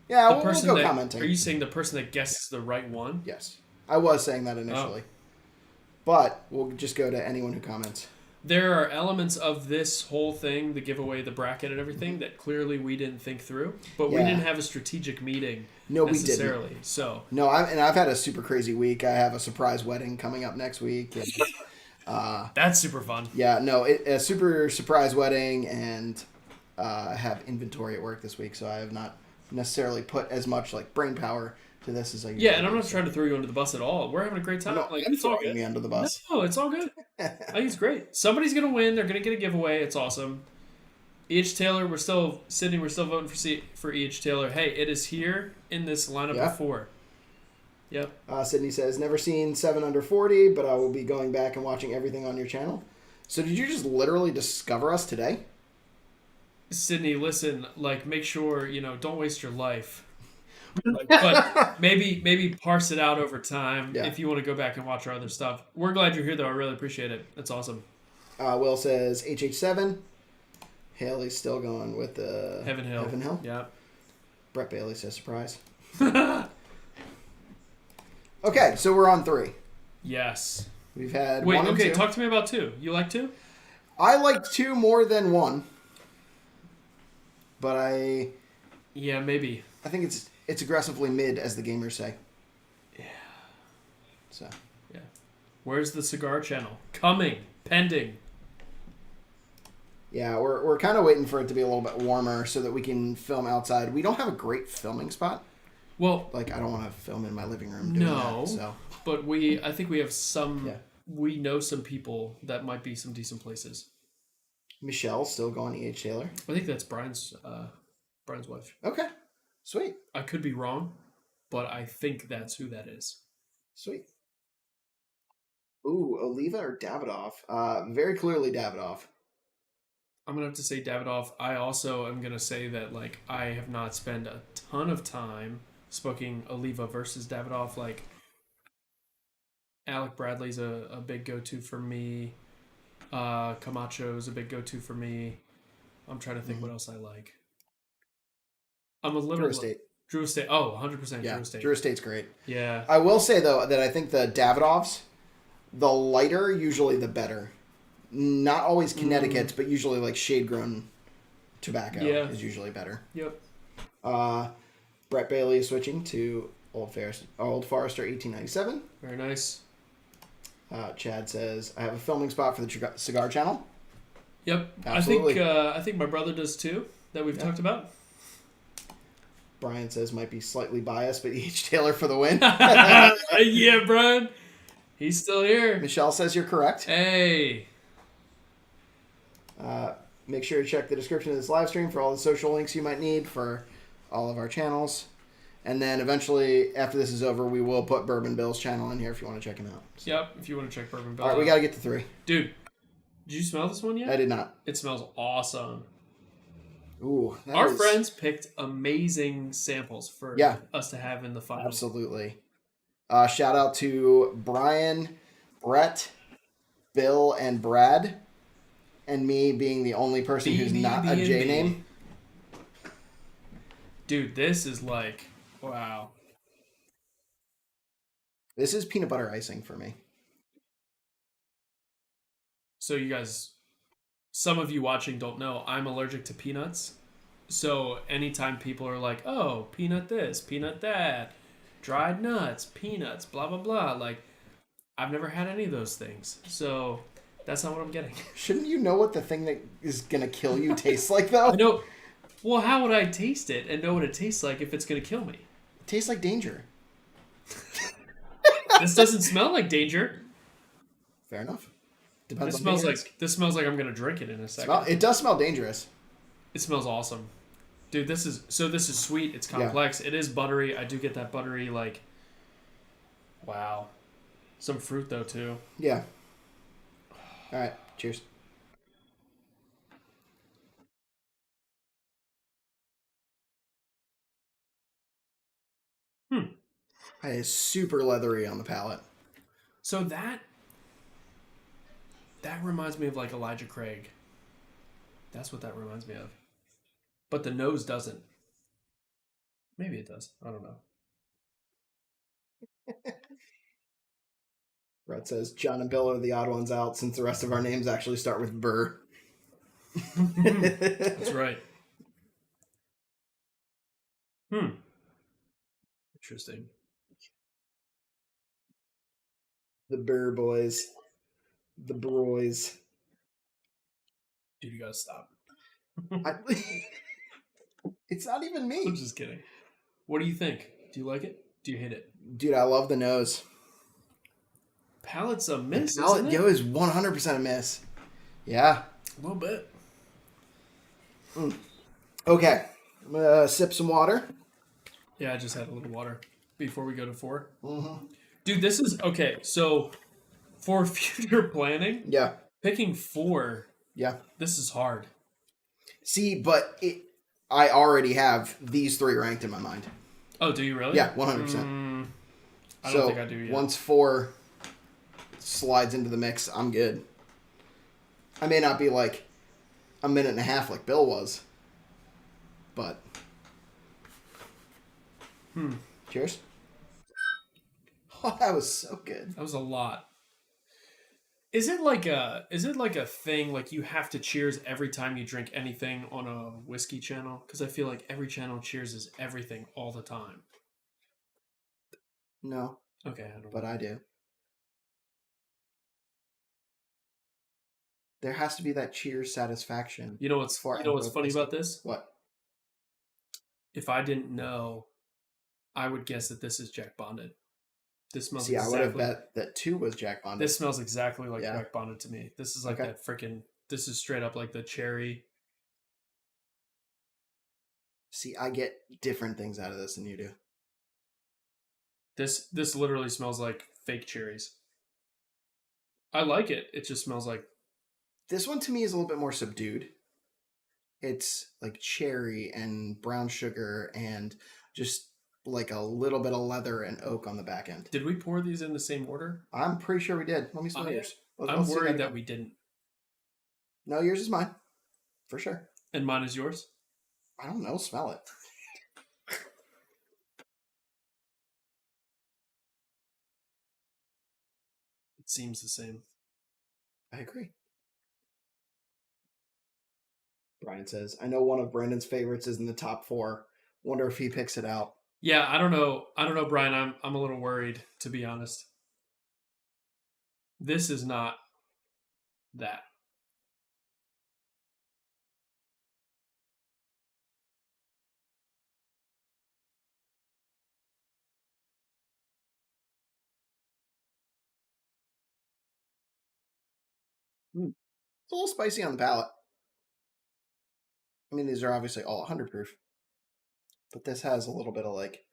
Yeah, The we'll person go that commenting. Are you saying the person that guesses the right one? Yes, I was saying that initially. But we'll just go to anyone who comments. There are elements of this whole thing, the giveaway, the bracket, and everything, that clearly we didn't think through. But we Yeah. didn't have a strategic meeting No, we didn't. necessarily. So No, I've had a super crazy week. I have a surprise wedding coming up next week. And, that's super fun. yeah, no, a super surprise wedding, and I have inventory at work this week, so I have not necessarily put as much like brain power to this as I usually Yeah, and I'm do, not so. trying to throw you under the bus at all. We're having a great time. No, Like, I'm it's all throwing good. me under the bus. No, it's all good. I think it's great. Somebody's gonna win. They're gonna get a giveaway. It's awesome. E.H. Taylor, we're still voting for E.H. Taylor. Hey, it is here in this lineup Yeah. of 4. Yep. Sydney says, never seen 7 Under 40, but I will be going back and watching everything on your channel. So did you just literally discover us today? Sydney, listen, like, make sure, don't waste your life. Like, but maybe parse it out over time if you want to go back and watch our other stuff. We're glad you're here, though. I really appreciate it. That's awesome. Will says HH7. Haley's still going with Heaven Hill. Heaven Hill. Yeah. Brett Bailey says surprise. Okay, so we're on 3. Yes. We've had Wait, 1 and okay, 2. talk to me about 2. You like 2? I like 2 more than 1. But Yeah, maybe. I think it's aggressively mid, as the gamers say. Yeah. So. Yeah. Where's the cigar channel? Coming. Pending. Yeah, we're kind of waiting for it to be a little bit warmer so that we can film outside. We don't have a great filming spot. Well, Like, I don't want to film in my living room doing that. So. But I think we have some. Yeah. We know some people that might be some decent places. Michelle's still going E.H. Taylor. I think that's Brian's wife. Okay. Sweet. I could be wrong, but I think that's who that is. Sweet. Ooh, Oliva or Davidoff? Very clearly Davidoff. I'm gonna have to say Davidoff. I also am gonna say that like I have not spent a ton of time smoking Oliva versus Davidoff. Like Alec Bradley's a big go-to for me. Camacho's a big go-to for me. I'm trying to think what else I like. I'm a little Drew Estate. Drew Estate. Oh, 100% Yeah, Drew Estate. Drew Estate's great. Yeah. I will say, though, that I think the Davidoffs, the lighter, usually the better. Not always Connecticut's, but usually like shade-grown tobacco is usually better. Yep. Brett Bailey is switching to Old Forester 1897. Very nice. Chad says, I have a filming spot for the Cigar Channel. Yep. Absolutely. I think my brother does too, that we've talked about. Brian says, might be slightly biased, but E.H. Taylor for the win. Yeah, Brian. He's still here. Michelle says you're correct. Hey. Make sure to check the description of this live stream for all the social links you might need for all of our channels. And then eventually, after this is over, we will put Bourbon Bill's channel in here if you want to check him out. So. Yep, if you want to check Bourbon Bill. All right, we got to get to 3. Dude, did you smell this one yet? I did not. It smells awesome. Ooh, Our friends picked amazing samples for us to have in the final. Absolutely. Shout out to Brian, Brett, Bill, and Brad, and me being the only person who's not a J name. Dude, this is like, wow. This is peanut butter icing for me. So you guys, some of you watching don't know, I'm allergic to peanuts. So anytime people are like, oh, peanut this, peanut that, dried nuts, peanuts, blah, blah, blah. Like, I've never had any of those things. So that's not what I'm getting. Shouldn't you know what the thing that is going to kill you tastes like, though? I know. Well, how would I taste it and know what it tastes like if it's going to kill me? It tastes like danger. This doesn't smell like danger. Fair enough. Depends This on smells like I'm going to drink it in a second. It does smell dangerous. It smells awesome. Dude, this is sweet. It's complex. Yeah. It is buttery. I do get that buttery, like, wow. Some fruit, though, too. Yeah. All right. Cheers. It is super leathery on the palate. So that reminds me of, like, Elijah Craig. That's what that reminds me of. But the nose doesn't. Maybe it does. I don't know. Brett says, John and Bill are the odd ones out since the rest of our names actually start with Burr. That's right. Interesting. The Burr boys. The Broys. Dude, you gotta stop. It's not even me. I'm just kidding. What do you think? Do you like it? Do you hate it? Dude, I love the nose. Palate's a miss, The palate, isn't it? yo, is 100% a miss. Yeah. A little bit. Okay. I'm going to sip some water. Yeah, I just had a little water before we go to 4. Mm-hmm. Dude, this is okay. So for future planning, Yeah. picking 4, Yeah. this is hard. See, but I already have these 3 ranked in my mind. Oh, do you really? Yeah, 100%. I don't think I do yet. Once 4 slides into the mix, I'm good. I may not be like a minute and a half like Bill was, but cheers. Oh, that was so good. That was a lot. Is it like a thing like you have to cheers every time you drink anything on a whiskey channel? Because I feel like every channel cheerses everything all the time. No, Okay, I don't but know. I do. There has to be that cheers satisfaction. You know what's before I funny have whiskey. about this? What? If I didn't know, I would guess that this is Jack Bonded. This smells See, I would exactly. have bet that 2 was Jack Bonded. This smells exactly like Yeah. Jack Bonded to me. This is like Okay. that freaking. This is straight up like the cherry. See, I get different things out of this than you do. This literally smells like fake cherries. I like it. It just smells like. This one to me is a little bit more subdued. It's like cherry and brown sugar and just like a little bit of leather and oak on the back end. Did we pour these in the same order? I'm pretty sure we did. Let me smell I- yours. I'm Let's see worried again. that we didn't. No, yours is mine. For sure. And mine is yours? I don't know. Smell it. It seems the same. I agree. Brian says, I know one of Brandon's favorites is in the top 4. Wonder if he picks it out. Yeah, I don't know. I don't know, Brian. I'm a little worried, to be honest. This is not that. It's a little spicy on the palate. I mean, these are obviously all 100 proof. But this has a little bit of like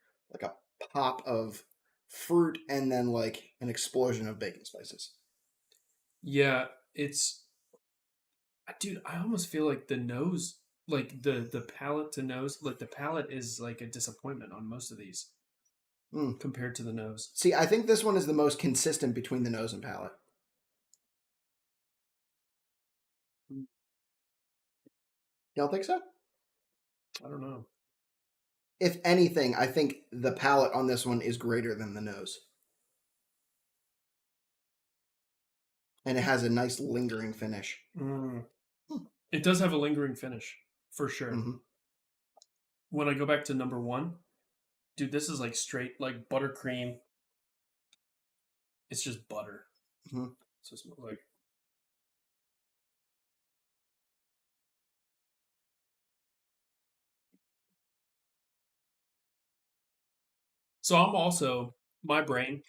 a pop of fruit and then like an explosion of bacon spices. Yeah, it's. Dude, I almost feel like the nose, like the palate to nose, like the palate is like a disappointment on most of these compared to the nose. See, I think this one is the most consistent between the nose and palate. You don't think so? I don't know. If anything, I think the palate on this one is greater than the nose. And it has a nice lingering finish. It does have a lingering finish, for sure. Mm-hmm. When I go back to number 1, dude, this is like straight, like buttercream. It's just butter. Mm-hmm. So it smells like. So I'm also, my brain,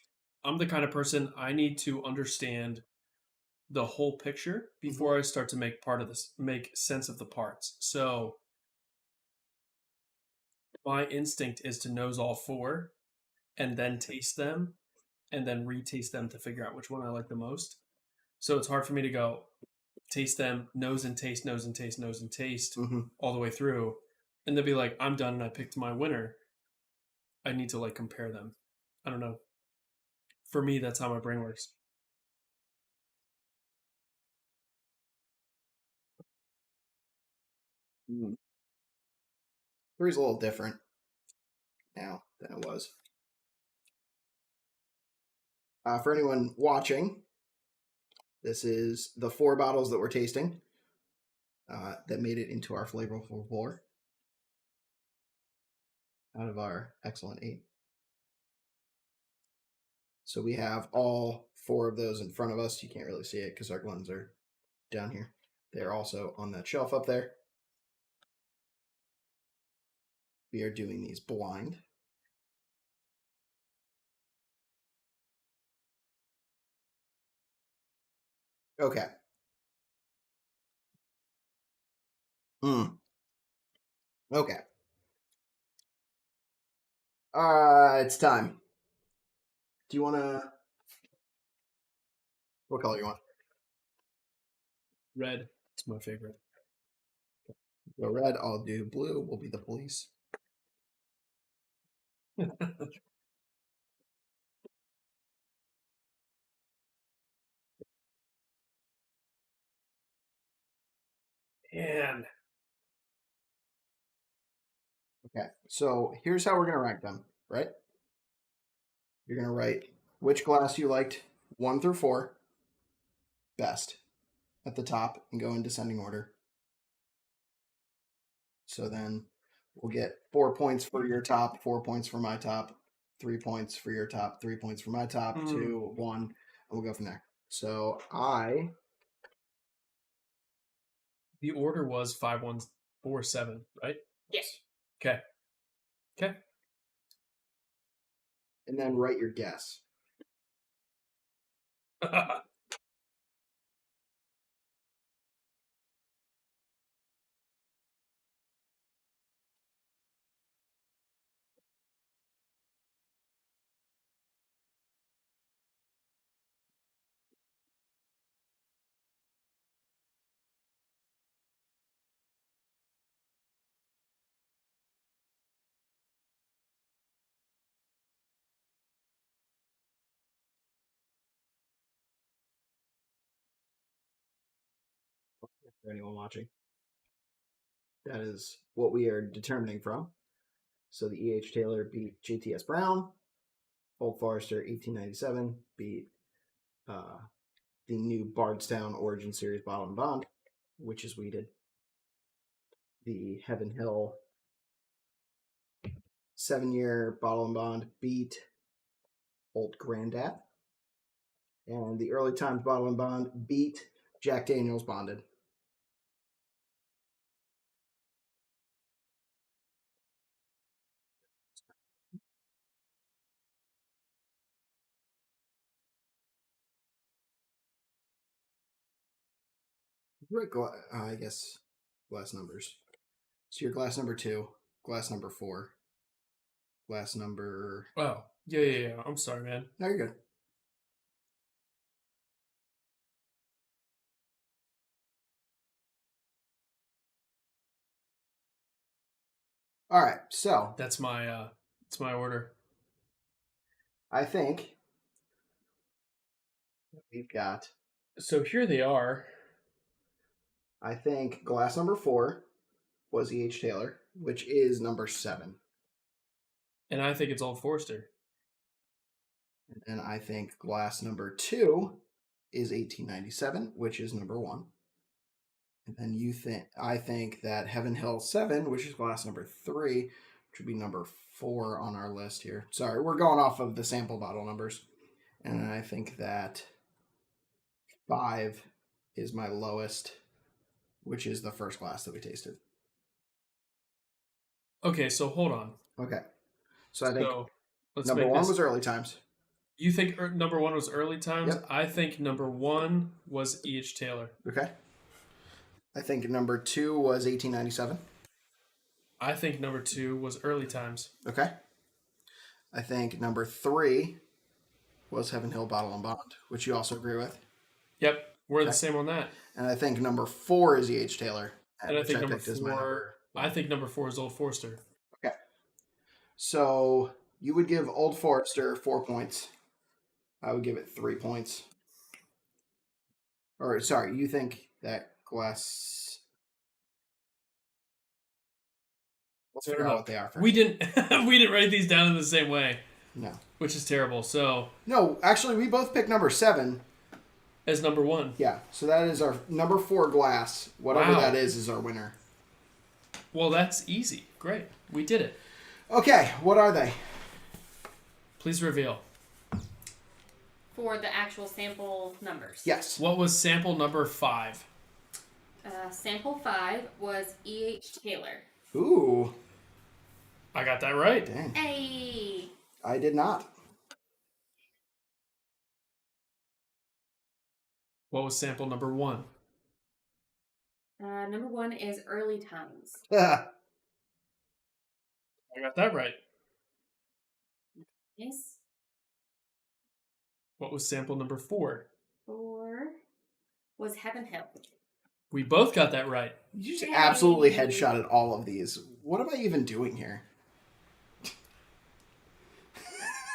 I'm the kind of person I need to understand the whole picture before I start to make sense of the parts. So my instinct is to nose all 4 and then taste them and then retaste them to figure out which one I like the most. So it's hard for me to go taste them, nose and taste, nose and taste, nose and taste all the way through. And they'll be like, I'm done and I picked my winner. I need to like compare them. I don't know. For me, that's how my brain works. Three's a little different now than it was. For anyone watching, this is the 4 bottles that we're tasting that made it into our Flavorful Four out of our excellent 8. So we have all 4 of those in front of us. You can't really see it because our gluns are down here. They're also on that shelf up there. we are doing these blind. Okay. Okay. It's time. Do you want to... What color you want? Red. It's my favorite. Go red. I'll do blue. We'll be the police. Man. Okay. So here's how we're going to rank them, right? You're going to write which glass you liked 1 through 4 best at the top and go in descending order. So then we'll get 4 points for your top, 4 points for my top, 3 points for your top, 3 points for my top, 2, 1, and we'll go from there. So The order was 5, 1, 4, 7, right? Yes. Okay. Okay. And then write your guess. For anyone watching, that is what we are determining from. So the E.H. Taylor beat J.T.S. Brown. Old Forester 1897 beat the new Bardstown Origin Series Bottle and Bond, which is weeded. The Heaven Hill 7-year Bottle and Bond beat Old Grandad. And the Early Times Bottle and Bond beat Jack Daniels Bonded. I guess glass numbers. So your glass number 2, glass number 4, glass number... Oh, yeah. I'm sorry, man. No, you're good. All right, so That's my order. I think we've got... So here they are. I think glass number 4 was E.H. Taylor, which is number 7. And I think it's Old Forester. And I think glass number 2 is 1897, which is number 1. And then I think that Heaven Hill 7, which is glass number 3, which would be number 4 on our list here. Sorry, we're going off of the sample bottle numbers. And I think that 5 is my lowest, which is the first glass that we tasted. Okay, so hold on. Okay. So I think let's number make 1 this... was Early Times. You think number 1 was Early Times? Yep. I think number 1 was E.H. Taylor. Okay. I think number 2 was 1897. I think number 2 was Early Times. Okay. I think number 3 was Heaven Hill Bottle and Bond, which you also agree with. Yep, we're the same on that. And I think number 4 is E.H. Taylor. And I think number picked as my 4. number 1. I think number 4 is Old Forester. Okay. So you would give Old Forester 4 points. I would give it 3 points. Or sorry, you think that glass... Let's figure out what they are first. We didn't write these down in the same way. No. Which is terrible. So No, actually we both picked number 7. as number 1. Yeah, so that is our number 4 glass. Whatever Wow. that is our winner. Well, that's easy. Great. We did it. Okay, what are they? Please reveal. For the actual sample numbers. Yes. What was sample number 5? Sample 5 was E.H. Taylor. Ooh. I got that right. Dang. Hey. I did not. What was sample number 1? Number 1 is Early Times. I got that right. Yes. What was sample number 4? 4 was Heaven Hill. We both got that right. You just Yay. absolutely headshotted all of these. What am I even doing here?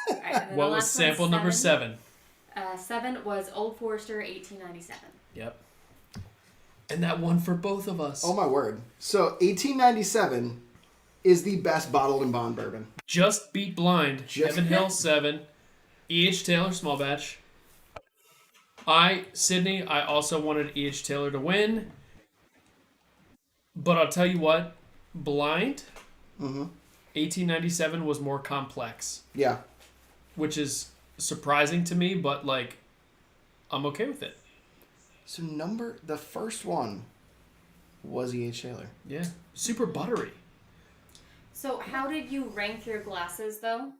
All right, and then What the was last one, sample number 7? 7 was Old Forester 1897. Yep. And that one for both of us. Oh my word. So 1897 is the best bottled in Bond bourbon. Just beat Blind. Just- Heaven Hill 7. E.H. Taylor small batch. Sydney, I also wanted E.H. Taylor to win. But I'll tell you what, Blind, 1897 was more complex. Yeah. Which is surprising to me, but like, I'm okay with it. So the first one was E.H. Taylor. Yeah. Super buttery. So how did you rank your glasses, though?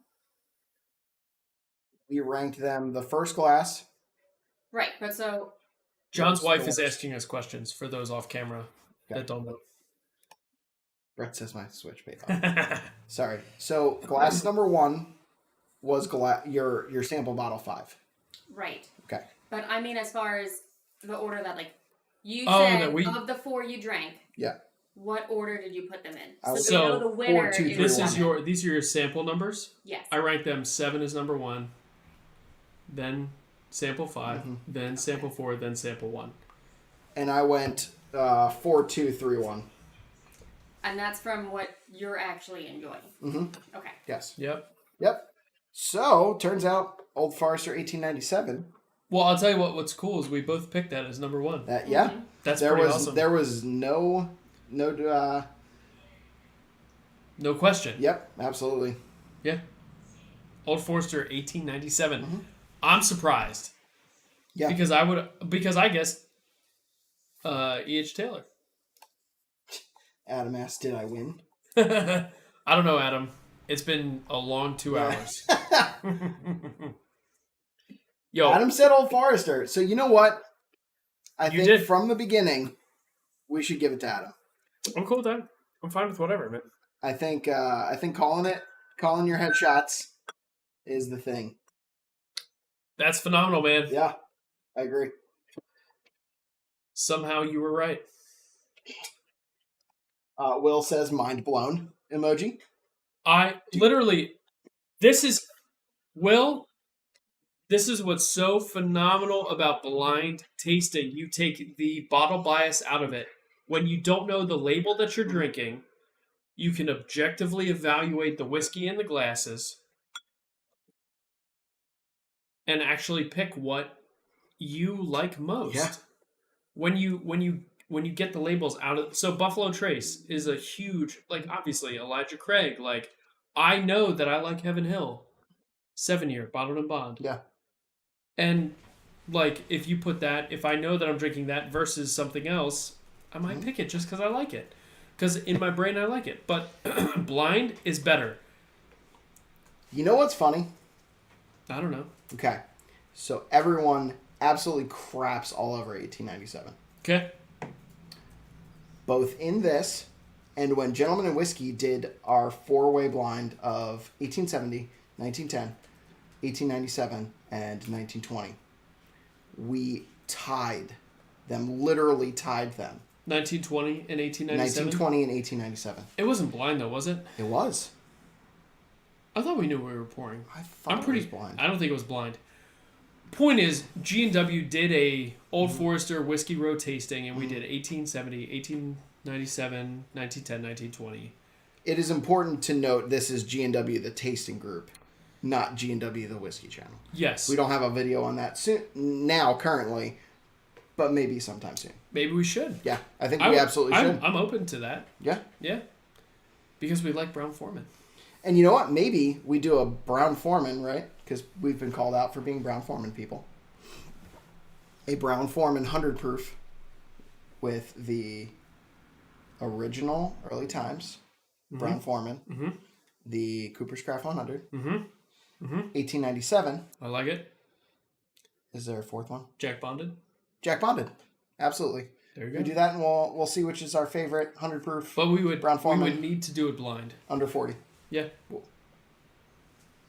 We ranked them the first glass. Right, but so... John's wife the is worst? asking us questions for those off camera that don't know. Brett says my switch paid off. Sorry. So glass number 1 was your sample bottle 5. Right. Okay. But I mean, as far as the order that, like, you Oh, said that we- of the 4 you drank, Yeah. what order did you put them in? I would- So we know So, the winner 4, 2, 3, is This one. is these are your sample numbers. Yes. I ranked them 7 as number 1, then sample 5, then sample 4, then sample 1. And I went 4, 2, 3, 1. And that's from what you're actually enjoying. Mm-hmm. Okay. Yes. Yep. Yep. So, turns out Old Forester 1897. Well, I'll tell you what's cool is we both picked that as number 1. Yeah. That's There pretty was awesome. there was no No question. Yep, absolutely. Yeah. Old Forester 1897. I'm surprised. Yeah. Because I guessed E.H. Taylor. Adam asked, "Did I win?" I don't know, Adam. It's been a long 2 hours. Yo, Adam said Old Forester. So you know what? I You think did. from the beginning we should give it to Adam. I'm cool with that. I'm fine with whatever, man. I think calling your headshots is the thing. That's phenomenal, man. Yeah, I agree. Somehow you were right. Will says mind blown emoji. This is what's so phenomenal about blind tasting. You take the bottle bias out of it. When you don't know the label that you're drinking, you can objectively evaluate the whiskey in the glasses and actually pick what you like most. Yeah. When you get the labels out of, so Buffalo Trace is a huge, like, obviously Elijah Craig, like, I know that I like Heaven Hill 7-year bottled and bond. Yeah. And like, if you put that, if I know that I'm drinking that versus something else, I might pick it just because I like it. Because in my brain I like it. But blind is better. You know what's funny? I don't know. Okay, so everyone absolutely craps all over 1897. Okay. Both in this and when Gentleman and Whiskey did our 4-way blind of 1870, 1910, 1897, and 1920. We tied them, literally tied them. 1920 and 1897? 1920 and 1897. It wasn't blind though, was it? It was. I thought we knew we were pouring. I thought it was blind. I don't think it was blind. Point is, G&W did a Old Forester whiskey row tasting, and we did 1870, 1897, 1910, 1920. It is important to note this is G&W, the tasting group, not G&W, the whiskey channel. Yes. We don't have a video on that now, currently, but maybe sometime soon. Maybe we should. Yeah, I think we absolutely should. I'm open to that. Yeah. Yeah. Because we like Brown Foreman. And you know what? Maybe we do a Brown Foreman, right? Because we've been called out for being Brown Foreman people. A Brown Foreman 100 proof with the original Early Times Brown Foreman the Cooper's Craft 100. Mm-hmm. Mm-hmm. 1897. I like it. Is there a fourth one? Jack Bonded. Jack Bonded. Absolutely. There you go. We do that, and we'll see which is our favorite 100 proof. But we would Brown-Forman. we would need to do it blind. Under 40. Yeah.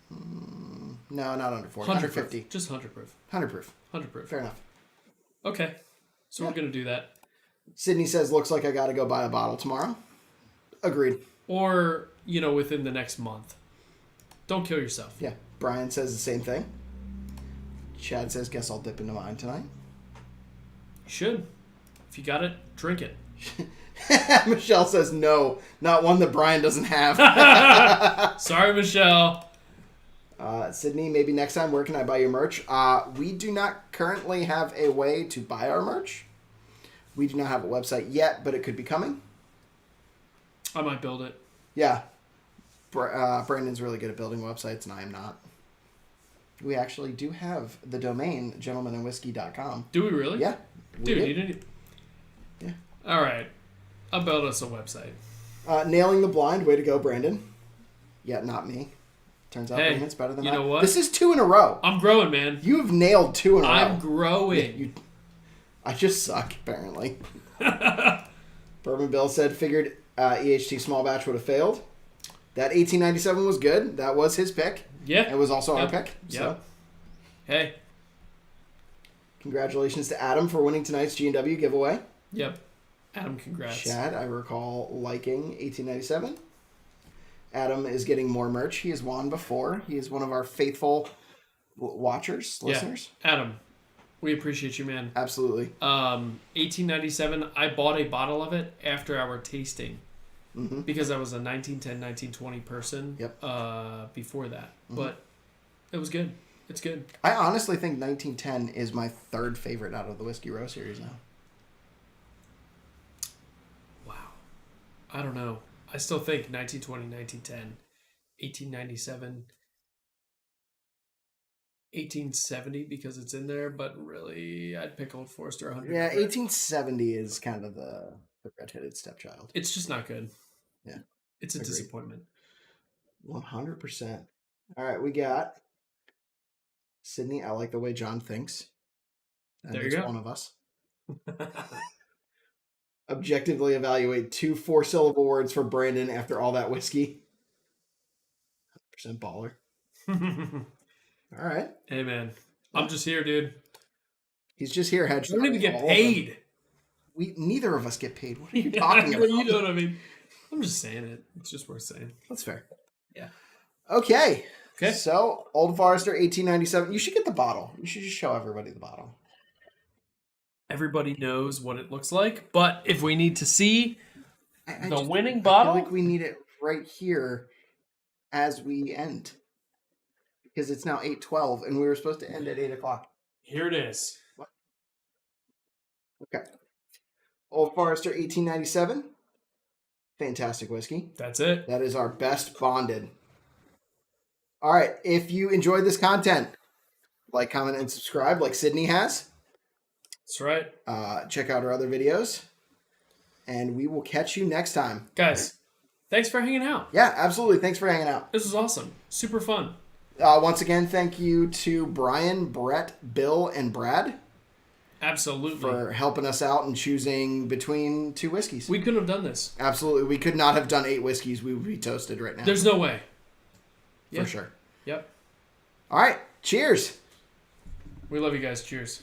No, not under 40. 100 150. proof. Just 100 proof. 100 proof. 100 proof. Fair enough. Okay. So we're gonna do that. Sydney says, looks like I got to go buy a bottle tomorrow. Agreed. Or within the next month. Don't kill yourself. Yeah. Brian says the same thing. Chad says, guess I'll dip into mine tonight. You should. If you got it, drink it. Michelle says, no, not one that Brian doesn't have. Sorry, Michelle. Sydney, maybe next time, where can I buy your merch? We do not currently have a way to buy our merch. We do not have a website yet, but it could be coming. I might build it. Yeah. Brandon's really good at building websites, and I am not. We actually do have the domain, gentlemanandwhiskey.com. Do we really? Yeah. Dude, do. you didn't... Yeah. All right. I'll build us a website. Nailing the blind. Way to go, Brandon. Yeah, not me. Turns out Hey, Brandon's better than you I. know what? This is 2 in a row. I'm growing, man. You've nailed 2 in a row. I'm growing. I just suck, apparently. Bourbon Bill said, figured EHT small batch would have failed. That 1897 was good. That was his pick. Yeah. It was also our Yep. pick. So, Yep. Hey. congratulations to Adam for winning tonight's G&W giveaway. Yep. Adam, congrats. Chad, I recall liking 1897. Adam is getting more merch. He has won before. He is one of our faithful watchers, listeners. Yeah. Adam, we appreciate you, man. Absolutely. 1897, I bought a bottle of it after our tasting. Mm-hmm. Because I was a 1910, 1920 person. Yep. Before that. But it was good. It's good. I honestly think 1910 is my 3rd favorite out of the Whiskey Row series now. Wow. I don't know. I still think 1920, 1910, 1897, 1870 because it's in there, but really I'd pick Old Forester 100. Yeah, 1870 is kind of the red-headed stepchild. It's just not good. Yeah. It's a Agreed. disappointment. 100%. All right, we got Sydney. I like the way John thinks. That There you makes go. one of us. Objectively evaluate 2 4-syllable words for Brandon after all that whiskey. 100% baller. All right. Hey, man. I'm just here, dude. He's just here. I don't even get paid. Neither of us get paid. What are you talking about? You know what I mean? I'm just saying it. It's just worth saying. That's fair. Yeah. Okay. Okay. So, Old Forester 1897. You should get the bottle. You should just show everybody the bottle. Everybody knows what it looks like, but if we need to see the winning I bottle, feel like we need it right here as we end. Because it's now 8:12 and we were supposed to end at 8 o'clock. here it is. Okay. Old Forester 1897. Fantastic whiskey. That's it. That is our best bonded. All right. If you enjoyed this content, like, comment, and subscribe like Sydney has. That's right. Check out our other videos. And we will catch you next time. Guys, thanks for hanging out. Yeah, absolutely. Thanks for hanging out. This was awesome. Super fun. Once again, thank you to Brian, Brett, Bill, and Brad Absolutely. for helping us out and choosing between 2 whiskeys. We couldn't have done this. Absolutely. We could not have done 8 whiskeys. We would be toasted right now. There's no way. For sure. Yep. All right. Cheers. We love you guys. Cheers.